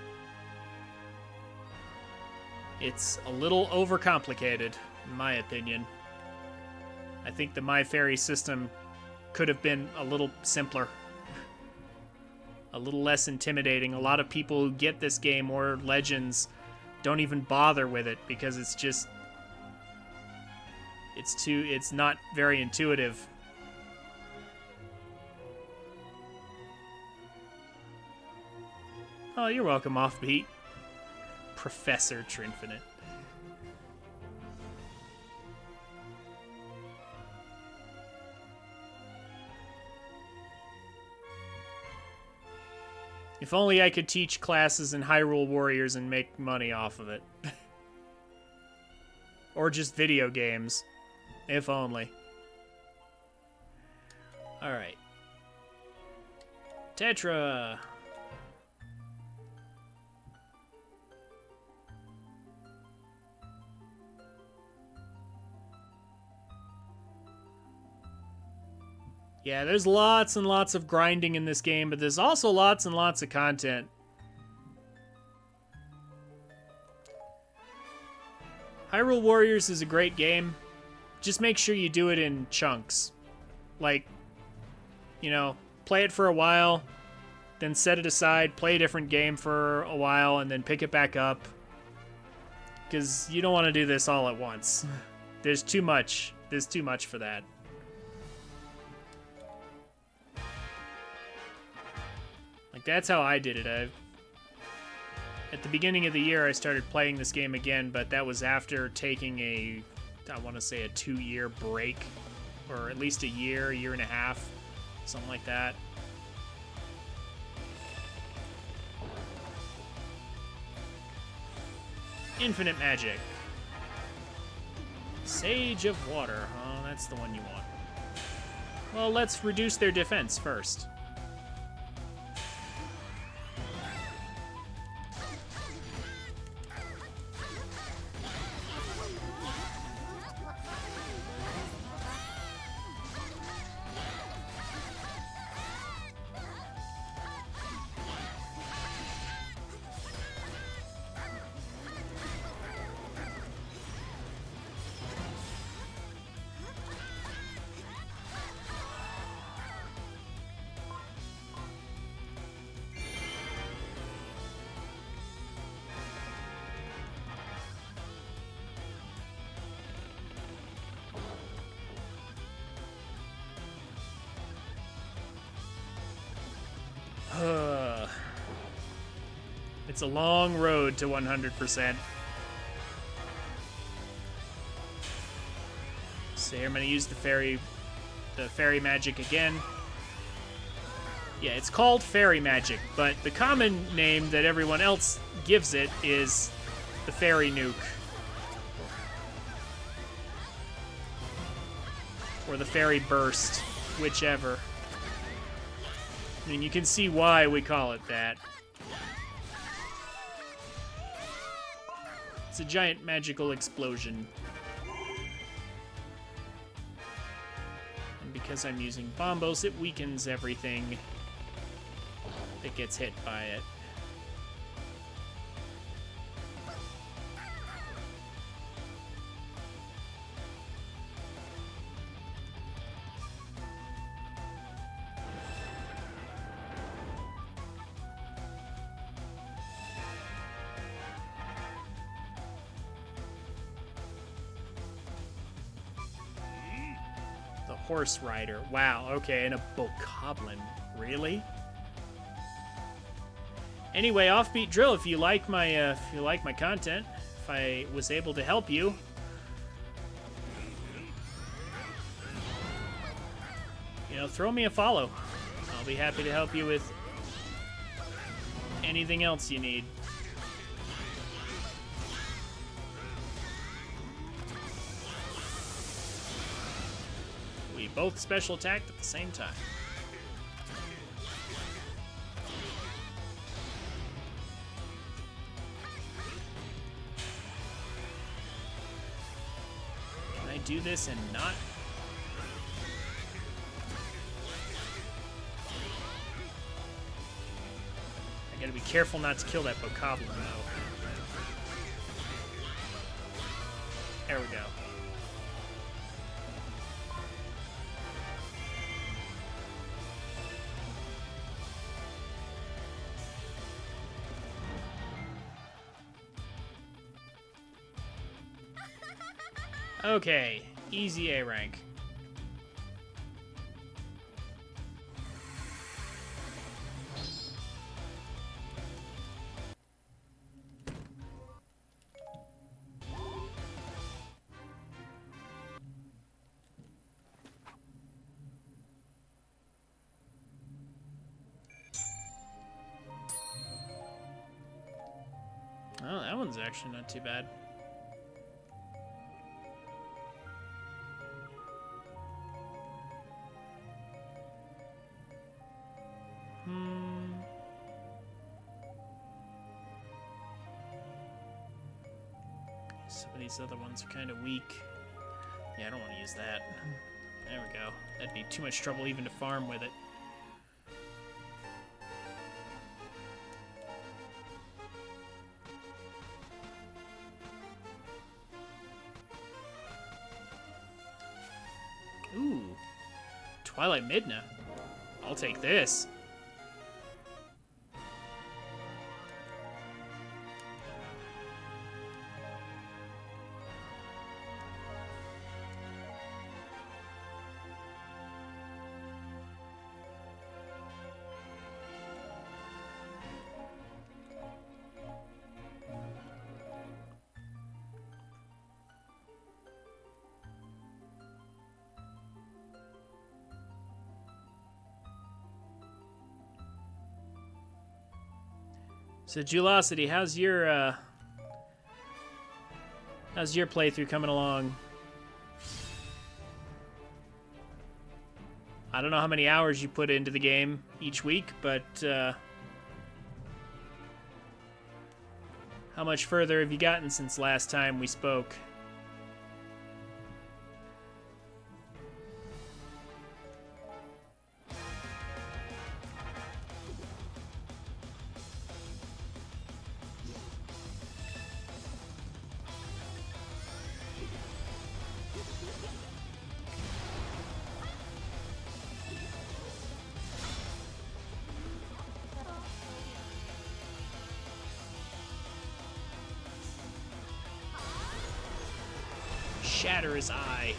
A: It's a little overcomplicated, in my opinion. I think the My Fairy system could have been a little simpler. A little less intimidating. A lot of people who get this game or Legends don't even bother with it because it's just... It's not very intuitive. Oh, you're welcome, Offbeat. Professor Trinfinite. If only I could teach classes in Hyrule Warriors and make money off of it. Or just video games. If only. Alright. Tetra! Yeah, there's lots and lots of grinding in this game, but there's also lots and lots of content. Hyrule Warriors is a great game. Just make sure you do it in chunks. Like, you know, play it for a while, then set it aside, play a different game for a while, and then pick it back up. Because you don't want to do this all at once. There's too much. There's too much for that. Like, that's how I did it. At the beginning of the year, I started playing this game again, but that was after taking I want to say a 2-year break, or at least a year and a half, something like that. Infinite Magic. Sage of Water. Oh, that's the one you want. Well, let's reduce their defense first. It's a long road to 100%. So here I'm going to use the fairy magic again. Yeah, it's called fairy magic, but the common name that everyone else gives it is the fairy nuke. Or the fairy burst, whichever. I mean, you can see why we call it that. It's a giant magical explosion. And because I'm using bombos, it weakens everything that gets hit by it. The horse rider. Wow, okay, and a bokoblin. Really? Anyway, Offbeat Drill, if you like my content, if I was able to help you, you know, throw me a follow. I'll be happy to help you with anything else you need. We both special attacked at the same time. Do this and not. I gotta be careful not to kill that bokoblin though. There we go. Okay, easy A rank. Oh, that one's actually not too bad. Some of these other ones are kind of weak. Yeah, I don't want to use that. There we go. That'd be too much trouble even to farm with it. Ooh. Twilight Midna. I'll take this. So, Julosity, how's your playthrough coming along? I don't know how many hours you put into the game each week, but how much further have you gotten since last time we spoke? Shatter his eye.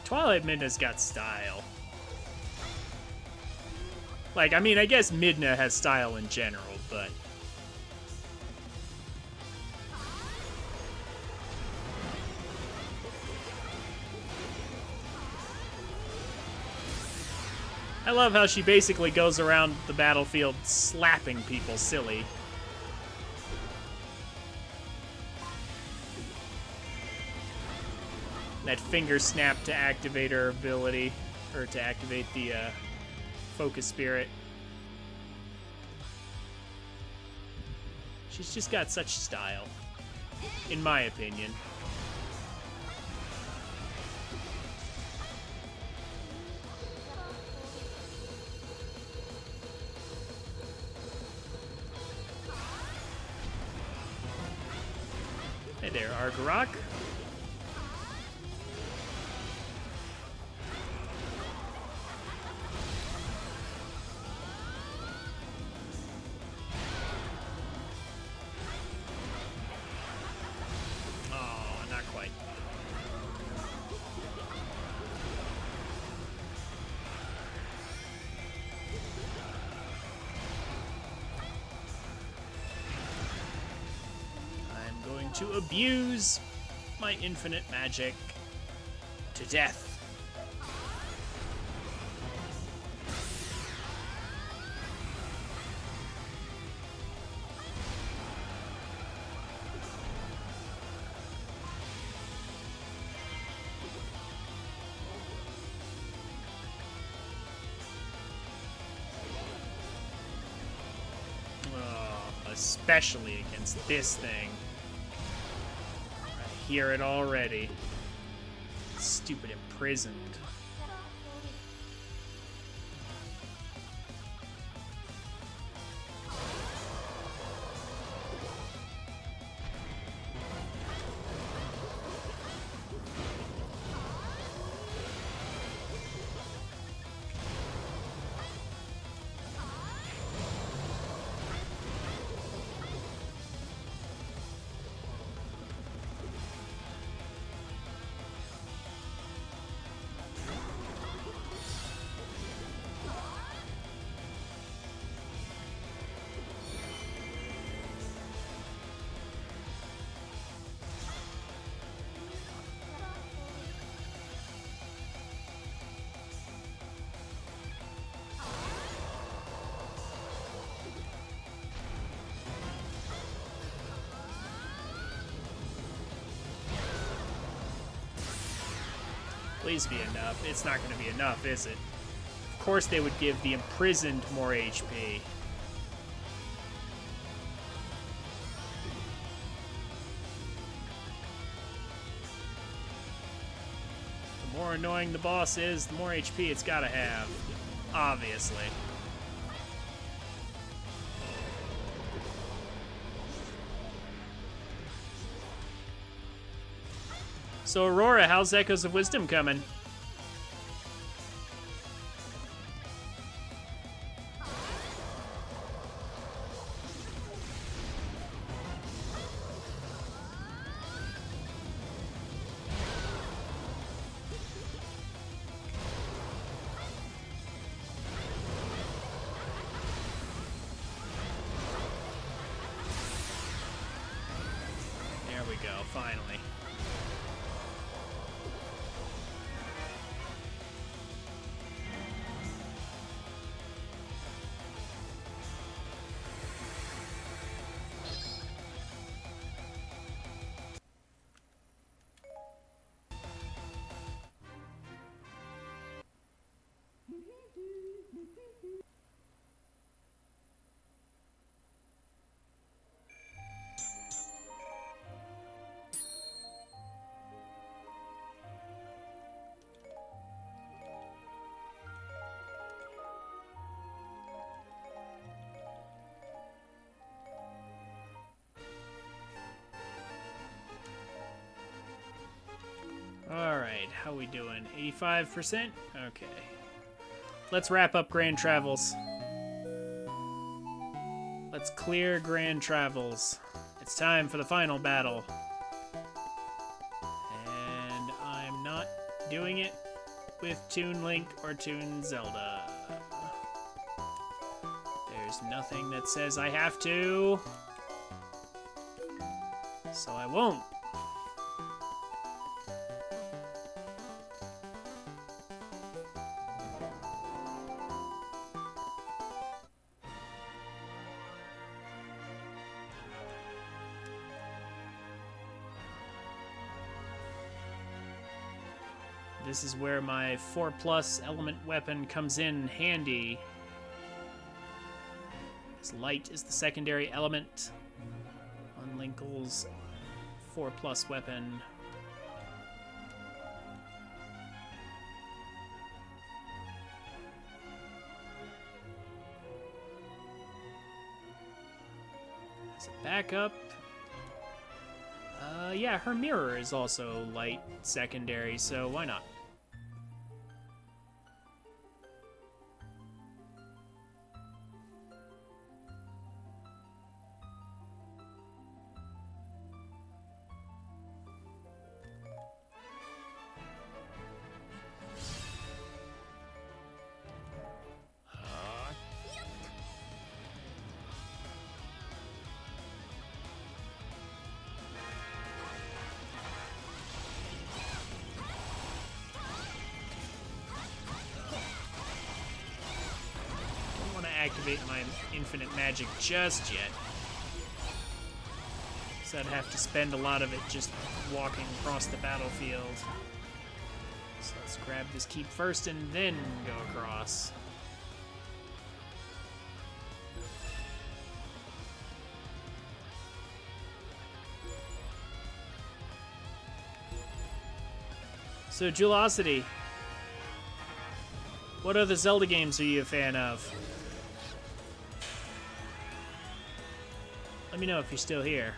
A: Twilight Midna's got style. Like, I mean, I guess Midna has style in general, but... I love how she basically goes around the battlefield slapping people silly. That finger snap to activate her ability, or to activate the focus spirit. She's just got such style, in my opinion. Hey there, Argarok. Oh, not quite. I'm going to abuse my infinite magic to death. Oh, especially against this thing. I hear it already. Stupid imprisoned. Please be enough. It's not going to be enough, is it? Of course they would give the imprisoned more HP. The more annoying the boss is, the more HP it's got to have. Obviously. So, Aurora, how's Echoes of Wisdom coming? There we go, finally. Alright, how we doing? 85%? Okay. Let's wrap up Grand Travels. Let's clear Grand Travels. It's time for the final battle. And I'm not doing it with Toon Link or Toon Zelda. There's nothing that says I have to, so I won't. This is where my 4+ element weapon comes in handy. As light is the secondary element on Linkle's 4+ weapon. As a backup, yeah, her mirror is also light secondary, so why not? Activate my infinite magic just yet, so I'd have to spend a lot of it just walking across the battlefield. So let's grab this keep first and then go across. So Jewelosity, what other Zelda games are you a fan of? Let me know if you're still here.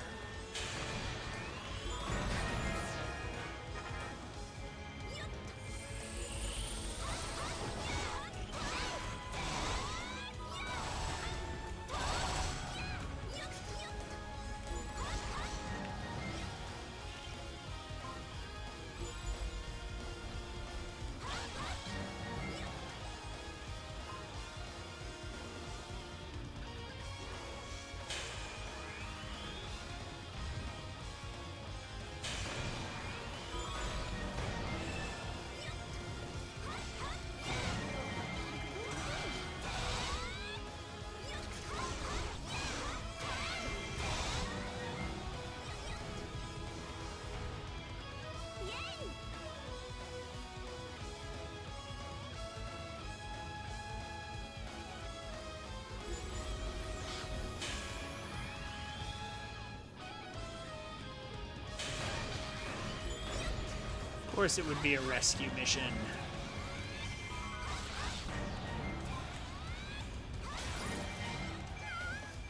A: Of course it would be a rescue mission.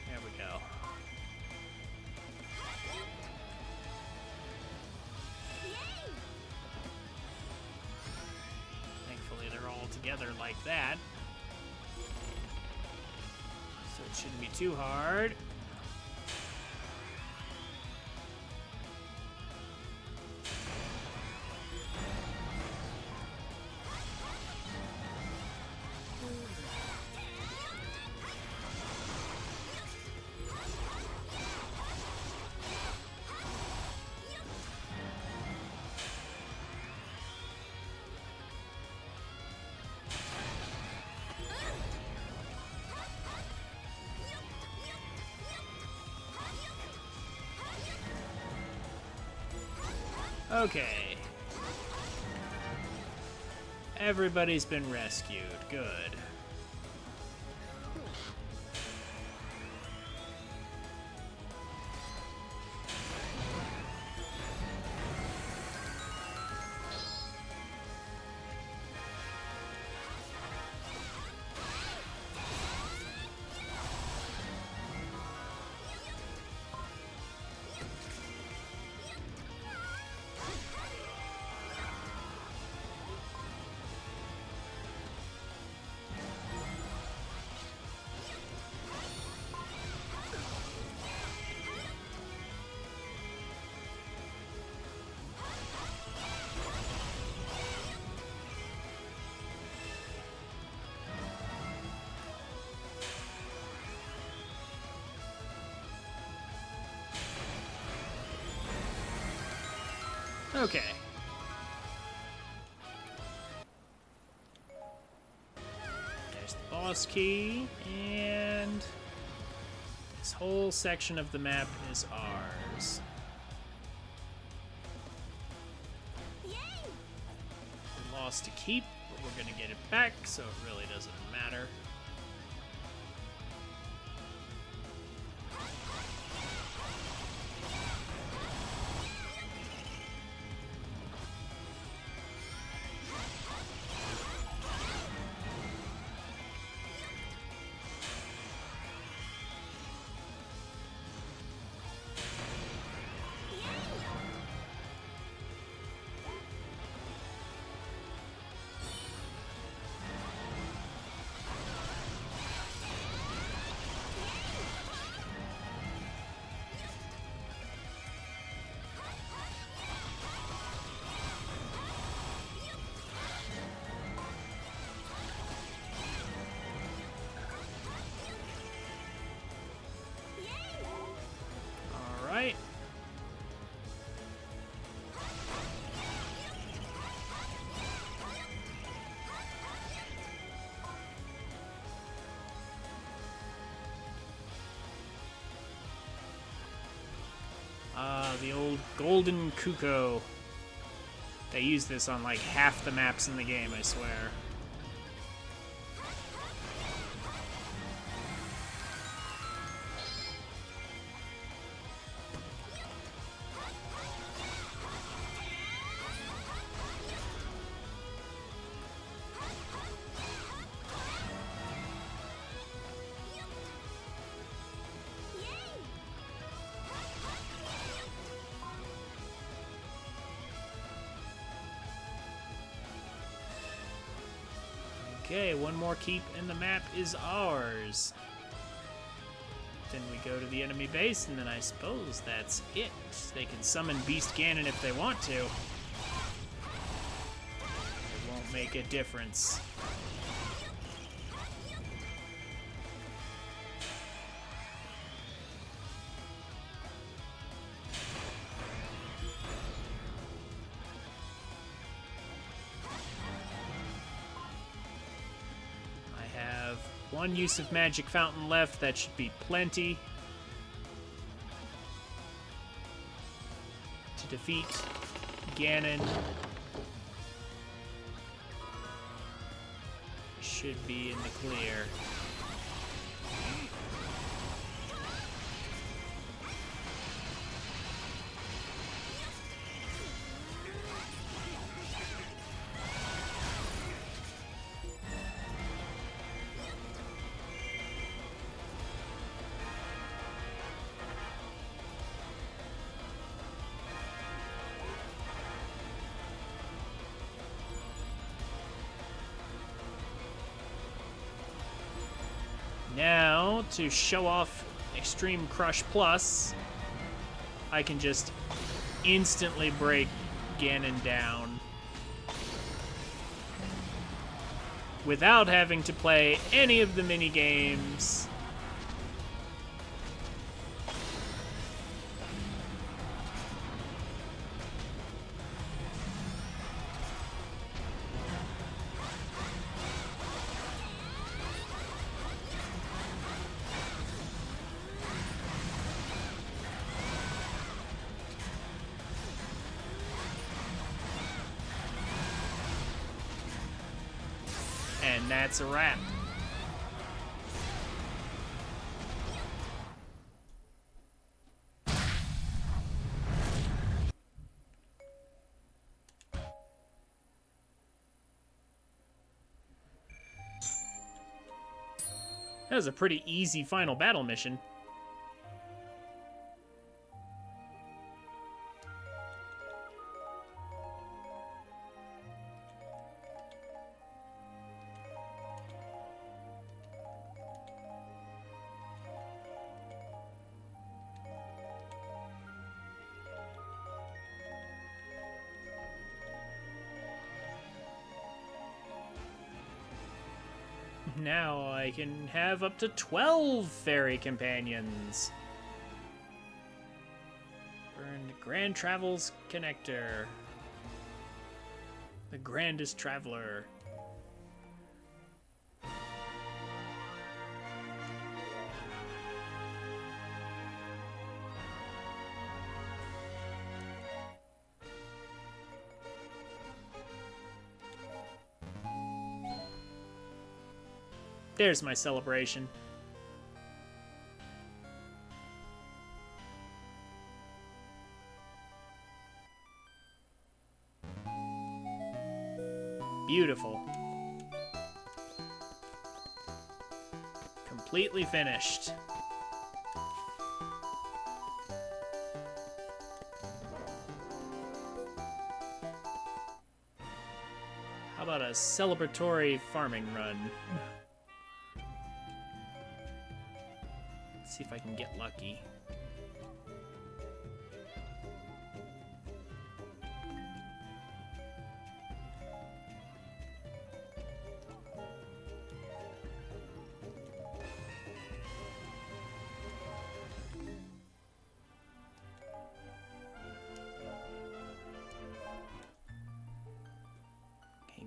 A: There we go. Thankfully they're all together like that, so it shouldn't be too hard. Okay. Everybody's been rescued. Good. Okay. There's the boss key, and this whole section of the map is ours. We lost a keep, but we're gonna get it back, so it really doesn't matter. Alright. The old Golden Kuko. They use this on like half the maps in the game, I swear. Okay, one more keep and the map is ours. Then we go to the enemy base, and then I suppose that's it. They can summon Beast Ganon if they want to. It won't make a difference. One use of Magic Fountain left, that should be plenty to defeat Ganon. Should be in the clear. Now, to show off Extreme Crush Plus, I can just instantly break Ganon down without having to play any of the mini games. And that's a wrap. That was a pretty easy final battle mission. Now I can have up to 12 fairy companions. Earned Grand Travels Connector. The grandest traveler. There's my celebration. Beautiful. Completely finished. How about a celebratory farming run? Let's see if I can get lucky.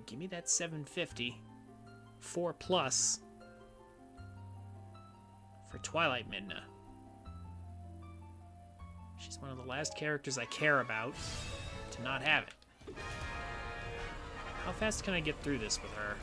A: Give me that 750. 4 plus for Twilight Midna. She's one of the last characters I care about to not have it. How fast can I get through this with her?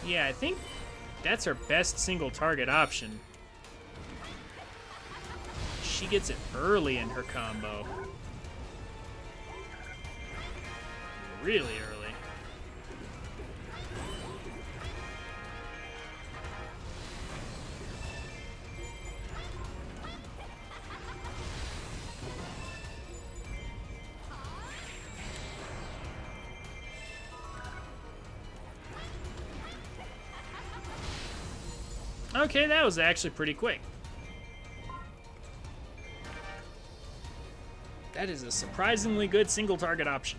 A: Yeah, I think that's her best single target option. She gets it early in her combo. Really early. Okay, that was actually pretty quick. That is a surprisingly good single target option.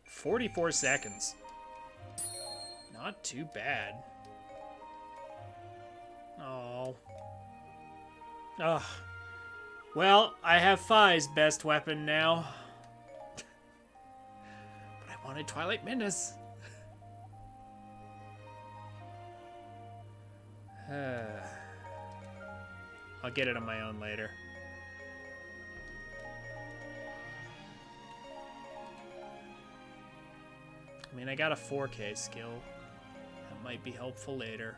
A: "44 seconds. Not too bad. Oh. Ugh. Well, I have Fi's best weapon now. But I wanted Twilight Midna's. I'll get it on my own later. I mean, I got a 4K skill. That might be helpful later.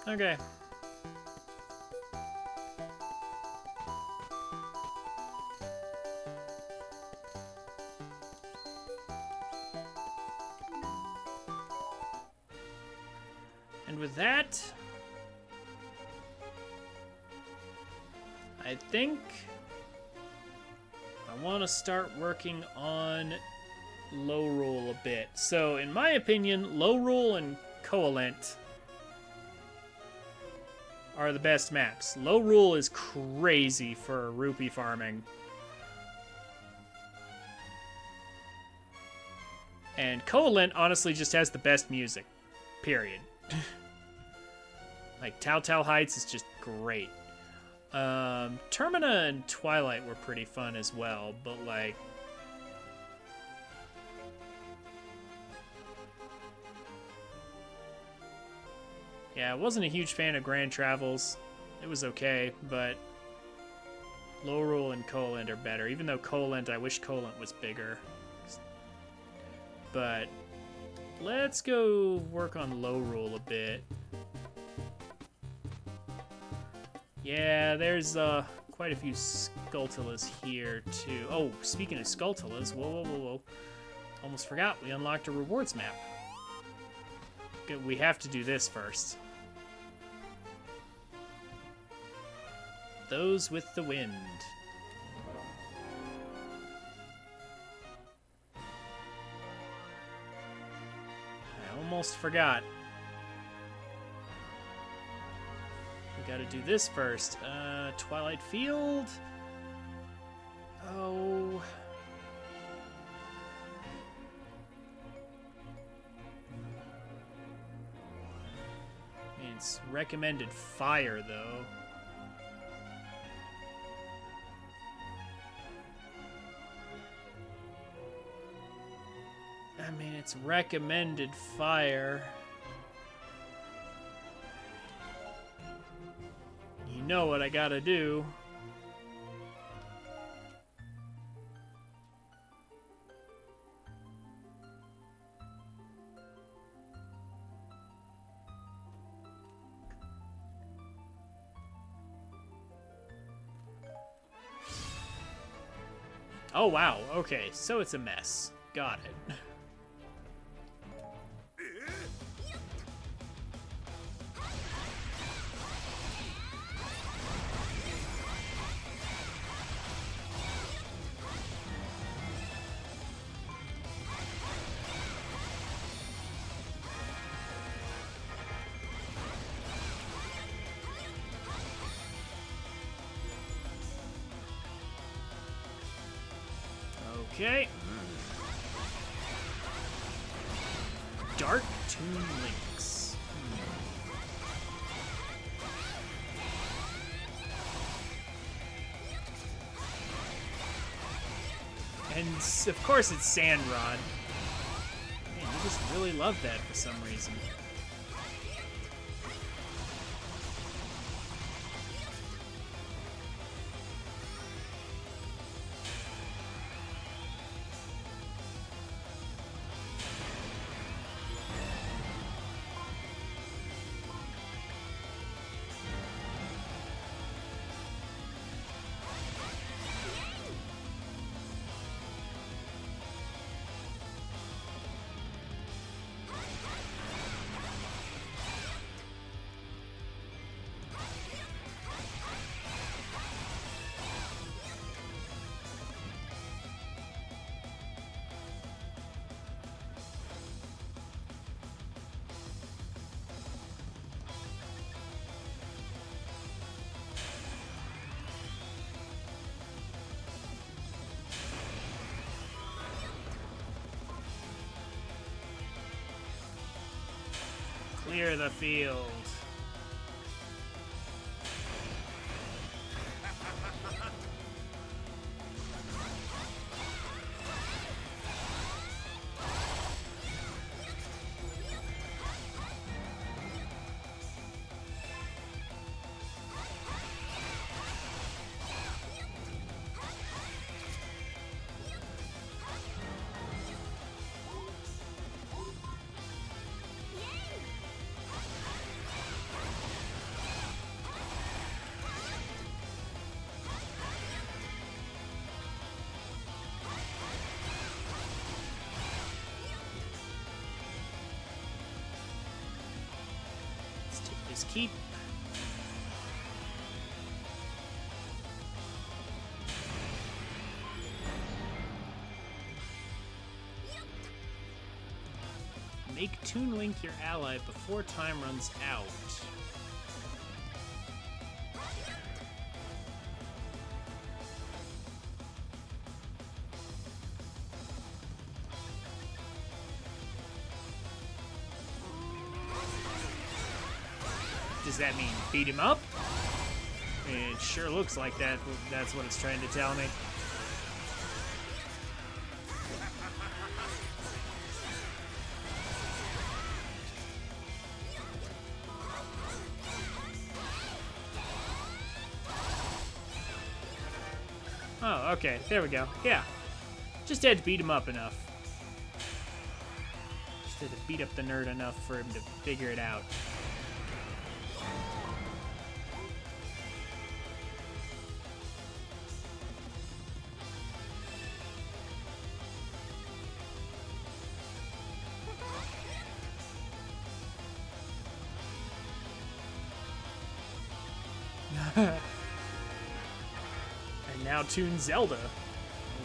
A: Okay. And with that, I think I want to start working on low roll a bit. So, in my opinion, low roll and Coalent are the best maps. Low roll is crazy for rupee farming. And Coalent honestly just has the best music. Period. Like, Tao Tao Heights is just great. Termina and Twilight were pretty fun as well, but like... yeah, I wasn't a huge fan of Grand Travels. It was okay, but Low Roll and Coalent are better. Even though Coalent, I wish Coalent was bigger. But let's go work on Low Roll a bit. Yeah, there's quite quite a few Skulltulas here, too. Oh, speaking of Skulltulas, whoa. Almost forgot, we unlocked a rewards map. Good, we have to do this first. Those with the wind. I almost forgot. We gotta do this first. Twilight Field. Oh. It's recommended fire, though. I mean, it's recommended fire. You know what I gotta do. Oh, wow. Okay, so it's a mess. Got it. Okay. Dark Toon Links. And of course it's Sandrod. Man, you just really love that for some reason. Clear the field. Let's keep. Make Toon Link your ally before time runs out. Does that mean beat him up? It sure looks like that. That's what it's trying to tell me. Oh, okay. There we go. Yeah. Just had to beat him up enough. Just had to beat up the nerd enough for him to figure it out. And now Toon Zelda.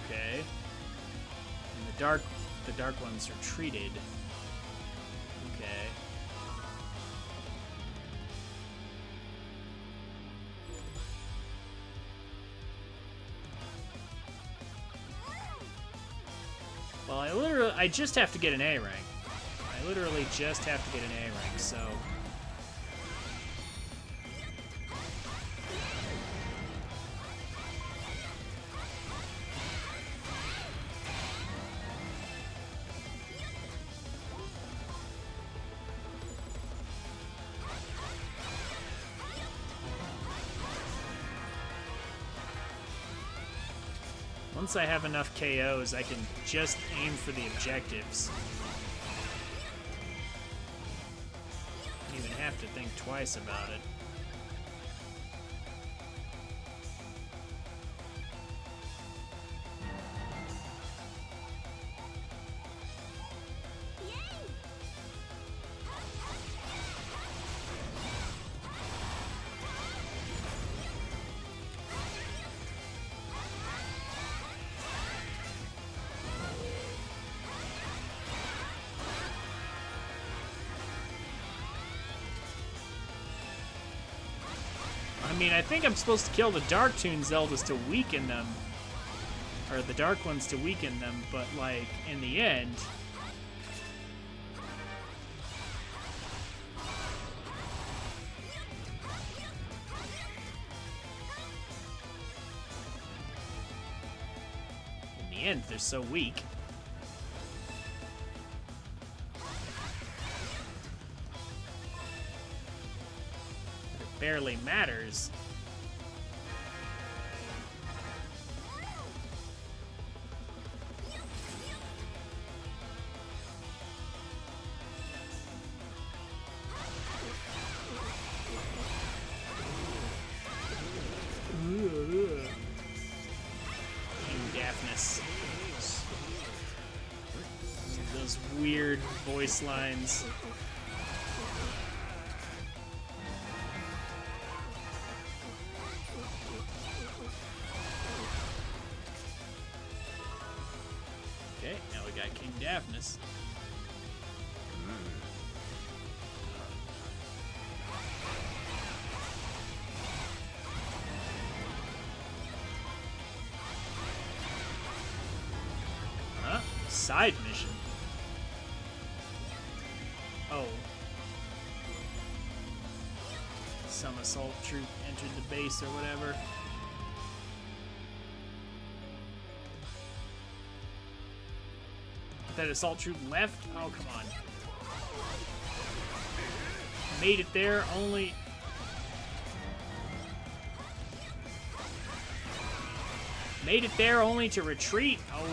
A: Okay. And the dark ones retreated. Okay. Well, I just have to get an A rank. I literally just have to get an A rank, so... Once I have enough KOs, I can just aim for the objectives. Don't even have to think twice about it. I mean, I think I'm supposed to kill the Dark Toon Zeldas to weaken them. Or the Dark ones to weaken them, but, like, in the end... In the end, they're so weak. Barely matters. Daphnis. Those weird voice lines. Okay, now we got King Daphnis. Huh? Side mission? Oh. Some assault troop entered the base or whatever. That assault troop left? Oh, come on. Made it there, only... Made it there only to retreat? Oh.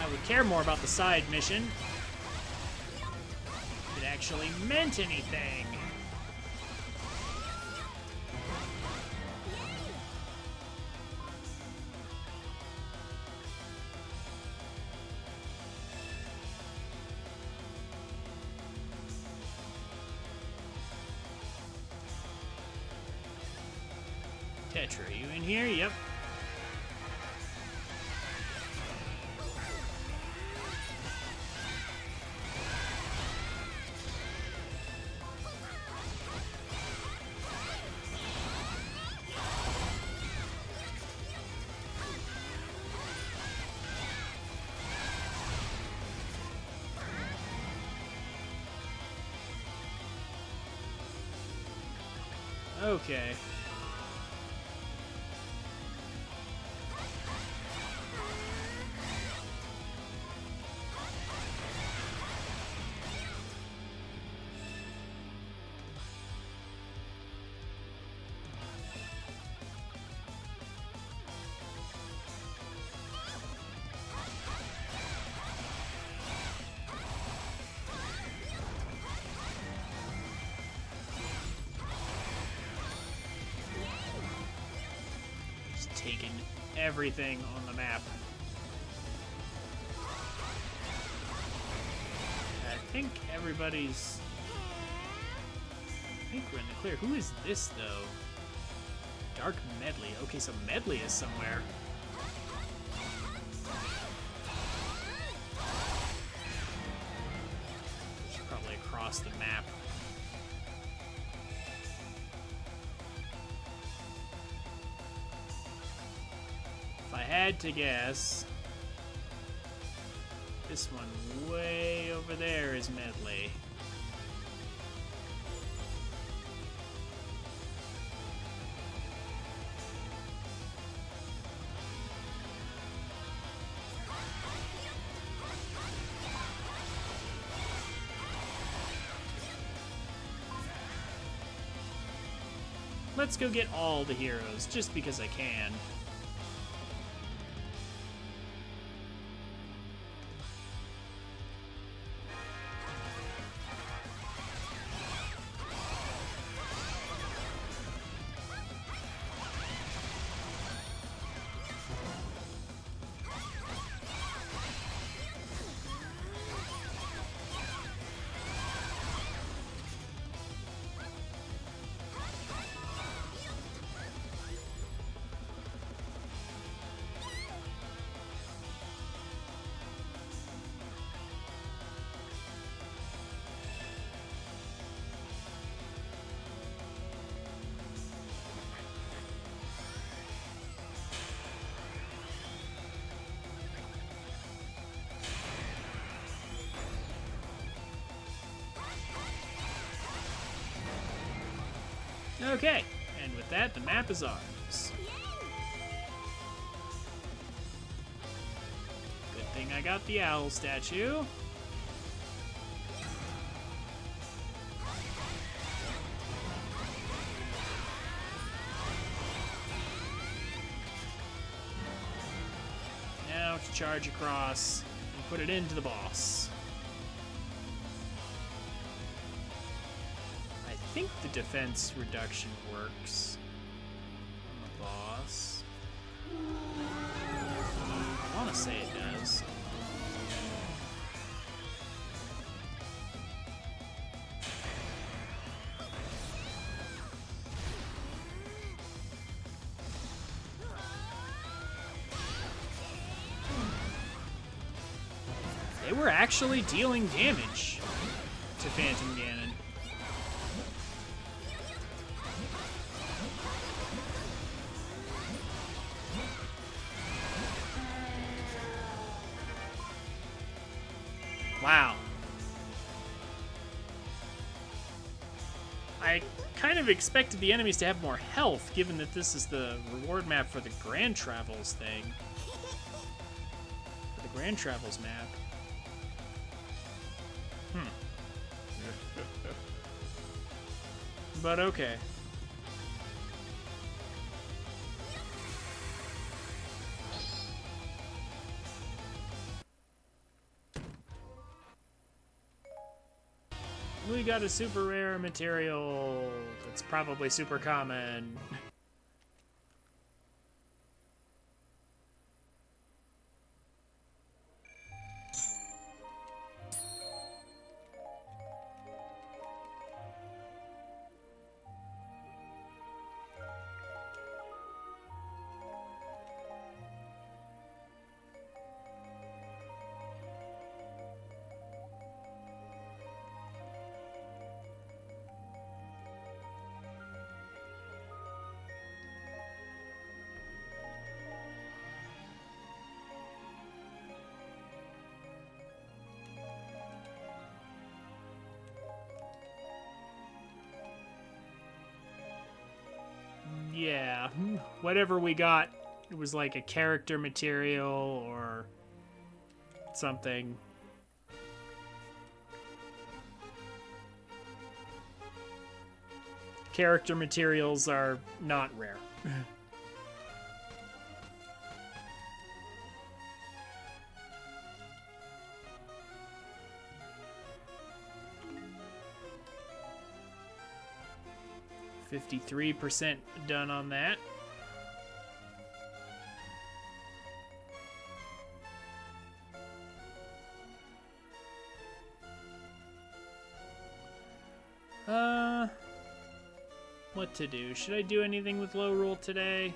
A: I would care more about the side mission. If it actually meant anything. Tetra, you in here? Yep. Okay. Taking everything on the map. I think
B: think we're in the clear. Who is this, though? Dark Medley. Okay, so Medley is somewhere. Probably across the map. If I had to guess, this one way over there is Medley. Let's go get all the heroes, just because I can. Okay, and with that, the map is ours. Good thing I got the owl statue. Now to charge across and put it into the boss. I think the defense reduction works on the boss. I want to say it does. They were actually dealing damage to Phantom Ganon. Wow. I kind of expected the enemies to have more health, given that this is the reward map for the Grand Travels thing. For the Grand Travels map. But okay. We got a super rare material that's probably super common. Yeah, whatever we got, it was like a character material or something. Character materials are not rare. 53% done on that. what to do. Should I do anything with low rule today?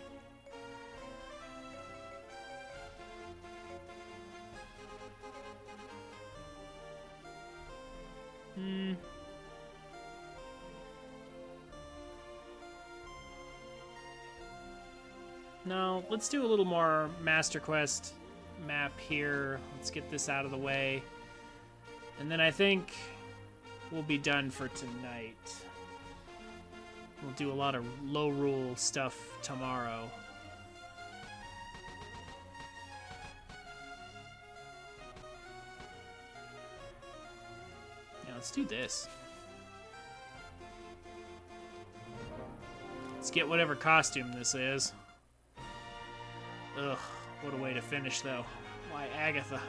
B: No, let's do a little more Master Quest map here. Let's get this out of the way. And then I think we'll be done for tonight. We'll do a lot of low rule stuff tomorrow. Yeah, let's do this. Let's get whatever costume this is. Ugh, what a way to finish, though. Why, Agatha?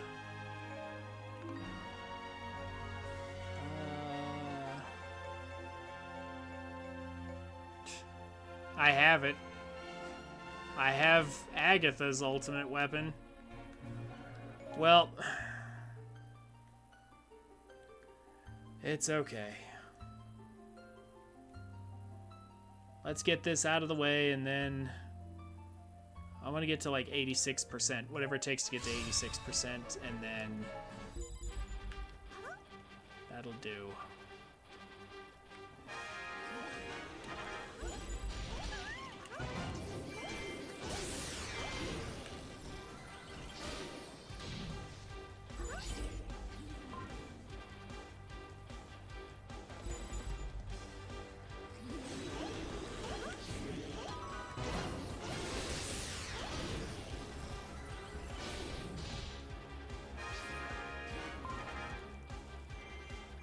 B: I have it. I have Agatha's ultimate weapon. Well, it's okay. Let's get this out of the way, and then I want to get to like 86%, whatever it takes to get to 86%, and then that'll do.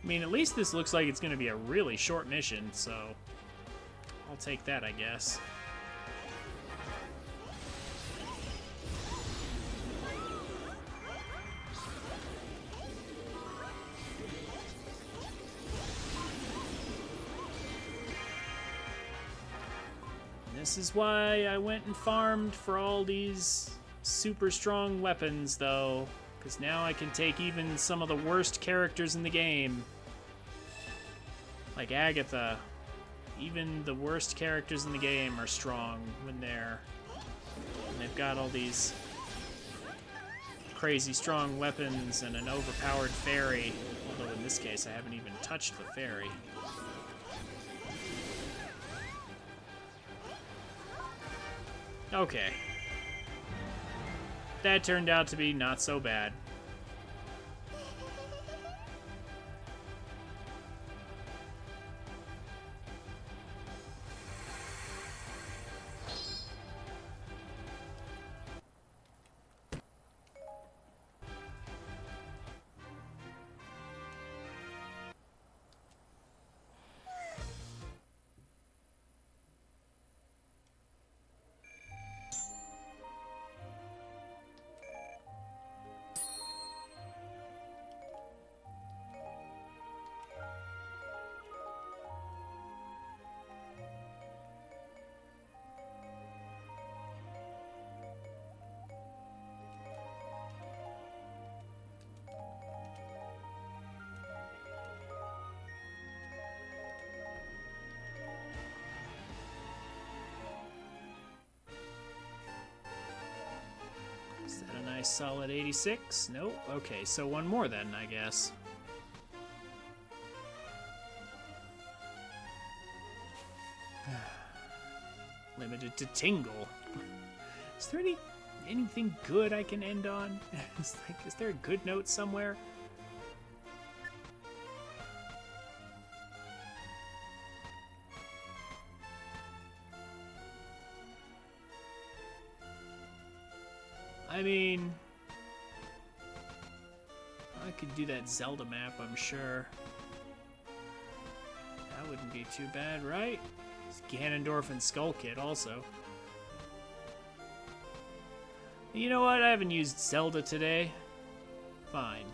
B: I mean, at least this looks like it's going to be a really short mission, so I'll take that, I guess. This is why I went and farmed for all these super strong weapons, though, because now I can take even some of the worst characters in the game. Like Agatha. Even the worst characters in the game are strong when they've got all these crazy strong weapons and an overpowered fairy. Although in this case I haven't even touched the fairy. Okay. That turned out to be not so bad. Is that a nice solid 86? Nope. Okay, so one more then, I guess. Limited to Tingle. Is there anything good I can end on? Is there a good note somewhere? I mean, I could do that Zelda map, I'm sure. That wouldn't be too bad, right? It's Ganondorf and Skull Kid also. You know what? I haven't used Zelda today. Fine.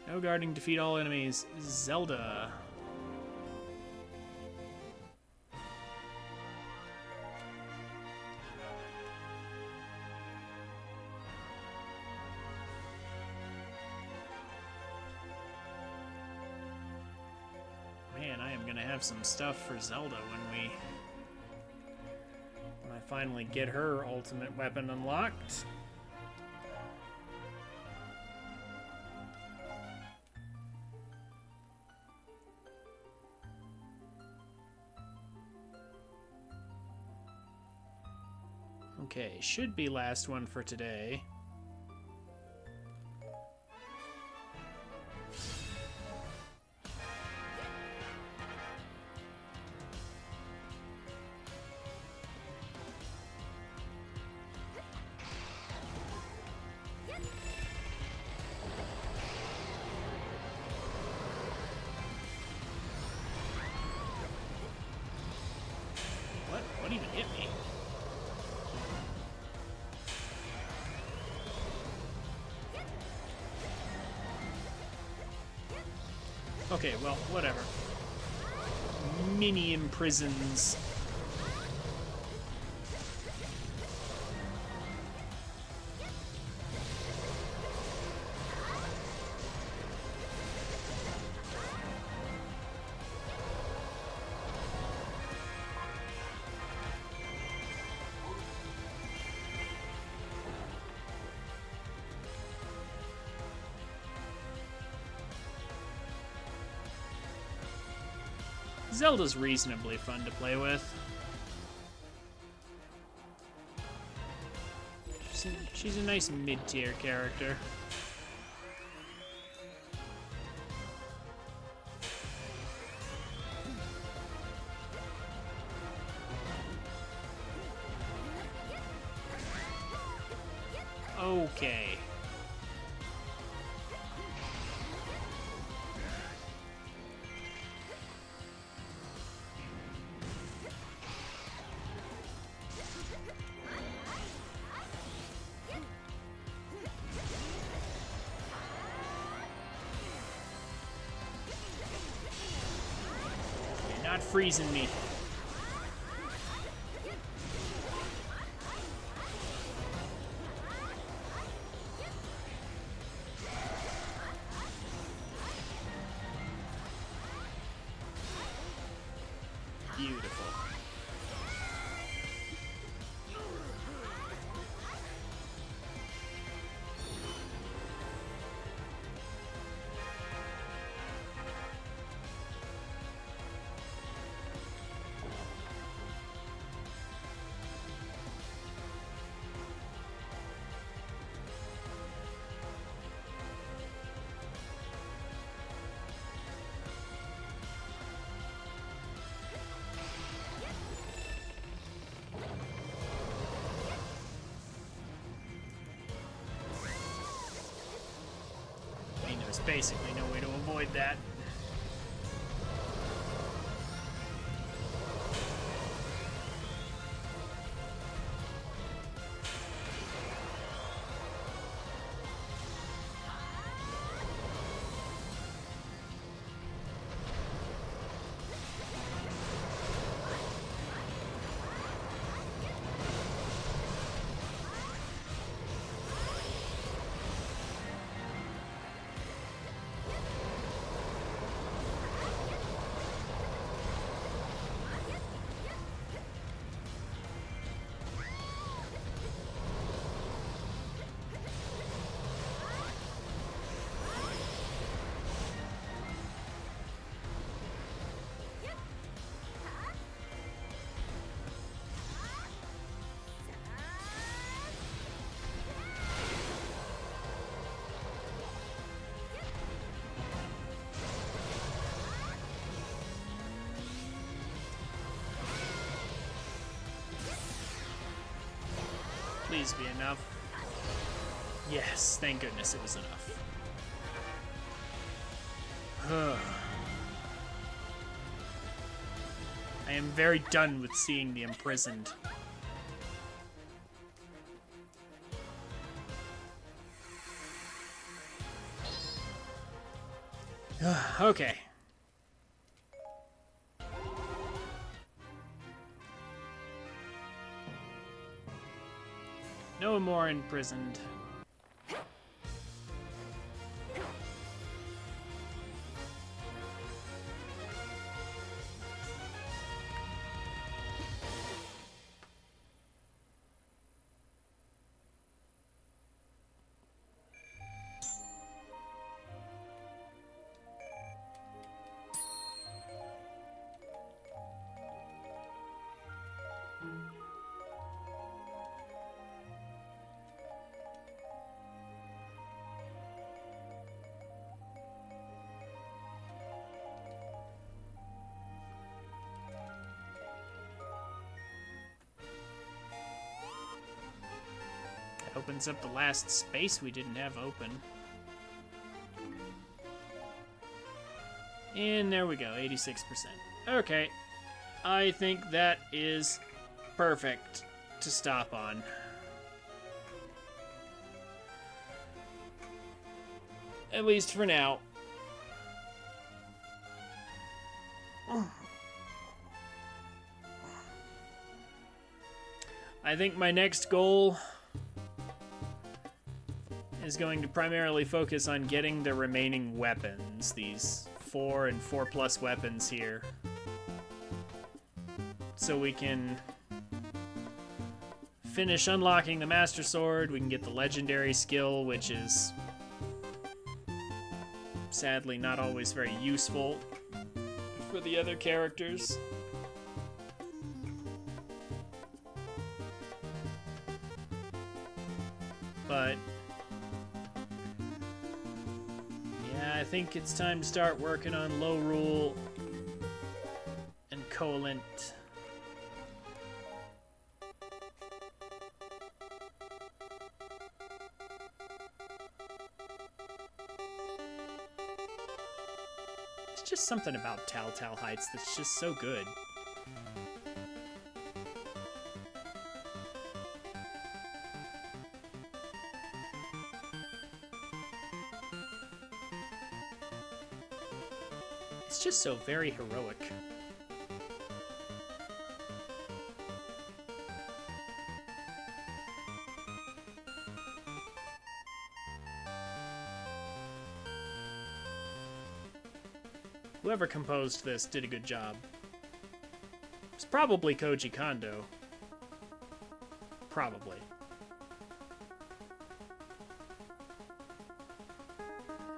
B: No guarding, defeat all enemies. Zelda. Man, Man, I am gonna have some stuff for Zelda when I finally get her ultimate weapon unlocked. Okay, should be last one for today. What even hit me? Okay, well, whatever. Mini imprisons. Zelda's reasonably fun to play with. She's a nice mid-tier character. Okay. You're not freezing me. Beautiful. There's basically no way to avoid that. Please be enough. Yes, thank goodness it was enough. I am very done with seeing the imprisoned. Okay. No more imprisoned. Opens up the last space we didn't have open. And there we go, 86%. Okay, I think that is perfect to stop on. At least for now. I think my next goal is going to primarily focus on getting the remaining weapons, these 4 and 4+ weapons here, so we can finish unlocking the Master Sword. We can get the legendary skill, which is sadly not always very useful for the other characters. But yeah, I think it's time to start working on Hyrule and Colent. It's just something about Telltale Heights that's just so good. It's just so very heroic. Whoever composed this did a good job. It's probably Koji Kondo. Probably.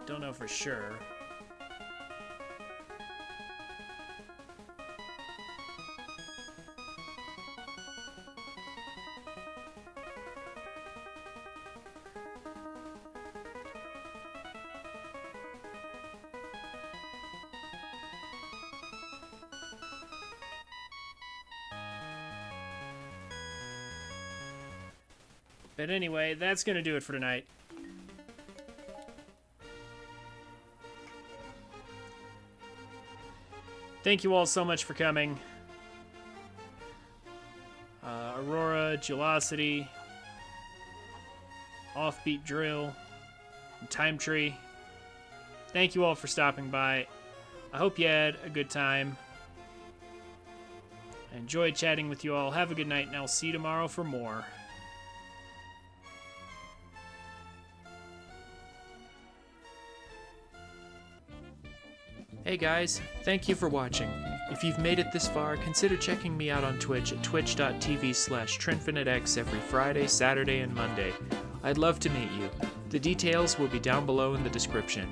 B: Don't know for sure. But anyway, that's going to do it for tonight. Thank you all so much for coming. Aurora, Gelosity, Offbeat Drill, and Time Tree. Thank you all for stopping by. I hope you had a good time. I enjoyed chatting with you all. Have a good night, and I'll see you tomorrow for more.
C: Hey guys, thank you for watching. If you've made it this far, consider checking me out on Twitch at twitch.tv/TrinfiniteX every Friday, Saturday, and Monday. I'd love to meet you. The details will be down below in the description.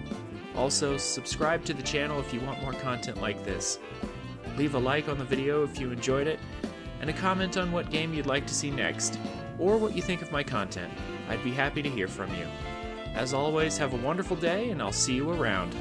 C: Also, subscribe to the channel if you want more content like this. Leave a like on the video if you enjoyed it, and a comment on what game you'd like to see next, or what you think of my content. I'd be happy to hear from you. As always, have a wonderful day, and I'll see you around.